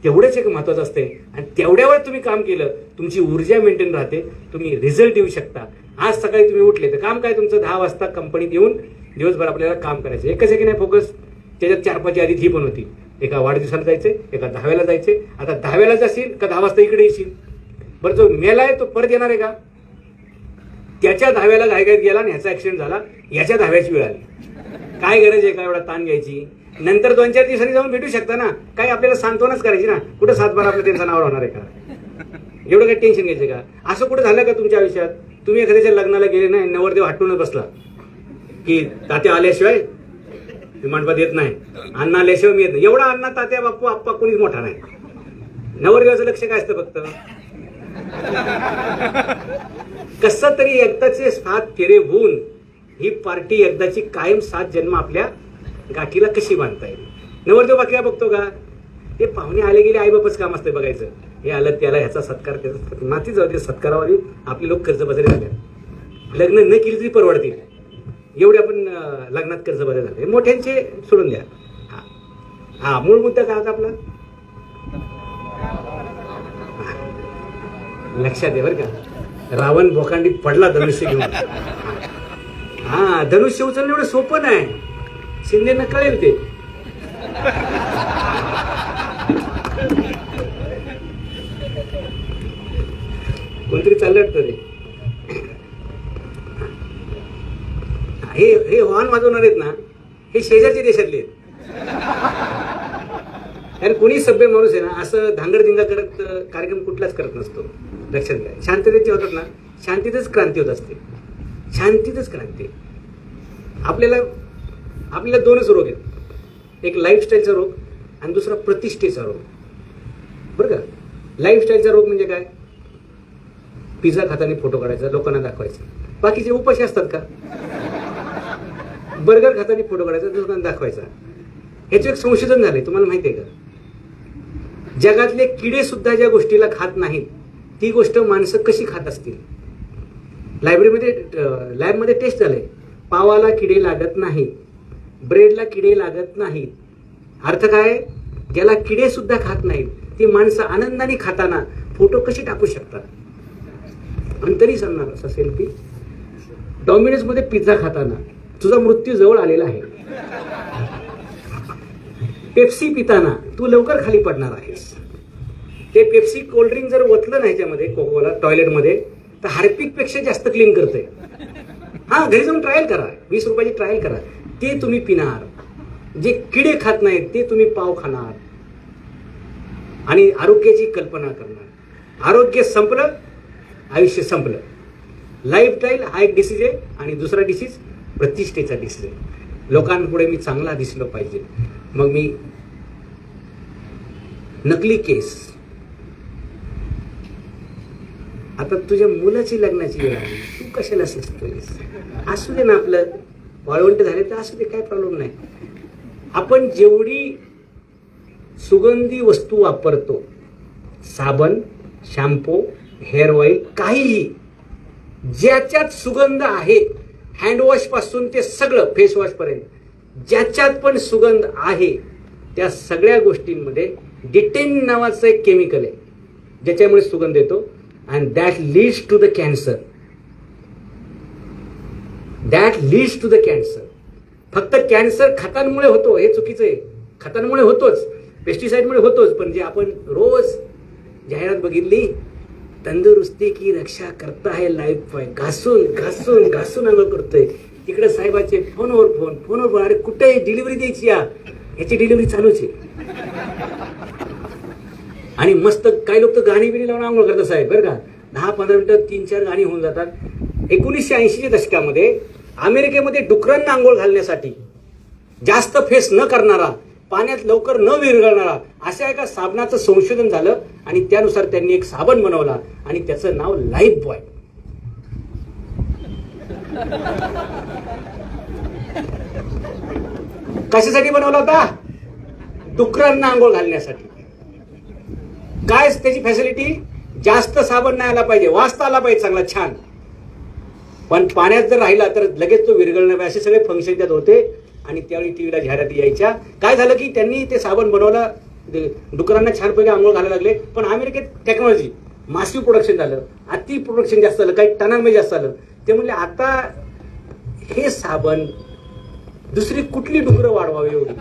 [SPEAKER 2] तेवढंच एक महत्वाचं असते. आणि तेवढ्यावर तुम्ही काम केलं, तुमची ऊर्जा मेंटेन राहते, तुम्ही रिझल्ट देऊ शकता. आज सकाळी तुम्ही उठले तर काम काय तुमचं, 10 वाजता कंपनीत येऊन दिवसभर आपल्याला काम करायचं. एकच आहे की नाही फोकस. त्याच्यात 4-5 यादीत ही पण होती. एका वाढदिवसाला जायचे, एका 10व्याला जायचे. आता 10व्याला जाशील का 10 वाजता इकडे येशील. बरं, जो मेला आहे तो परत येणार आहे का. त्याच्या 10व्याला घाईघाईत गेला आणि ह्याचा ऍक्सिडेंट झाला, याच्या 10व्याची वेळ आली. काय गरज आहे का एवढा ताण घ्यायची. नंतर 2-4 दिवसांनी जाऊन भेटू शकता ना. काही आपल्याला सांत्वनच करायची ना. कुठं 7-12 आपलं त्यांच्या नावावर होणार आहे का. एवढं काही टेन्शन घ्यायचं का. असं कुठं झालं का तुमच्या आयुष्यात. तुम्ही एखाद्याच्या लग्नाला गेले नाही, नवरदेव हटूनच बसला की तात्या आल्याशिवाय मंडपात येत नाही, अण्णा आल्याशिवाय मी येत नाही. एवढा अण्णा तात्या बाप्पू आप्पा कोणीच मोठा नाही. नवरदेवाचं लक्ष काय असतं फक्त. कसं तरी एकदाचे 7 फेरे होऊन ही पार्टी एकदाची कायम 7 जन्म आपल्या गाठीला कशी बांधता येईल. नवरदेव बाकी काय बघतो का. ते पाहुणे आले गेले आईबापच काम असतं बघायचं. हे आलं त्याला ह्याचा सत्कार, त्याचा नाती जाऊ दे. सत्कारावाली आपले लोक कर्जबाजारी झाले. लग्न न केली तरी परवडतील एवढे आपण लग्नात कर्जबाजारी झाले. मोठ्यांचे सोडून द्या. हा मूळ मुद्दा काय होता आपला. लक्षात आहे बरं का. रावण बोकांडीत पडला धनुष्य घेऊन. हा, धनुष्य उचलणं एवढं सोपं नाही. शिंदेना कळेल ते. कोणतरी चाललं वाटतं ते. हे हॉर्न वाजवणार आहेत ना, हे शेजारच्या देशातले आहेत. कारण कोणी सभ्य माणूस आहे ना असं धांगडधिंगा करत कार्यक्रम कुठलाच करत नसतो. लक्षात घ्या. शांततेचे होतात ना, शांतीतच क्रांती होत असते. शांतीतच क्रांती. आपल्याला 2च रोग आहेत. एक लाईफस्टाईलचा रोग आणि दुसरा प्रतिष्ठेचा रोग. बरं का. लाईफस्टाईलचा रोग म्हणजे काय. पिझ्झा खाताना फोटो काढायचा, लोकांना दाखवायचा. बाकीचे उपाशी असतात का. बर्गर खाताना फोटो काढायचा, लोकांना दाखवायचा. ह्याचं एक संशोधन झालंय, तुम्हाला माहिती आहे का. जगातले किडे सुद्धा ज्या गोष्टीला खात नाहीत ती गोष्ट माणसं कशी खात असतील. लॅबमध्ये टेस्ट झालंय. पावाला किडे लागत नाही, ब्रेडला किडे लागत नाहीत. अर्थ काय. ज्याला किडे सुद्धा खात नाहीत ती माणसं आनंदाने खाताना फोटो कशी टाकू शकतात. आणि तरी सांगणार असा सेल्फी. डॉमिनोज मध्ये पिझ्झा खाताना तुझा मृत्यू जवळ आलेला आहे. पेप्सी पिताना तू लवकर खाली पडणार आहेस. ते पेप्सी कोल्ड्रिंक जर ओतलं नाही त्यामध्ये कोकोला टॉयलेटमध्ये तर हार्पिक पेक्षा जास्त क्लीन करते. हा, घरी जाऊन ट्रायल करा. 20 रुपयाची ट्रायल करा. ते तुम्ही पिणार. जे किडे खात नाहीत ते तुम्ही पाव खाणार आणि आरोग्याची कल्पना करणार. आरोग्य संपलं, आयुष्य संपलं. लाईफस्टाईल हा एक डिसीज आहे आणि दुसरा डिसीज प्रतिष्ठेचा डिसीज आहे. लोकांपुढे मी चांगला दिसलो पाहिजे. मग मी नकली केस. आता तुझ्या मुलाची लग्नाची वेळ आली, तू कशाला शिकतोयस. असू दे ना, आपलं वाळवंट झाले तर असू दे, काय प्रॉब्लेम नाही. आपण जेवढी सुगंधी वस्तू वापरतो, साबण, शॅम्पू, हेअर ऑइल, काहीही ज्याच्यात सुगंध आहे, हँडवॉश पासून ते सगळं फेस वॉश पर्यंत ज्याच्यात पण सुगंध आहे त्या सगळ्या गोष्टींमध्ये डिटेन नावाचं एक केमिकल आहे ज्याच्यामुळे सुगंध येतो. And that leads to the cancer. That leads to the cancer. फक्त कॅन्सर खतांमुळे होतो हे चुकीचं आहे. खतांमुळे होतोच, पेस्टिसाइडमुळे होतोच, पण जे आपण रोज जाहिरात बघितली, तंदुरुस्ती की रक्षा करता है लाईफ बॉय, घासून घासून घासून आंघोळ करतोय. तिकडे साहेबाचे फोनवर अरे कुठे डिलिव्हरी द्यायची, याची डिलिव्हरी चालूच आहे. आणि मस्त काही लोक तर गाणी बिणी लावून आंघोळ करतात साहेब, बरं का. 10-15 मिनिटं 3-4 गाणी होऊन जातात. 1980च्या दशकामध्ये अमेरिकेमध्ये डुकरांना आंघोळ घालण्यासाठी जास्त फेस न करणारा, पाण्यात लवकर न विरघळणारा अशा एका साबणाचं संशोधन झालं आणि त्यानुसार त्यांनी एक साबण बनवला आणि त्याचं नाव लाईफ बॉय. कशासाठी बनवला होता? डुकरांना आंघोळ घालण्यासाठी. काय त्याची फॅसिलिटी? जास्त साबण नाही आला पाहिजे, वाजता आला पाहिजे चांगला छान, पण पाण्यात जर राहिला तर लगेच तो विरघळणार नाही. असे सगळे फंक्शन त्यात होते. आणि त्यावेळी टीव्हीला जाहिराती यायच्या. काय झालं की त्यांनी ते साबण बनवला, डुकरांना छानपैकी आंघोळ घालायला लागले. पण अमेरिकेत टेक्नॉलॉजी मासिव्ह प्रोडक्शन झालं, अति प्रोडक्शन जास्त झालं, काही टनांमध्ये जास्त झालं. ते म्हणले आता हे साबण दुसरी कुठली डुकरं वाढवावी एवढी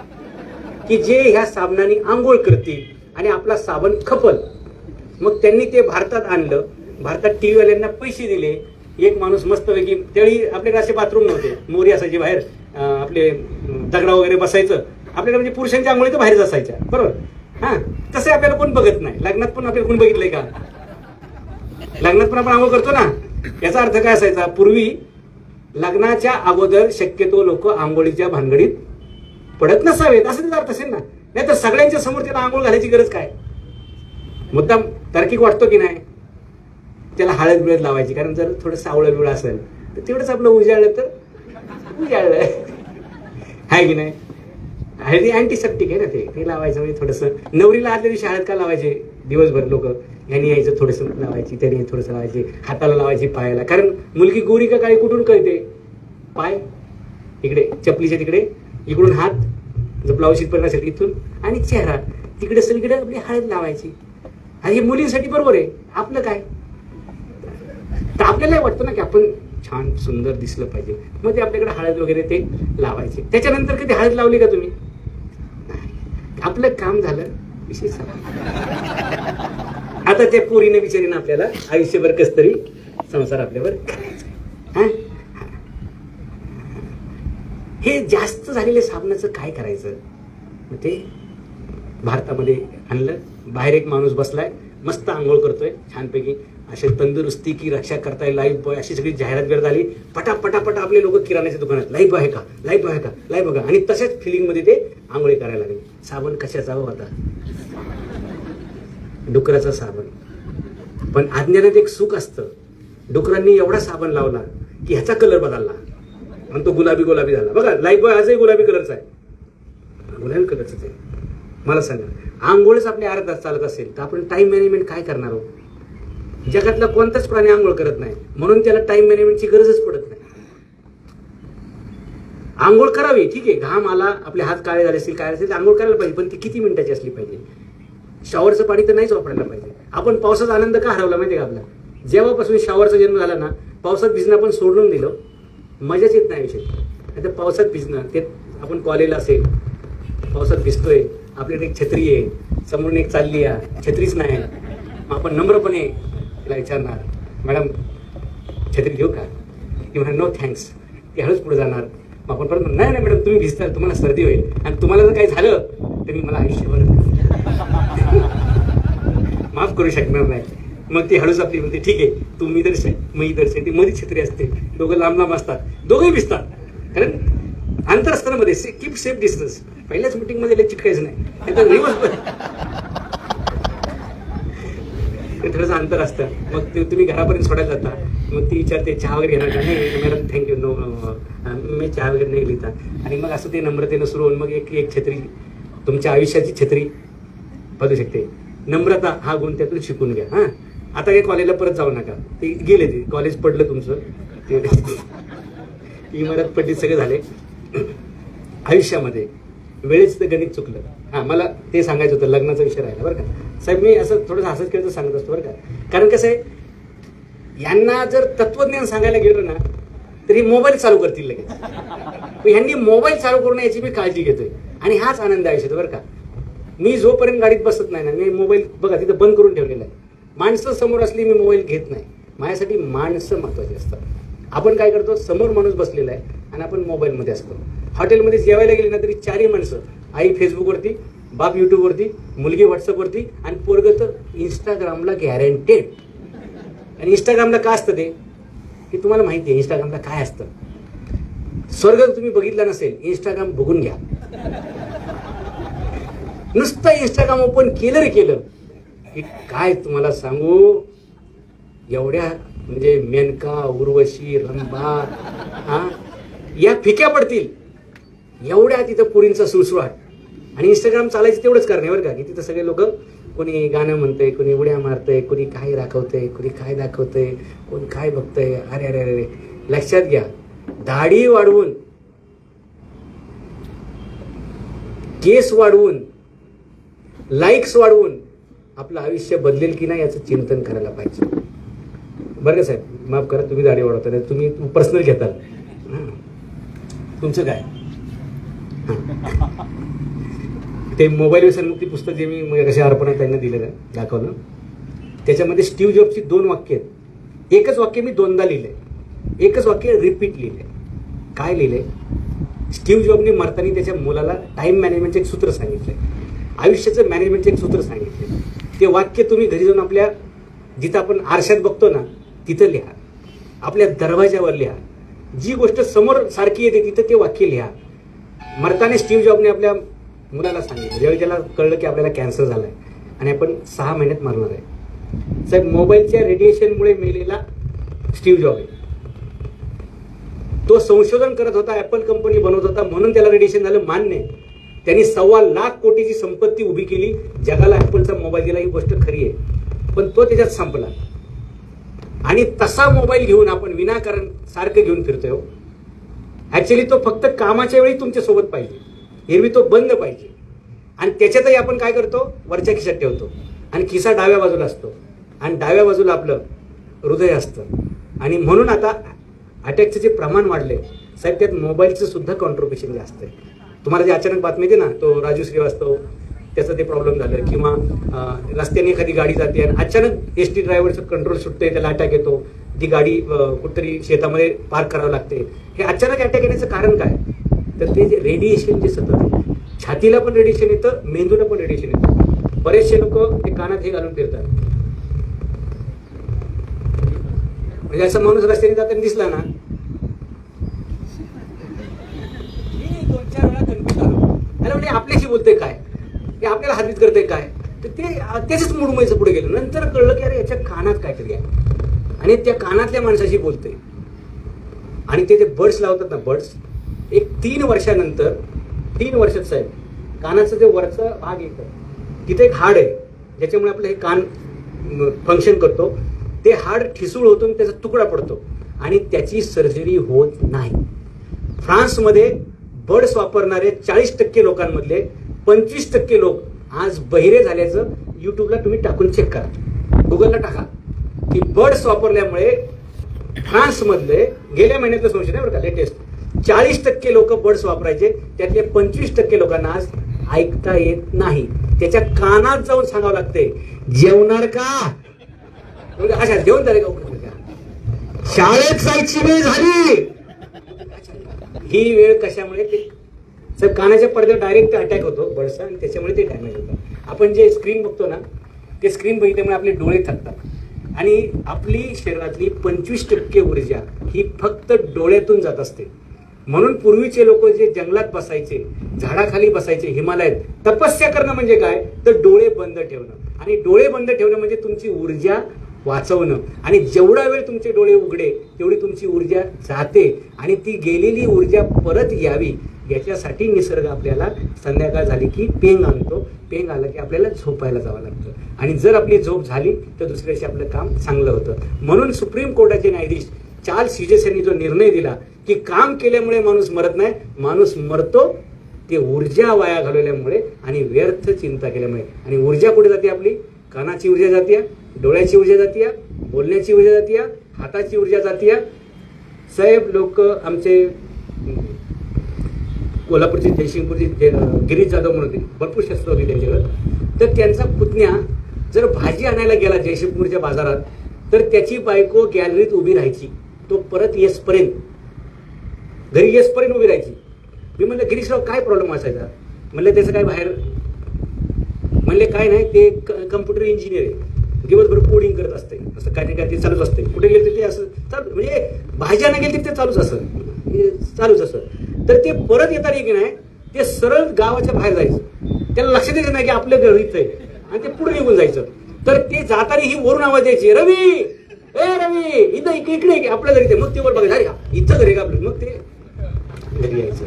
[SPEAKER 2] की जे ह्या साबणाने आंघोळ करतील आणि आपला साबण खपल. मग त्यांनी ते भारतात आणलं. भारतात टीव्हीवाल्यांना पैसे दिले. एक माणूस मस्तपैकी, त्यावेळी आपल्याकडे असे बाथरूम नव्हते, मोरी असायची बाहेर, आपले दगडा वगैरे बसायचं. आपल्याकडे म्हणजे पुरुषांच्या आंघोळी तर बाहेरच असायच्या, बरोबर. हा, तसे आपल्याला कोण बघत नाही. लग्नात पण आपल्याला कोण बघितलंय का? लग्नात पण आपण आंघोळ करतो ना. याचा अर्थ काय असायचा? पूर्वी लग्नाच्या अगोदर शक्यतो लोक आंघोळीच्या भानगडीत पडत नसावेत, असं त्याचा अर्थ असेल ना. नाही तर सगळ्यांच्या समोर त्याला आंघोळ घालायची गरज काय? मुद्दाम तार्किक वाटतो की नाही? त्याला हळद बिळद लावायची, कारण जर थोडं सावळं बिवळं असेल तर तेवढंच आपलं उजाळलं तर उजाळलं आहे की नाही. हळदी अँटीसेप्टिक आहे ना, ते लावायचं. म्हणजे थोडंसं नवरीला आदल्या दिवशी हळद का लावायचे? दिवसभर लोक ह्यानी यायचं थोडंसं लावायची, त्याने थोडंसं लावायची, हाताला लावायची, पायाला. कारण मुलगी गोरी का काळी कुठून कळते? पाय इकडे, चपलीच्या तिकडे, इकडून हात, जर ब्लाऊज शिटपर्यंत असेल इथून, आणि चेहरा तिकडे सगळीकडे आपली हळद लावायची. आणि हे मुलींसाठी बरोबर आहे. आपलं काय? तर आपल्यालाही वाटतं ना की आपण छान सुंदर दिसलं पाहिजे, मग ते आपल्याकडे हळद वगैरे ते लावायचे. त्याच्यानंतर कधी हळद लावली का तुम्ही? आपलं काम झालं, विषय संपला. आता त्या पोरीने बिचारीनं आपल्याला आयुष्यभर कस तरी संसार आपल्यावर करायचा. हे जास्त झालेल्या साबणाचं काय करायचं? मग ते भारतामध्ये आणलं. बाहेर एक माणूस बसलाय, मस्त आंघोळ करतोय छानपैकी, असे तंदुरुस्ती की रक्षा करताय, लाईफ बॉय अशी सगळी जाहिरात वेळ झाली. पटापटापटा आपले लोक किराण्याच्या दुकानात लाईफ बॉय आहे का, लाईफ बॉय आहे का, लाईफ बघा. आणि तशाच फिलिंग मध्ये ते आंघोळी करायला लागले. साबण कशाचा हो आता? डुकराचा साबण. पण अज्ञानात एक सुख असतं. डुकरांनी एवढा साबण लावला की ह्याचा कलर बदलला आणि तो गुलाबी गुलाबी झाला. बघा, लाईफ बॉय आजही गुलाबी कलरचा आहे, गुलाबी कलरचाच आहे. मला सांगा, आंघोळच आपले अर्धा तास चालत असेल तर आपण टाइम मॅनेजमेंट काय करणार आहोत? जगातला कोणताच प्राणी आंघोळ करत नाही, म्हणून त्याला टाइम मॅनेजमेंटची गरजच पडत नाही. आंघोळ करावी, ठीक आहे, घाम आला, आपले हात काळे झाले असतील, काय असेल, आंघोळ करायला पाहिजे, पण ती किती मिनिटाची असली पाहिजे? शॉवरचं पाणी तर नाहीच वापरायला पाहिजे. आपण पावसाचा आनंद का हरवला माहिती का आपला? जेव्हापासून शॉवरचा जन्म झाला ना, पावसात भिजणं आपण सोडून दिलं, मजाच येत नाही विषय. आता पावसात भिजणं, ते आपण कॉलेजला असेल, पावसात भिजतोय, आपल्याकडे एक छत्री आहे, समोरून एक चालली आहे, छत्रीच नाही, मग आपण नम्रपणे तिला विचारणार, मॅडम छत्री घेऊ का? ती म्हणा नो थँक्स. ती हळूच पुढे जाणार. मग आपण परत नाही नाही मॅडम, तुम्ही भिजता, तुम्हाला सर्दी होईल, आणि तुम्हाला जर काही झालं तरी मला आयुष्यभर माफ करू शकणार नाही. मग ती हळूच आपली म्हणते, ठीक आहे, तू मी दर्शन मी दर्शन. ती मध्ये छत्री असते, दोघं लांब लांब असतात, दोघंही भिजतात, कारण अंतर असताना मध्ये कीप सेफ डिस्टन्स. पहिल्याच मीटिंग मध्ये चिटकायचं नाही, थोडंसं अंतर असतं. मग तुम्ही घरापर्यंत सोडायला जाता, मग ती विचारते चहा वगैरे घेणार का? नाही मॅडम थँक्यू, नो मी चहा वगैरे नाही लिहिता. आणि मग असं ते नम्रतेनं सुरू होऊन मग एक छत्री तुमच्या आयुष्याची छत्री बदलू शकते. नम्रता हा गुण त्यातून शिकून घ्या. हां, आता काही कॉलेजला परत जाऊ नका. ते गेले, ते कॉलेज पडलं तुमचं, ते इमारत पडली, सगळे झाले. आयुष्यामध्ये वेळेच तर गणित चुकलं. हां, मला ते सांगायचं होतं, लग्नाचा विषय राहिला बरं का साहेब. मी असं थोडंसं हसत खेळत सांगत असतो बरं का, कारण कसं आहे, यांना जर तत्वज्ञान सांगायला गेलं ना तर हे मोबाईल चालू करतील लगेच. ह्यांनी मोबाईल चालू करू नये याची मी काळजी घेतोय, आणि हाच आनंद आयुष्यात बरं का. मी जोपर्यंत गाडीत बसत नाही ना, मी मोबाईल बघा तिथं बंद करून ठेवलेला आहे. माणसं समोर असली मी मोबाईल घेत नाही. माझ्यासाठी माणसं महत्वाची असतात. आपण काय करतो, समोर माणूस बसलेला आहे आणि आपण मोबाईलमध्ये असतो. हॉटेलमध्ये जेवायला गेले ना तरी चारही माणसं, आई फेसबुकवरती, बाप युट्यूबवरती, मुलगी व्हॉट्सअपवरती, आणि पोरगं तर इंस्टाग्रामला गॅरंटेड. आणि इंस्टाग्रामला का असतं ते तुम्हाला माहिती आहे. इंस्टाग्रामला काय असतं? स्वर्ग तुम्ही बघितला नसेल, इंस्टाग्राम बघून घ्या. नुसतं इंस्टाग्राम ओपन केलं रे केलं की काय तुम्हाला सांगू, एवढ्या म्हणजे मेनका, उर्वशी, रंभा, हा, या फिक्या पडतील, एवढ्या तिथं पुरींचा सुळसुळाट. आणि इंस्टाग्राम चालायचं तेवढंच कारण आहे बरं का, की तिथं सगळे लोक कोणी गाणं म्हणतंय, कोणी उड्या मारतंय, कोणी काय दाखवतंय, कोणी काय दाखवतंय, कोण काय बघतंय. अरे अरे अरे, लक्षात घ्या, दाढी वाढवून, केस वाढवून, लाईक्स वाढवून आपलं आयुष्य बदलेल की नाही याचं चिंतन करायला पाहिजे. बरं का साहेब, माफ करा, तुम्ही दाढी वाढवता नाही, तुम्ही पर्सनल घेताल. तुमचं काय? ते मोबाईल व्यसनमुक्ती पुस्तक जे मी कशा अर्पणा त्यांना दिलेलं दाखवलं, त्याच्यामध्ये स्टीव्ह जॉबची 2 वाक्य आहेत. एकच वाक्य मी 2दा लिहिलंय, एकच वाक्य रिपीट लिहिलंय. काय लिहिलंय? स्टीव्ह जॉबने मरताना त्याच्या मुलाला टाइम मॅनेजमेंटचं एक सूत्र सांगितलंय, आयुष्याचं मॅनेजमेंटचं एक सूत्र सांगितलंय. ते वाक्य तुम्ही घरी जाऊन आपल्या जिथं आपण आरशात बघतो ना तिथं लिहा, आपल्या दरवाजावर लिहा, जी गोष्ट समोर सारखी येते तिथं ते वाक्य लिहा. मरताना स्टीव्ह जॉबने आपल्या मुलाला सांगितलं, ज्यावेळी त्याला कळलं की आपल्याला कॅन्सर झालाय आणि आपण 6 महिन्यात मरणार आहे. साहेब, मोबाईलच्या रेडिएशनमुळे मेलेला स्टीव्ह जॉब आहे. तो संशोधन करत होता, ऍपल कंपनी बनवत होता, म्हणून त्याला रेडिएशन झालं, मान्य आहे. त्यांनी 1.25 कोटीची संपत्ती उभी केली, जगाला ऍपलचा मोबाईल दिला, ही गोष्ट खरी आहे. पण तो त्याच्यात संपला आणि तसा मोबाईल घेऊन आपण विनाकारण सारखं घेऊन फिरतोय. ऍक्च्युली तो फक्त कामाच्या वेळी तुमच्या सोबत पाहिजे, एरवी तो बंद पाहिजे. आणि त्याच्यातही आपण काय करतो, वरच्या खिशात ठेवतो आणि खिसा डाव्या बाजूला असतो आणि डाव्या बाजूला आपलं हृदय असतं. आणि म्हणून आता अटॅकचं जे प्रमाण वाढले साहेब, त्यात मोबाईलचं सुद्धा कॉन्ट्रिब्युशन जास्त आहे. तुम्हाला जे अचानक बातमी येते ना, तो राजू श्रीवास्तव, त्याचं ते प्रॉब्लेम झालं, किंवा रस्त्याने एखादी गाडी जाते आणि अचानक एसटी ड्रायव्हरचं कंट्रोल सुटते, त्याला अटॅक येतो, ती गाडी कुठतरी शेतामध्ये पार्क करावं लागते. हे अचानक अटॅक येण्याचं कारण काय? तर ते जे रेडिएशन जे सतत आहे, छातीला पण रेडिएशन येतं, मेंदूला पण रेडिएशन येतं. बरेचसे लोक ते कानात हे घालून फिरतात. म्हणजे असा माणूस रस्त्याने जाताना दिसला ना, 2-4 वेळा कन्फ्युज झालो, त्याला म्हणजे आपल्याशी बोलतोय काय, ते आपल्याला हार्दित करतोय काय, तर ते त्याच मूडमध्ये पुढे गेलो. नंतर कळलं की अरे याच्या कानात काहीतरी आहे आणि त्या कानातल्या माणसाशी बोलतोय. आणि ते बर्ड्स लावतात ना, बर्ड्स, एक 3 वर्षानंतर, 3 वर्षात साहेब, कानाचा जे वरचा भाग येतो तिथे एक हाड आहे, ज्याच्यामुळे आपलं हे कान फंक्शन करतो. ते हाड ठिसूळ होतो आणि त्याचा तुकडा पडतो आणि त्याची सर्जरी होत नाही. फ्रान्समध्ये बर्ड्स वापरणारे 40% लोकांमधले 25% लोक आज बहिरे झाल्याचं युट्यूबला तुम्ही टाकून चेक करा, गुगलला टाका, की बर्ड्स वापरल्यामुळे फ्रान्समधले गेल्या महिन्यातलं संशोधन आहे बरं का, लेटेस्ट, 40% लोक बर्ड्स वापरायचे, त्यातले 25% लोकांना आज ऐकता येत नाही. त्याच्या कानात जाऊन सांगावं लागते, जेवणार का? अशा जेवण झाले का? शाळेत जायची वेळ झाली. ही वेळ कशामुळे? ते कानाच्या पडद्यावर डायरेक्ट अटॅक होतो बर्ड्सचा आणि त्याच्यामुळे ते डॅमेज होतं. आपण जे स्क्रीन बघतो ना, ते स्क्रीन बघितल्यामुळे आपले डोळे थकतात आणि आपली शरीरातली 25% ऊर्जा ही फक्त डोळ्यातून जात असते. म्हणून पूर्वीचे लोक जे जंगलात बसायचे, झाडाखाली बसायचे, हिमालयात तपस्या करणं म्हणजे काय, तर डोळे बंद ठेवणं. आणि डोळे बंद ठेवणं म्हणजे तुमची ऊर्जा वाचवणं. आणि जेवढा वेळ तुमचे डोळे उघडे तेवढी तुमची ऊर्जा जाते आणि ती गेलेली ऊर्जा परत यावी याच्यासाठी निसर्ग आपल्याला संध्याकाळ झाली की पेंग आणतो. पेंग आलं की आपल्याला झोपायला जावं लागतं आणि जर आपली झोप झाली तर दुसऱ्या दिवशी आपलं काम चांगलं होतं. म्हणून सुप्रीम कोर्टाचे न्यायाधीश चार्ल्स ह्युजेस यांनी जो निर्णय दिला की काम केल्यामुळे माणूस मरत नाही, माणूस मरतो ते ऊर्जा वाया घालवल्यामुळे आणि व्यर्थ चिंता केल्यामुळे. आणि ऊर्जा कुठे जाते आपली? कानाची ऊर्जा जाते, डोळ्याची ऊर्जा जाते, बोलण्याची ऊर्जा जाते, हाताची ऊर्जा जाते. साहेब, लोक आमचे कोल्हापूरचे, जयसिंगपूरचे गिरीश जाधव म्हणून होते, भरपूर शस्त्र होती त्यांच्याकडे. तर त्यांचा पुतण्या जर भाजी आणायला गेला जयसिंगपूरच्या बाजारात तर त्याची बायको गॅलरीत उभी राहायची, तो परत येसपर्यंत, घरी येसपर्यंत उभी राहायची. मी म्हणलं, गिरीशराव काय प्रॉब्लेम असायचा? म्हणलं त्याचं काय बाहेर, म्हणले काय नाही, ते कम्प्युटर इंजिनियर आहे, दिवसभर कोडिंग करत असते, असं काय ते चालूच असते, कुठे गेले ते असं चालू, म्हणजे भाज्या नाही गेले ते चालूच असं, चालूच असं. तर ते परत येताना की नाही, ते सरळ गावाच्या बाहेर जायचं, त्याला लक्षात येत नाही की आपल्या घर इथं आहे आणि ते पुढे निघून जायचं. तर ते जाताना ही वरून आवाज यायची, रवी, ए रवी, इथं इकडे आपल्या घरी, मग ते वर बघायचं, इथं घरी का आपलं, मग ते घरी यायचं.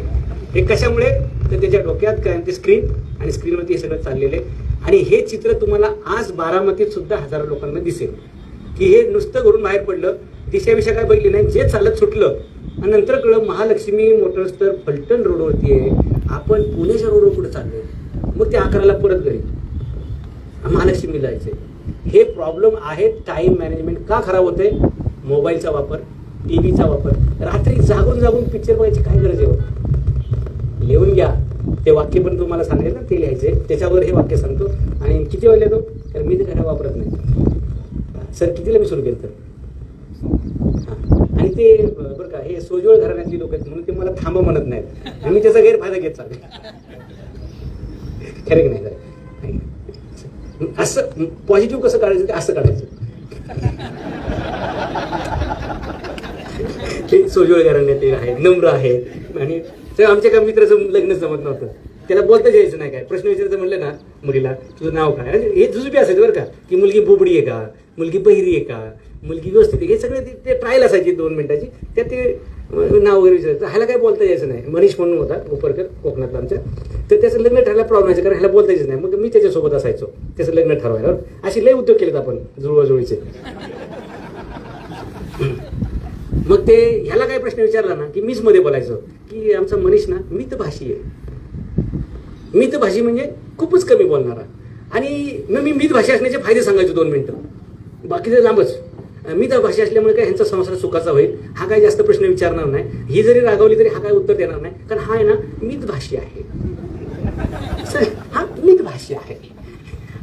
[SPEAKER 2] हे कशामुळे? तर त्याच्या डोक्यात काय, ते स्क्रीन आणि स्क्रीनवरती हे सगळं चाललेलं आहे. आणि हे चित्र तुम्हाला आज बारामतीत सुद्धा हजारो लोकांना दिसेल की हे नुसतं घरून बाहेर पडलं, दिशाविषय काय बघितली नाही, जे चालत सुटलं आणि नंतर कळलं महालक्ष्मी मोटर्स तर फलटण रोडवरती आहे, आपण पुण्याच्या रोडवर कुठे चाललोय. मग ते 11ला परत घरी महालक्ष्मी जायचे. हे प्रॉब्लेम आहे. टाइम मॅनेजमेंट का खराब होते? मोबाईलचा वापर, टीव्हीचा वापर, रात्री जागून जागून पिक्चर बघायची काय गरज आहे? लिहून घ्या. ते वाक्य पण तुम्हाला सांगेल ना, ते लिहायचे, त्याच्यावर हे वाक्य सांगतो. आणि किती वेळ लिहितो? तर मी ते घरा वापरत नाही. सर कितीला मी सुरू केलं तर आणि ते बरं का, हे सोजवळ घराण्यातली लोक आहेत म्हणून ते मला थांब म्हणत नाहीत आणि मी त्याचा गैरफायदा घेत चालले. खरे की नाही? असं पॉझिटिव्ह कसं काढायचं ते असं काढायचं. ते सोजवळ घराण्यात आहेत, नम्र आहेत. आणि आमच्या एका मित्राचं लग्न जमत नव्हतं, त्याला बोलता यायचं नाही. काय प्रश्न विचारायचं म्हणलं ना मुलीला, तुझं नाव काय, हे जुजबी असायचं बरं का, की मुलगी बोबडी आहे का, मुलगी बहिरी आहे का, मुलगी व्यवस्थित आहे, हे सगळे ते ट्रायल असायची 2 मिनिटाची. त्यात ते नाव वगैरे विचारायचं. ह्याला काय बोलता यायचं नाही. मनीष म्हणून होता उपरकर कोकणातला आमच्या, तर त्याचं लग्न ठरायला प्रॉब्लेम व्हायचं, कारण ह्याला बोलता यायचं नाही. मग मी त्याच्यासोबत असायचो त्याचं लग्न ठरवायला. असे लय उद्योग केलेत आपण जुळवाजुळीचे. मग ते ह्याला काय प्रश्न विचारला ना की मीच मध्ये बोलायचं की आमचा मनीष ना मितभाषी आहे. मितभाषी म्हणजे खूपच कमी बोलणारा. आणि मग मी मितभाषी असण्याचे फायदे सांगायचे 2 मिनिटं, बाकीचं लांबच. मितभाषी असल्यामुळे काय ह्यांचा संसार सुखाचा होईल, हा काय जास्त प्रश्न विचारणार नाही, ही जरी रागवली तरी हा काय उत्तर देणार नाही, कारण हा आहे ना मितभाषी आहे. हा मितभाषी आहे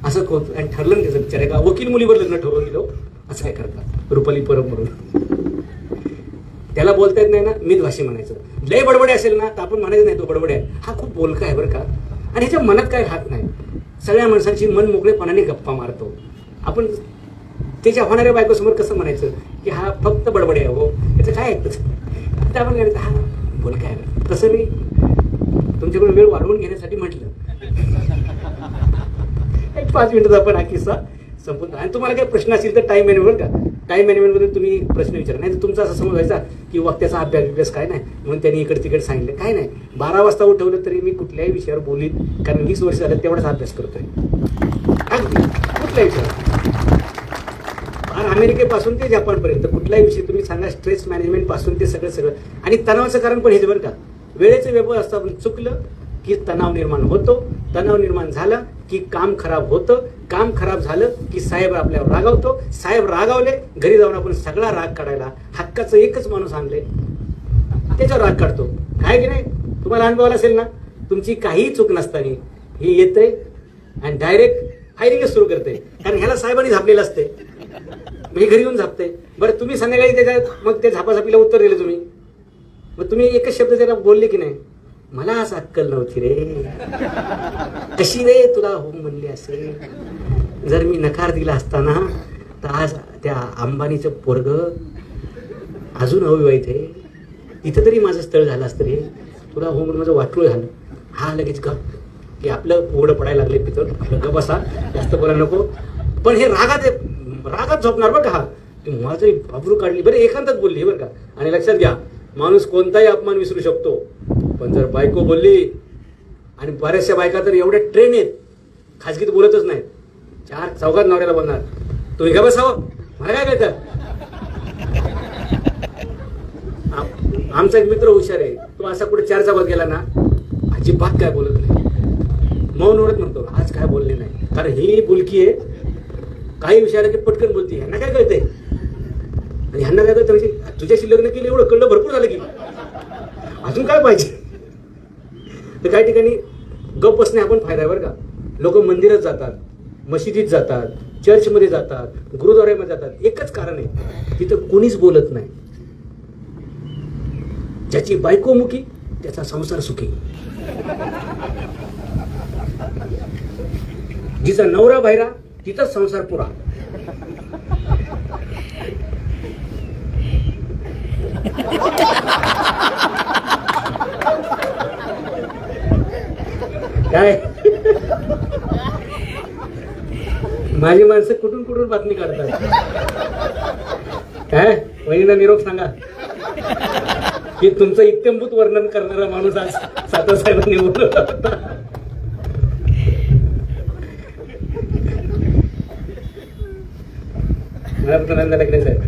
[SPEAKER 2] असं होतं. आणि ठरलं ना त्याचं विचार का वकील मुलीवर लग्न ठरवून गेलो. असं काय करतात रुपाली परब म्हणून, त्याला बोलता येत नाही ना, मितभाषी म्हणायचं. लय बडबडे असेल ना तर आपण म्हणायचं नाही तो बडबडे आहे, हा खूप बोलका आहे बरं का. आणि ह्याच्या मनात काय राहत नाही. सगळ्या माणसांची मन मोकळेपणाने गप्पा मारतो. आपण त्याच्या होणाऱ्या बायकोसमोर कसं म्हणायचं की हा फक्त बडबडे आहे, हो याचं काय ऐकतं. आपण काय हा बोलका आहे. तसं मी तुमच्याकडून वेळ वाढवून घेण्यासाठी म्हटलं. 5 मिनिटात आपण हा किस्सा संपून. आणि तुम्हाला काही प्रश्न असेल तर टाइम मॅनेजमेंट का, टाइम मॅनेजमेंटमध्ये तुम्ही प्रश्न विचारा. नाही तर तुमचा असा समज व्हायचा की वक्त्याचा अभ्यास काय नाही म्हणून त्यांनी इकडे तिकडे सांगितलं. काय नाही, 12 वाजता उठवलं तरी मी कुठल्याही विषयावर बोलीन, कारण 20 वर्ष झालं तेवढाच अभ्यास करतोय. अगदी कुठल्याही विषयावर, अमेरिकेपासून ते जपानपर्यंत कुठलाही विषय तुम्ही सांगा, स्ट्रेस मॅनेजमेंट पासून ते सगळं. आणि तणावाचं कारण पण हेच बरं का, वेळेचं व्यवस्थापन चुकलं की तणाव निर्माण होतो, तणाव निर्माण झाला की काम खराब होतं, काम खराब झालं की साहेब आपल्यावर रागावतो, साहेब रागावले घरी जाऊन आपण सगळा राग काढायला हक्काचं एकच माणूस आणले त्याच्यावर राग काढतो. काय की नाही? तुम्हाला अनुभव असेल ना, तुमची काहीही चूक नसताना हे येतंय आणि डायरेक्ट फायरिंगच सुरू करते, कारण ह्याला साहेबांनी झापलेलं असते, हे घरी येऊन झापते. बरं तुम्ही संध्याकाळी त्याच्यात मग त्या झापाझापीला उत्तर दिले तुम्ही, मग तुम्ही एकच शब्द त्याला बोलले की नाही, मला आज अक्कल नव्हती रे, कशी रे तुला हो म्हणली असेल, जर मी नकार दिला असताना तर आज त्या अंबानीचं पोरग अजून अविवाहित आहे, इथं तरी माझं स्थळ झालं असतं रे, तुला हो म्हणून माझं वाटलं झालं. हा लगेच ग की आपलं उघडं पडायला लागले पितळ, आपलं ग बसा, जास्त बोलायला नको. पण हे रागात झोपणार बरं का, हा माझं बाबरू काढली बरं, एकांतात बोलली बरं का. आणि लक्षात घ्या, माणूस कोणताही अपमान विसरू शकतो, पण जर बायको बोलली, आणि बऱ्याचशा बायका तर एवढ्या ट्रेन आहेत खाजगीत बोलतच नाहीत, 4 चौघात नवऱ्याला बोलणार, तुम्ही का बसावं मला काय कळतं. आमचा एक मित्र हुशार आहे, तो असा कुठे 4 चौघात गेला ना अजिबात काय बोलत नाही, मौन ओढत म्हणतो आज काय बोलले नाही, कारण ही बुलकी आहे, काही विषयाला की पटकन बोलते, ह्यांना काय कळतंय. आणि ह्यांना काय कळतं म्हणजे तुझ्याशी लग्न केलं एवढं कळलं भरपूर झालं की अजून काय पाहिजे. तर काही ठिकाणी गप बसणे आपण फायदा आहे बरं का. लोक मंदिरात जातात, मशिदीत जातात, चर्चमध्ये जातात, गुरुद्वाऱ्यामध्ये जातात, एकच कारण आहे, तिथं कोणीच बोलत नाही. ज्याची बायको मुकी त्याचा संसार सुखी, जिचा नवरा बाहेरा तिथंच संसार पुरा. काय माझी माणसं कुठून कुठून बातमी काढतात. काय वहिनीला निरोप सांगा की तुमचं इत्यंभूत वर्णन करणारा माणूस आज साहेबांनी बोलवला होता. मला फक्त नंदा लागले साहेब.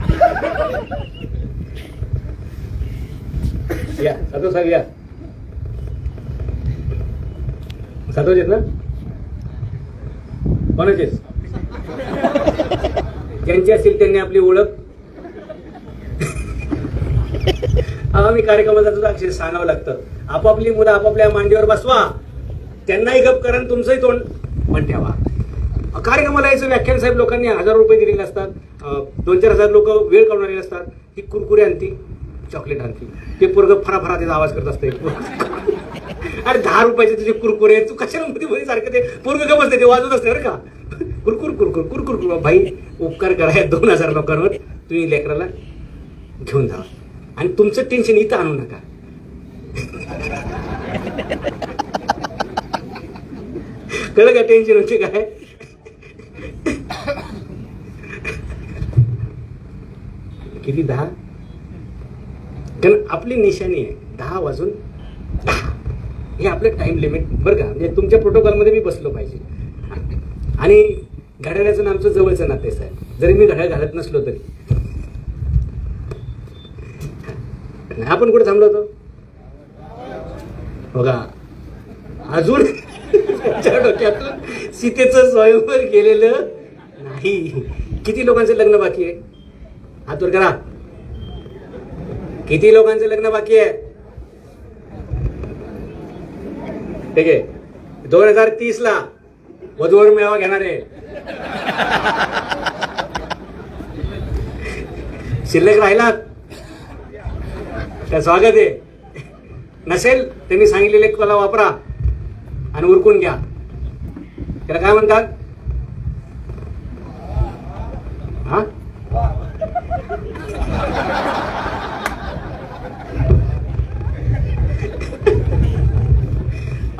[SPEAKER 2] या साधू साहेब या. साधूच आहेत ना? कोणाचेच? ज्यांची असतील त्यांनी आपली ओळख. आम्ही कार्यक्रमाला जातो अक्षर सांगावं लागतं. आपापली मुलं आपापल्या मांडीवर बसवा, त्यांनाही गप करा आणि तुमचंही तोंड पण ठेवा. कार्यक्रमाला यायचं व्याख्यान साहेब लोकांनी 1000 रुपये दिलेले असतात. 2-4 हजार लोक वेळ काढून आलेले असतात. ही कुरकुरे आणती, चॉकलेट आणती, ते पोरग फराफरा त्याचा आवाज करत असते. अरे 10 रुपयाचे तुझे कुरकुरे, तू कशाला मध्ये सारखं ते पोरग गप असते, ते वाजवत असते बरं का. कुरकुर कुरकुर कुरकुर कुरकुर. भाई उपकार करा या 2000 लोकांवर, तुम्ही लेकराला घेऊन जा आणि तुमचं टेन्शन इथं आणू नका. कळलं का टेन्शन म्हणजे काय? किती 10? कारण आपली निशाणी आहे 10 वाजून 10. हे आपलं टाइम लिमिट बरं का. म्हणजे तुमच्या प्रोटोकॉलमध्ये मी बसलो पाहिजे. आणि घड्याळाचं आमचं जवळचं नाते साहेब, जरी मी घड्याळ घालत नसलो तरी. आपण कुठे थांबलो होतो बघा. अजून डोक्यातून सीतेचं स्वयंवर गेलेलं नाही. किती लोकांचं लग्न बाकी आहे? हात वर करा. किती लोकांचं लग्न बाकी आहे? ठीक आहे. 2030 ला वधूवर मेळावा घेणार आहे. शिल्लक राहिलात त्या स्वागत आहे. नसेल त्यांनी सांगितलेले कला वापरा आणि उरकून घ्या. त्याला काय म्हणतात? हा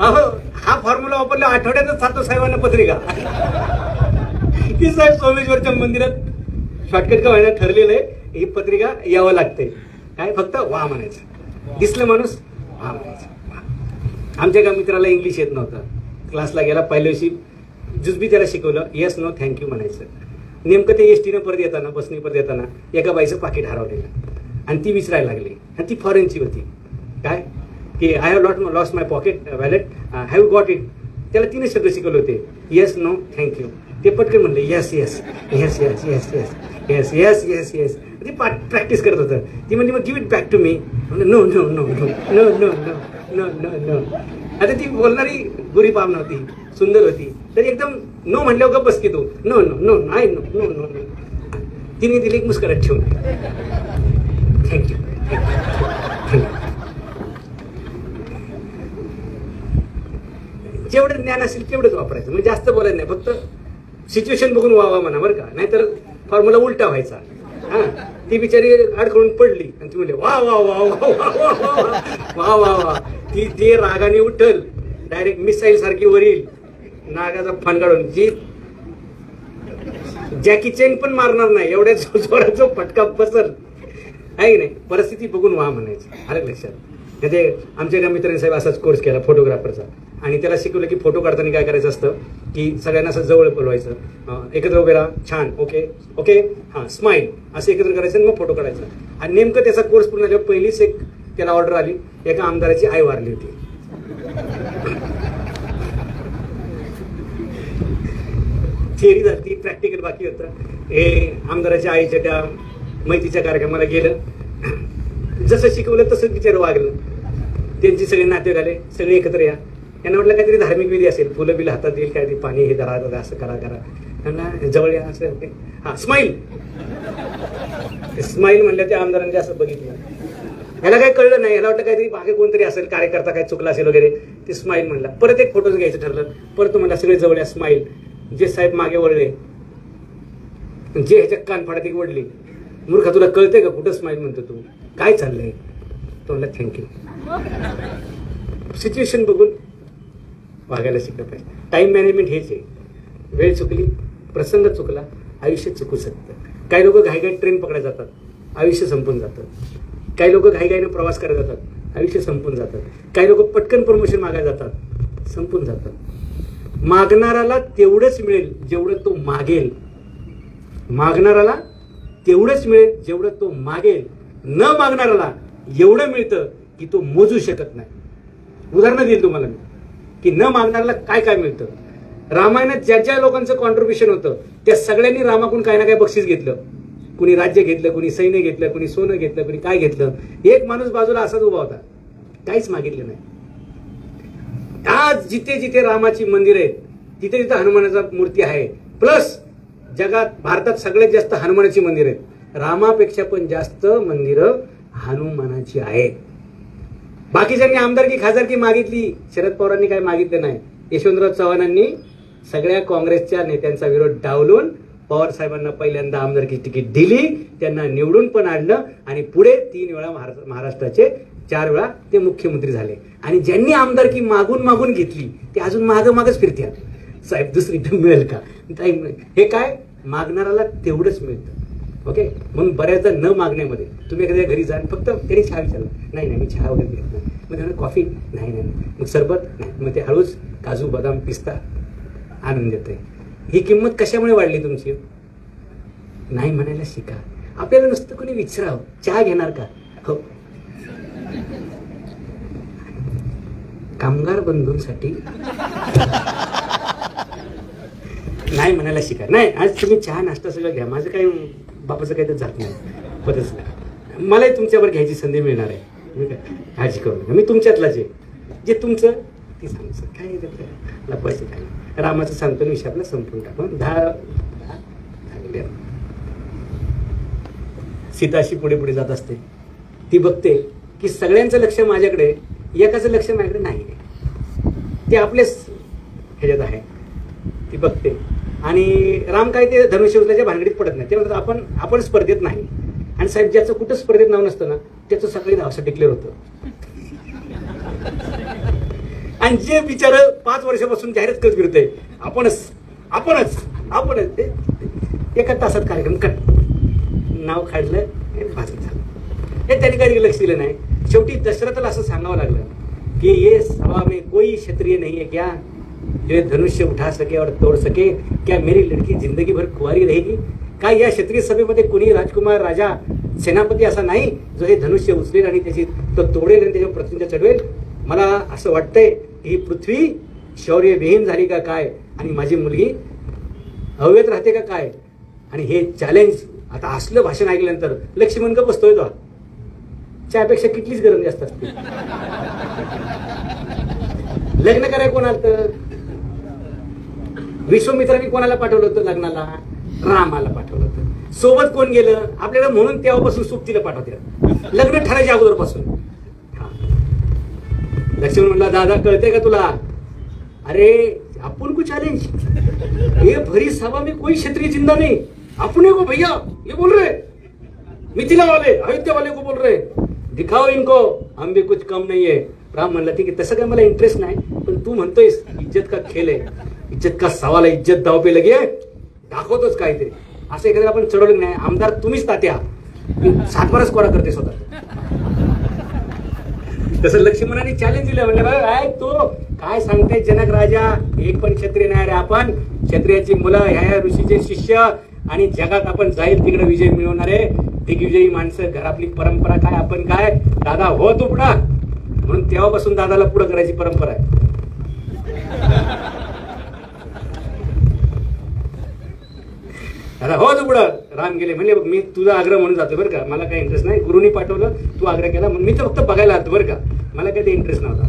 [SPEAKER 2] अहो, हा फॉर्म्युला वापरला. आठवड्यातच सातो साहेबांना पत्रिका की साहेब सोमेश्वरच्या मंदिरात शॉर्टकट का व्हायला ठरलेलं आहे, ही पत्रिका यावं लागते. काय फक्त वा म्हणायचं. दिसलं माणूस वा म्हणायचं. आमच्या एका मित्राला इंग्लिश येत नव्हतं. क्लासला गेला, पहिल्या दिवशी जुजबी त्याला शिकवलं. येस नो थँक्यू म्हणायचं. नेमकं ते एसटीनं परत येताना, बसनी परत येताना एका बाईचं पाकिट हरवलेलं आणि ती विचारायला लागली. आणि ती फॉरेनची होती. काय की I have lost my pocket valet, have got it. त्याला 3 शब्द शिकवले होते, येस नो थँक्यू. ते पटकन म्हणले yes yes yes yes yes yes yes yes yes yes. ती प्रॅक्टिस करत होतं. ती म्हणजे मग give it back to me. No no no no no no no no no no. आता ती बोलणारी गुरी पाम नव्हती, सुंदर होती, तरी एकदम नो म्हणल्यावर गप्प बस की तू. No no no I know no no no. No दिली एक मुस्करात ठेवून थँक्यू थँक्यू. जेवढं ज्ञान असेल तेवढंच वापरायचं. म्हणजे जास्त बोलायचं नाही, फक्त सिच्युएशन बघून वावा म्हणा बरं का. नाहीतर फॉर्म्युला उलटा व्हायचा. हा ती बिचारी अडकळून पडली आणि ती म्हणली वा वा वा वा वा वा वा वा. ती जे रागाने उठल, डायरेक्ट मिसाईल सारखी वरील नागाचा फण काढून, जी जॅकी चेन पण मारणार नाही एवढ्या जोराचा फटका बसल आहे की नाही. परिस्थिती बघून वा म्हणायचं. आलं लक्षात. ते आमच्या एका मित्रांनी साहेब असाच कोर्स केला फोटोग्राफरचा. आणि त्याला शिकवलं की फोटो काढताना काय करायचं असतं की सगळ्यांना असं जवळ बोलवायचं, एकत्र उभे राहा, छान, ओके ओके, हां, स्माईल, असं एकत्र करायचं आणि मग फोटो काढायचा. आणि नेमकं त्याचा कोर्स पूर्ण झाल्यावर पहिलीच एक त्याला ऑर्डर आली. एका आमदाराची आई वारली होती. थिअरी झाली, प्रॅक्टिकल बाकी होतं. हे आमदाराच्या आईच्या त्या मैतीच्या कार्यक्रमाला गेलं. जसं शिकवलं तसंच बिचारं वागलं. त्यांची सगळे नातेवाईक आले, सगळे एकत्र या. यांना म्हटलं काहीतरी धार्मिक विधी असेल, फुलं बिलं हातात येईल, काय ते पाणी हे धरा, असं करा करा. त्यांना जवळ या, असं ओके, हां, स्माईल. स्माईल म्हणलं. त्या आमदारांनी असं बघितलं. ह्याला काही कळलं नाही. ह्याला वाटलं काहीतरी मागे कोणतरी असेल, कार्यकर्ता काय चुकला असेल वगैरे. ते स्माईल म्हणला. परत एक फोटोज घ्यायचं ठरलं. परत तो म्हणला सगळे जवळ या, स्माईल. जे साहेब मागे वळले, जे ह्याच्या कानफाडात एक वडली. मूर्खा, तुला कळतंय का कुठं स्माईल म्हणतो तू? काय चाललंय? तो म्हणला थँक्यू. सिच्युएशन बघून वागायला शिकलं पाहिजे. टाइम मॅनेजमेंट हेच आहे. वेळ चुकली, प्रसंग चुकला, आयुष्य चुकू शकतं. काही लोक घाईघाईत ट्रेन पकडायला जातात, आयुष्य संपून जातं. काही लोक घाईघाईनं प्रवास करायला जातात, आयुष्य संपून जातं. काही लोक पटकन प्रमोशन मागायला जातात, संपून जातात. मागणाराला तेवढंच मिळेल जेवढं तो मागेल. मागणाराला तेवढंच मिळेल जेवढं तो मागेल. न मागणाऱ्याला एवढं मिळतं की तो मोजू शकत नाही. उदाहरणं देईल तुम्हाला मी की न मागणाऱ्याला काय काय मिळतं. रामायणात ज्या ज्या लोकांचं कॉन्ट्रीब्युशन होतं त्या सगळ्यांनी रामाकडून काही ना काही बक्षीस घेतलं. कुणी राज्य घेतलं, कुणी सैन्य घेतलं, कुणी सोनं घेतलं, कुणी काय घेतलं. एक माणूस बाजूला असाच उभा होता, काहीच मागितलं नाही. आज जिथे जिथे रामाची मंदिर आहेत तिथे तिथे हनुमानाचा मूर्ती आहे. प्लस जगात भारतात सगळ्यात जास्त हनुमानाची मंदिर आहेत. रामापेक्षा पण जास्त मंदिरं हनुमानाची आहेत. बाकीच्यांनी आमदारकी खासदारकी मागितली, शरद पवारांनी काय मागितलं नाही. यशवंतराव चव्हाणांनी सगळ्या काँग्रेसच्या नेत्यांचा विरोध डावलून पवार साहेबांना पहिल्यांदा आमदारकी तिकीट दिली, त्यांना निवडून पण आणलं आणि पुढे 3 वेळा महाराष्ट्राचे 4 वेळा ते मुख्यमंत्री झाले. आणि ज्यांनी आमदारकी मागून मागून घेतली ते अजून मागच फिरतात. साहेब दुसरीकडे मिळेल का? हे काय मागणाऱ्याला तेवढंच मिळतं. ओके, म्हणून बऱ्याचदा न मागण्यामध्ये तुम्ही एखाद्या घरी जा फक्त त्यांनी चहा विचारला, नाही मी चहा वगैरे घेत नाही. मग त्यांना कॉफी नाही, मग सरबत नाही, मग ते हळूच काजू बदाम पिस्ता आनंद देते. ही किंमत कशामुळे वाढली तुमची? नाही म्हणायला शिका. आपल्याला नुसतं कोणी विचारावं चहा घेणार का? हो. कामगार बंधूंसाठी नाही म्हणायला शिका. नाही आज तुम्ही चहा नाश्ता सगळं घ्या, माझं काही बापाचं काही तर जात नाही पतच नाही. मलाही तुमच्यावर घ्यायची संधी मिळणार आहे. मी काय काळजी करू नका, मी तुमच्यातलाच आहे. जे तुमचं ते सांगचं काय लपवायचं काय. रामाचं सांगतो विषय आपला संपून टाकून 10 सीता अशी पुढे पुढे जात असते. ती बघते की सगळ्यांचं लक्ष माझ्याकडे, एकाचं लक्ष माझ्याकडे नाही. ते आपलेच ह्याच्यात आहे. ती बघते आणि राम काय ते धनुष्य उचलायच्या भानगडीत पडत नाही. ते म्हणतात आपण स्पर्धेत नाही. आणि साहेब ज्याचं कुठं स्पर्धेत नाव नसतं ना त्याचं सकाळी नाव डिक्लेअर होतं. आणि जे बिचार 5 वर्षापासून जाहिरात करत फिरतंय आपणच एका तासात कार्यक्रम कर नाव काढलं भाजप झालं. हे त्यांनी काही लक्ष दिलं नाही. शेवटी दशरथाला असं सांगावं लागलं की ये सभा में कोई क्षत्रिय नहीं है क्या जो धनुष्य उठा सके और तोड़ सके? क्या मेरी लड़की जिंदगी भर कुंवारी रहेगी? काय या क्षत्रिय सभेमध्ये कोणी राजकुमार राजा सेनापती असा नाही जो हे धनुष्य उचलेल आणि त्याची तो तोडेल आणि त्याच्यावर प्रतिष्ठा चढवेल? मला असं वाटतंय की ही पृथ्वी शौर्यविहीन झाली का काय आणि माझी मुलगी हवेत राहते का काय? आणि हे चॅलेंज आता असलं भाषण ऐकल्यानंतर लक्ष्मण का बसतोय तो. त्यापेक्षा कितलीच गरज जास्त असते. लग्न करायला कोण आलं? विश्वामित्रांनी कोणाला पाठवलं होतं लग्नाला? रामाला पाठवलं होतं. सोबत कोण गेलं? आपल्याला म्हणून तेव्हापासून सुप्तीला पाठवतात लग्न ठरायच्या अगोदरपासून. लक्ष्मण म्हणला दादा कळतंय का तुला? अरे अपन को चैलेंज, ये भरी सभा में कोई क्षत्रिय जिंदा नहीं. अपने को भैया ये बोल रहे, मिथिला वाले अयोध्या वाले को बोल रहे, दिखाओ इनको हम भी कुछ कम नहीं है. राम म्हणला ठीक आहे तसं काय मला इंटरेस्ट नाही, पण तू म्हणतोयस इज्जत का खेळ आहे, इज्जत का सवाल आहे, इज्जत दाव पे लगी आहे, दाखवतोच काहीतरी. असं एखाद्या आपण चढवलं नाही. आमदार तुम्हीच तात्या 7 कोरा करते स्वतः. तसं लक्ष्मणाने चॅलेंज दिलं. म्हणलं काय तो काय सांगते जनक राजा, एक पण क्षत्रिय नाही रे आपण. क्षत्रियाची मुलं ह्या ऋषीचे शिष्य आणि जगात आपण जाईल तिकडे विजय मिळवणारे दिग्विजयी माणसं. घरातली परंपरा काय आपण काय दादा हो तू पुढा. म्हणून तेव्हापासून दादाला पुढं करायची परंपरा आहे. दादा हो तू पुढं. राम गेले म्हणले मी तुझा आग्रह म्हणून जातो बरं का, मला काही इंटरेस्ट नाही. गुरुनी पाठवलं तू आग्रह केला म्हणून मी तर फक्त बघायला आलो बरं का, मला काही ते इंटरेस्ट नव्हता.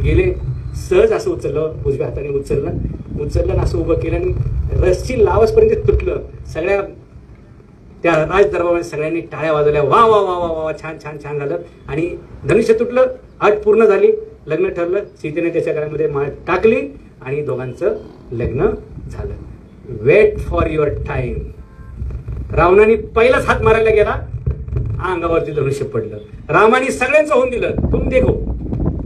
[SPEAKER 2] गेले सहज असं उचललं, उजव्या हाताने उचललं आणि असं उभं केलं आणि रस्सी लावसपर्यंत तुटलं. सगळ्या त्या राज दरबारामध्ये सगळ्यांनी टाळ्या वाजवल्या. वा वा वा वा वा छान छान छान झालं. आणि धनुष्य तुटलं, अट पूर्ण झाली, लग्न ठरलं. सीतेने त्याच्या गळ्यामध्ये माळ टाकली आणि दोघांचं लग्न झालं. Wait for your time. रावणाने पहिलाच हात मारायला गेला, अंगावरती धनुष्य पडलं. रामाने सगळ्यांचं होऊन दिलं. तुम्ही देखो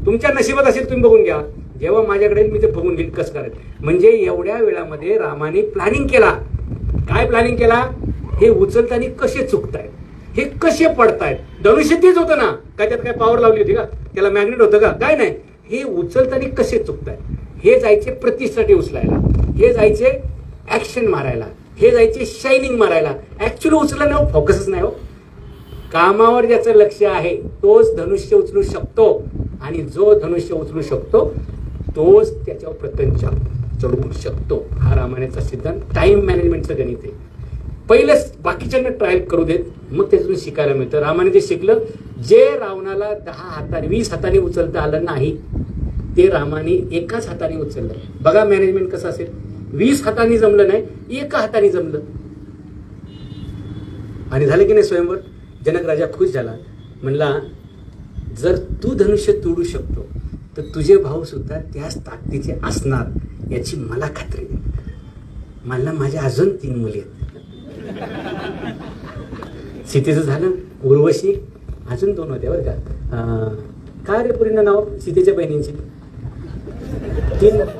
[SPEAKER 2] तुमच्या नशिबात असेल तुम्ही बघून घ्या. जेव्हा माझ्याकडे मी ते बघून घेईन कसं करायचं. म्हणजे एवढ्या वेळामध्ये रामाने प्लॅनिंग केला. काय प्लॅनिंग केला? हे उचलताना कसे चुकतायत, हे कसे पडतायत. धनुष्य तेच होतं ना, काय त्यात काय पावर लावली होती का, त्याला मॅग्नेट होतं का, काय नाही. हे उचलताना कसे चुकतायत. हे जायचे प्रतिष्ठेसाठी उचलायला, हे जायचे ऍक्शन मारायला, हे जायचे शायनिंग मारायला. ऍक्च्युली उचललं नाही, फोकसच नाही हो. कामावर ज्याचं लक्ष आहे तोच धनुष्य उचलू शकतो, आणि जो धनुष्य उचलू शकतो तोच त्याच्यावर प्रत्यंच चढवू शकतो. हा रामायणाचा सिद्धांत, टाइम मॅनेजमेंटचं गणित आहे. पहिलंच बाकीच्यांना ट्रायल करू देत, मग त्याच्यातून शिकायला मिळतं. रामाने ते शिकलं. जे रावणाला 10 हाताने 20 हाताने उचलता आलं नाही ते रामाने एकाच हाताने उचललं. बघा मॅनेजमेंट कसं असेल. 20 हाताने जमलं नाही, एका हाताने जमलं. आणि झालं की नाही स्वयंवर. जनक राजा खुश झाला. म्हणला जर तू धनुष्य तोडू शकतो तर तुझे भाऊ सुद्धा त्याच ताकदीचे असणार याची मला खात्री आहे. मला माझ्या अजून 3 मुली आहेत. सीतेचं झालं. उर्वशी, अजून 2 होत्या बरं का. काय रे पुरीनं नाव सीतेच्या बहिणींची?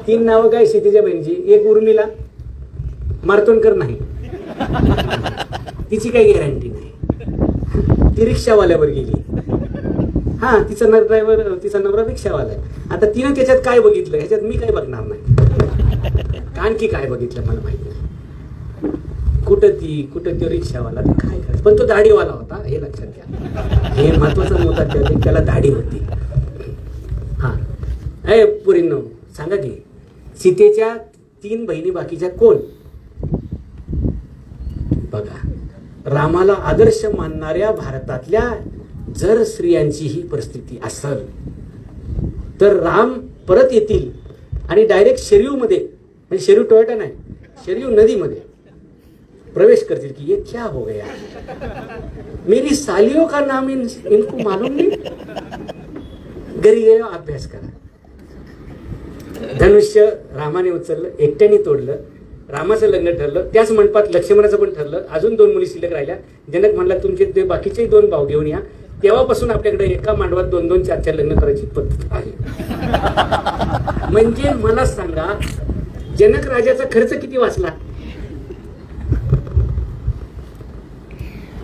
[SPEAKER 2] 3 नावं काय सीतेच्या बहिणीची? एक उर्मिला, मार्तोंडकर नाही, तिची काही गॅरंटी नाही. ती रिक्षावाल्यावर गेली. हा, तिचा नवरा रिक्षावाला आहे. आता तिनं त्याच्यात काय बघितलं ह्याच्यात मी काय बघणार नाही. आणखी काय बघितलं मला माहिती नाही. कुठं तो रिक्षावाला, ते काय करायचं. पण तो दाढीवाला होता हे लक्षात घ्या. हे महत्वाचा मुद्दा, त्याला दाढी होती. हा, ए पुरींनो सांगा की सीतेच्या 3 बहिणी बाकीच्या कोण? बघा, रामाला आदर्श मानणाऱ्या भारतातल्या जर स्त्रियांची ही परिस्थिती असेल तर राम परत येतील आणि डायरेक्ट शरयूमध्ये, म्हणजे शरयू टोयोटा नाही, शरयू नदीमध्ये प्रवेश करतील की ये क्या हो गया, मेरी सालियों का नाम इनको मालूम नहीं. घरी गेलो अभ्यास करा. धनुष्य रामाने उचललं, एकट्याने तोडलं. रामाचं लग्न ठरलं. त्याच मंडपात लक्ष्मणाचं पण ठरलं. अजून 2 मुली शिल्लक राहिल्या. जनक म्हणला तुमचे बाकीचे 2 भाऊ घेऊन या. तेव्हापासून आपल्याकडे एका मांडवात 2-2, 4-4 लग्न करायची पद्धत आहे. म्हणजे मला सांगा, जनक राजाचा खर्च किती वाचला?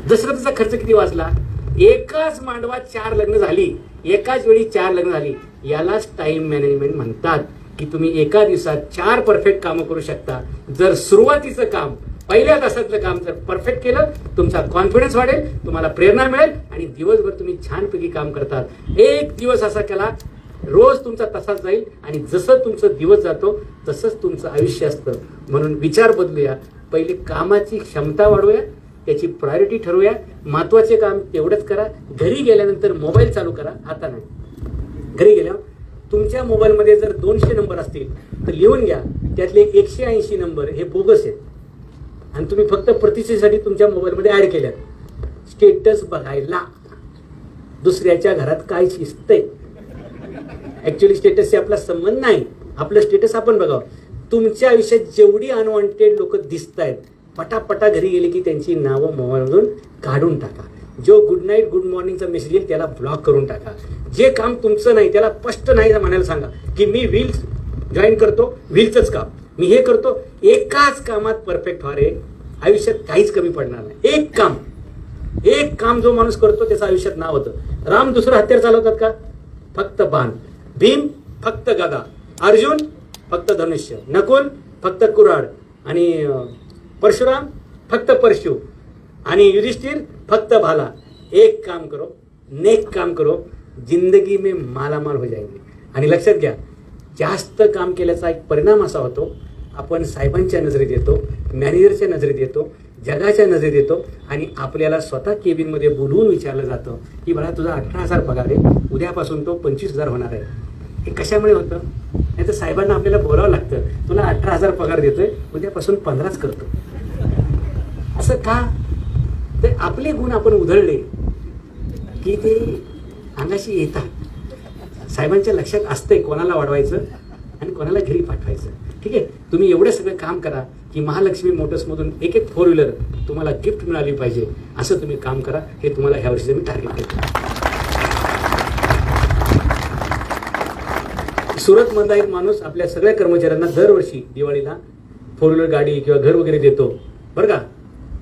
[SPEAKER 2] दशरथाचा खर्च किती वाचला? एकाच मांडवात 4 लग्न झाली, एकाच वेळी 4 लग्न झाली. यालाच टाइम मॅनेजमेंट म्हणतात की तुम्ही एका दिवसात 4 परफेक्ट कामं करू शकता. जर सुरुवातीचं काम, पहिल्या तासातलं काम जर परफेक्ट केलं, तुमचा कॉन्फिडन्स वाढेल, तुम्हाला प्रेरणा मिळेल आणि दिवसभर तुम्ही छानपैकी काम करतात. एक दिवस असा केला, रोज तुमचा तसाच जाईल आणि जसं तुमचा दिवस जातो तसंच तुमचं आयुष्य असतं. म्हणून विचार बदलूया. पहिले कामाची क्षमता वाढवूया, त्याची प्रायोरिटी ठरवूया. महत्वाचे काम तेवढंच करा. घरी गेल्यानंतर मोबाईल चालू करा. आता नाही, घरी गेल्यावर तुमच्या मोबाईलमध्ये जर 200 नंबर असतील तर लिहून घ्या. त्यातले 180 नंबर हे बोगस आहेत आणि तुम्ही फक्त प्रतिष्ठेसाठी तुमच्या मोबाईलमध्ये ऍड केल्यात. स्टेटस बघायला दुसऱ्याच्या घरात काय शिजतंय. ऍक्च्युली स्टेटसशी आपला संबंध नाही. आपलं स्टेटस आपण बघावं. तुमच्या आयुष्यात जेवढी अनवॉन्टेड लोक दिसत आहेत, पटापटा घरी गेले की त्यांची नावं मोबाईलमधून काढून टाका. जो गुड नाईट गुड मॉर्निंगचा मेसेज येईल त्याला ब्लॉक करून टाका. जे काम तुमचं नाही त्याला स्पष्ट नाही म्हणायला सांगा की मी व्हील जॉईन करतो, व्हीलचंच काम मी हे करतो. एकाच कामात परफेक्ट व्हा रे. आयुष्यात काहीच कमी पडणार नाही. एक काम जो माणूस करतो त्याचं आयुष्यात नाव होतं. राम दुसरं हत्यार चालवतात का? फक्त बाण. भीम फक्त गदा. अर्जुन फक्त धनुष्य. नकुल फक्त कुऱ्हाड. आणि परशुराम फक्त परशु. आणि युधिष्ठिर फक्त भाला. एक काम करो, नेक काम करो, जिंदगी में मालामाल हो जाएंगे. आणि लक्षात घ्या, जास्त काम केल्याचा एक परिणाम असा होतो, आपण साहेबांच्या नजरेत येतो, मॅनेजरच्या नजरेत येतो, जगाच्या नजरेत येतो आणि आपल्याला स्वतः केबिनमध्ये बोलवून विचारलं जातं की बाळा तुझा 18,000 पगार आहे, उद्यापासून तो 25,000 होणार आहे. हे कशामुळे होतं? नाही तर साहेबांना आपल्याला बोलावं लागतं, तुला 18,000 पगार देतोय, उद्यापासून 15च करतो. असं का? तर आपले गुण आपण उधळले की ते अंगाशी येतात. साहेबांच्या लक्षात असतंय कोणाला वाढवायचं आणि कोणाला घरी पाठवायचं. ठीक आहे, तुम्ही एवढं सगळं काम करा की महालक्ष्मी मोटर्समधून एक 4 व्हीलर तुम्हाला गिफ्ट मिळाली पाहिजे. असं तुम्ही काम करा. हे तुम्हाला ह्या वर्षीचं मी टार्गेट देतो. सुरतमधला एक माणूस आपल्या सगळ्या कर्मचाऱ्यांना दरवर्षी दिवाळीला 4 व्हीलर गाडी किंवा घर वगैरे देतो बरं का.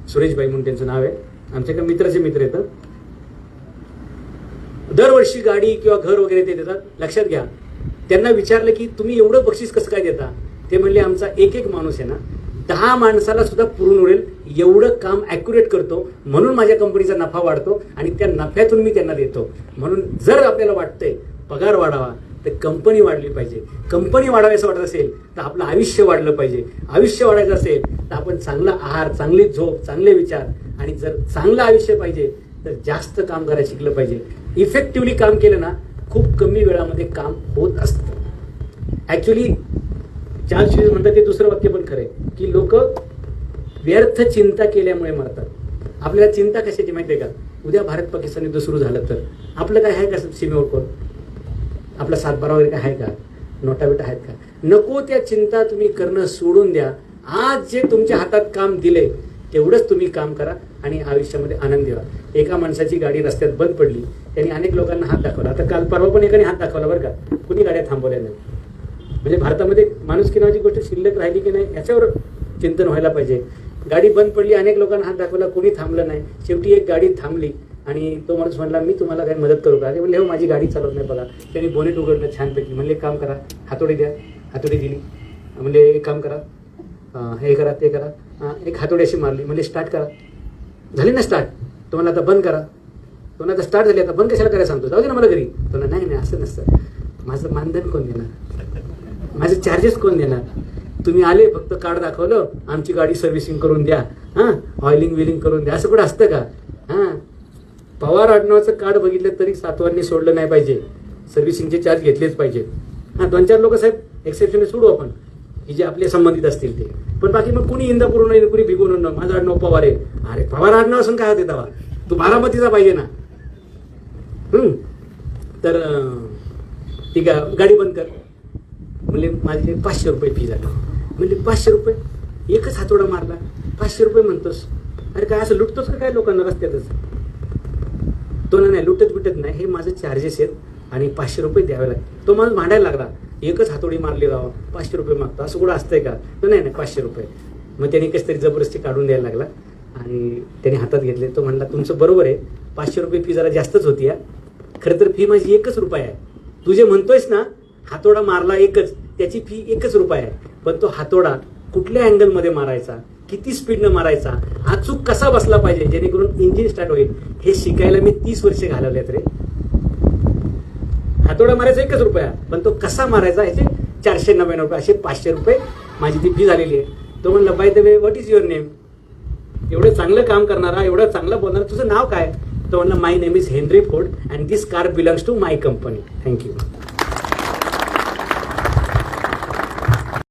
[SPEAKER 2] सुरेशबाई म्हणून त्यांचं नाव आहे. आमच्या एका मित्राचे मित्र येतं. दरवर्षी गाडी किंवा घर वगैरे ते देतात. लक्षात घ्या, त्यांना विचारलं की तुम्ही एवढं बक्षीस कसं काय देता? ते म्हणले आमचा एक माणूस आहे ना 10 माणसाला सुद्धा पुरून उरेल एवढं काम ॲक्युरेट करतो. म्हणून माझ्या कंपनीचा नफा वाढतो आणि त्या नफ्यातून मी त्यांना देतो. म्हणून जर आपल्याला वाटतंय पगार वाढावा तर कंपनी वाढली पाहिजे. कंपनी वाढावी असं वाटत असेल तर आपलं आयुष्य वाढलं पाहिजे. आयुष्य वाढायचं असेल तर आपण चांगला आहार, चांगली झोप, चांगले विचार आणि जर चांगलं आयुष्य पाहिजे तर जास्त काम करायला शिकलं पाहिजे. इफेक्टिव्हली काम केलं ना खूप कमी वेळामध्ये काम होत असतं. ॲक्च्युली चार्ल्स शिवाजी म्हणतात ते दुसरं वाक्य पण खरं आहे की लोक व्यर्थ चिंता केल्यामुळे मरतात. आपल्याला चिंता कशाची माहिती आहे का? उद्या भारत पाकिस्तान युद्ध सुरू झालं तर आपलं काय आहे का सीमेवर कोण? आपला सातबारा वगैरे काय आहे का? नोटा बिटा आहेत का? नको त्या चिंता तुम्ही करणं सोडून द्या. आज जे तुमच्या हातात काम दिले तेवढंच तुम्ही काम करा आणि आयुष्यामध्ये आनंद द्या. एका माणसाची गाडी रस्त्यात बंद पडली, त्यांनी अनेक लोकांना हात दाखवला. आता काल परवा पण एकाने हात दाखवला बरं का, कुणी गाड्या थांबवल्या नाही. म्हणजे भारतामध्ये माणुसकी नावाची गोष्ट शिल्लक राहिली की नाही याच्यावर चिंतन व्हायला पाहिजे. गाडी बंद पडली, अनेक लोकांना हात दाखवला, कोणी थांबलं नाही. शेवटी एक गाडी थांबली आणि तो माणूस म्हणला मी तुम्हाला काही मदत करू का? ते म्हणले हो माझी गाडी चालवत नाही बघा. त्यांनी बोनेट उघडलं छानपैकी. म्हणले काम करा, हातोडी द्या. हातोडी दिली. म्हणले एक काम करा, हे करा ते करा. एक हातोडी अशी मारली. म्हणजे स्टार्ट करा. झाली ना स्टार्ट? तुम्हाला आता बंद करा. तुम्हाला आता स्टार्ट झाली, आता बंद कशाला करायला सांगतो? जाऊ दे ना मला घरी. तुम्हाला नाही नाही असं नसतं. माझं मानधन कोण देणार? माझे चार्जेस कोण देणार? तुम्ही आले फक्त कार्ड दाखवलं, आमची गाडी सर्व्हिसिंग करून द्या, हां ऑइलिंग विलिंग करून द्या, असं कुठं असतं का? हां पवार आडनावाचं कार्ड बघितलं तरी सातवांनी सोडलं नाही पाहिजे. सर्व्हिसिंगचे चार्ज घेतलेच पाहिजे. हां 2-4 लोक साहेब एक्सेप्शन सोडू आपण की जे आपले संबंधित असतील ते. पण बाकी मग कुणी इंदापूर नाही, कुणी भिगून न, माझं आडनाव पवार आहे. अरे पवार आडनाव असून काय होते तेव्हा? तू बारामतीचा पाहिजे ना. तर ती गाडी बंद कर. म्हणजे माझे 500 रुपये फी झाली. म्हणजे 500 रुपये? एकच हातोडा मारला 500 रुपये म्हणतोस? अरे काय असं लुटतोस का काय लोकांना रस्त्यातच? तो नाही लुटत बिटत नाही, हे माझं चार्जेस आहेत आणि 500 रुपये द्यावे लागते. तो माणूस भांडायला लागला, एकच हातोडी मारली राव 500 रुपये मागतो, असं कुठं असतंय का? तर नाही 500 रुपये. मग त्याने कशी तरी जबरदस्ती काढून द्यायला लागला आणि त्याने हातात घेतले. तो म्हणला तुमचं बरोबर आहे, 500 रुपये फी जरा जास्तच होती. खरं तर फी माझी 1 रुपया आहे. तू जे म्हणतोयस ना हातोडा मारला एकच, त्याची फी 1 रुपया आहे. पण तो हातोडा कुठल्या अँगलमध्ये मारायचा, किती स्पीडनं मारायचा, अचूक कसा बसला पाहिजे जेणेकरून इंजिन स्टार्ट होईल, हे शिकायला मी 30 वर्षे घालवलेत रे. हातोडा मारायचा 1 रुपया, पण तो कसा मारायचा ह्याचे 499 रुपये, असे 500 रुपये माझी ती फी झालेली आहे. तो म्हणला by the way what is your name? एवढं चांगलं काम करणारा, एवढं चांगलं बोलणारा, तुझं नाव काय? तो म्हणला my name is Henry Ford and this car belongs to my company. Thank you.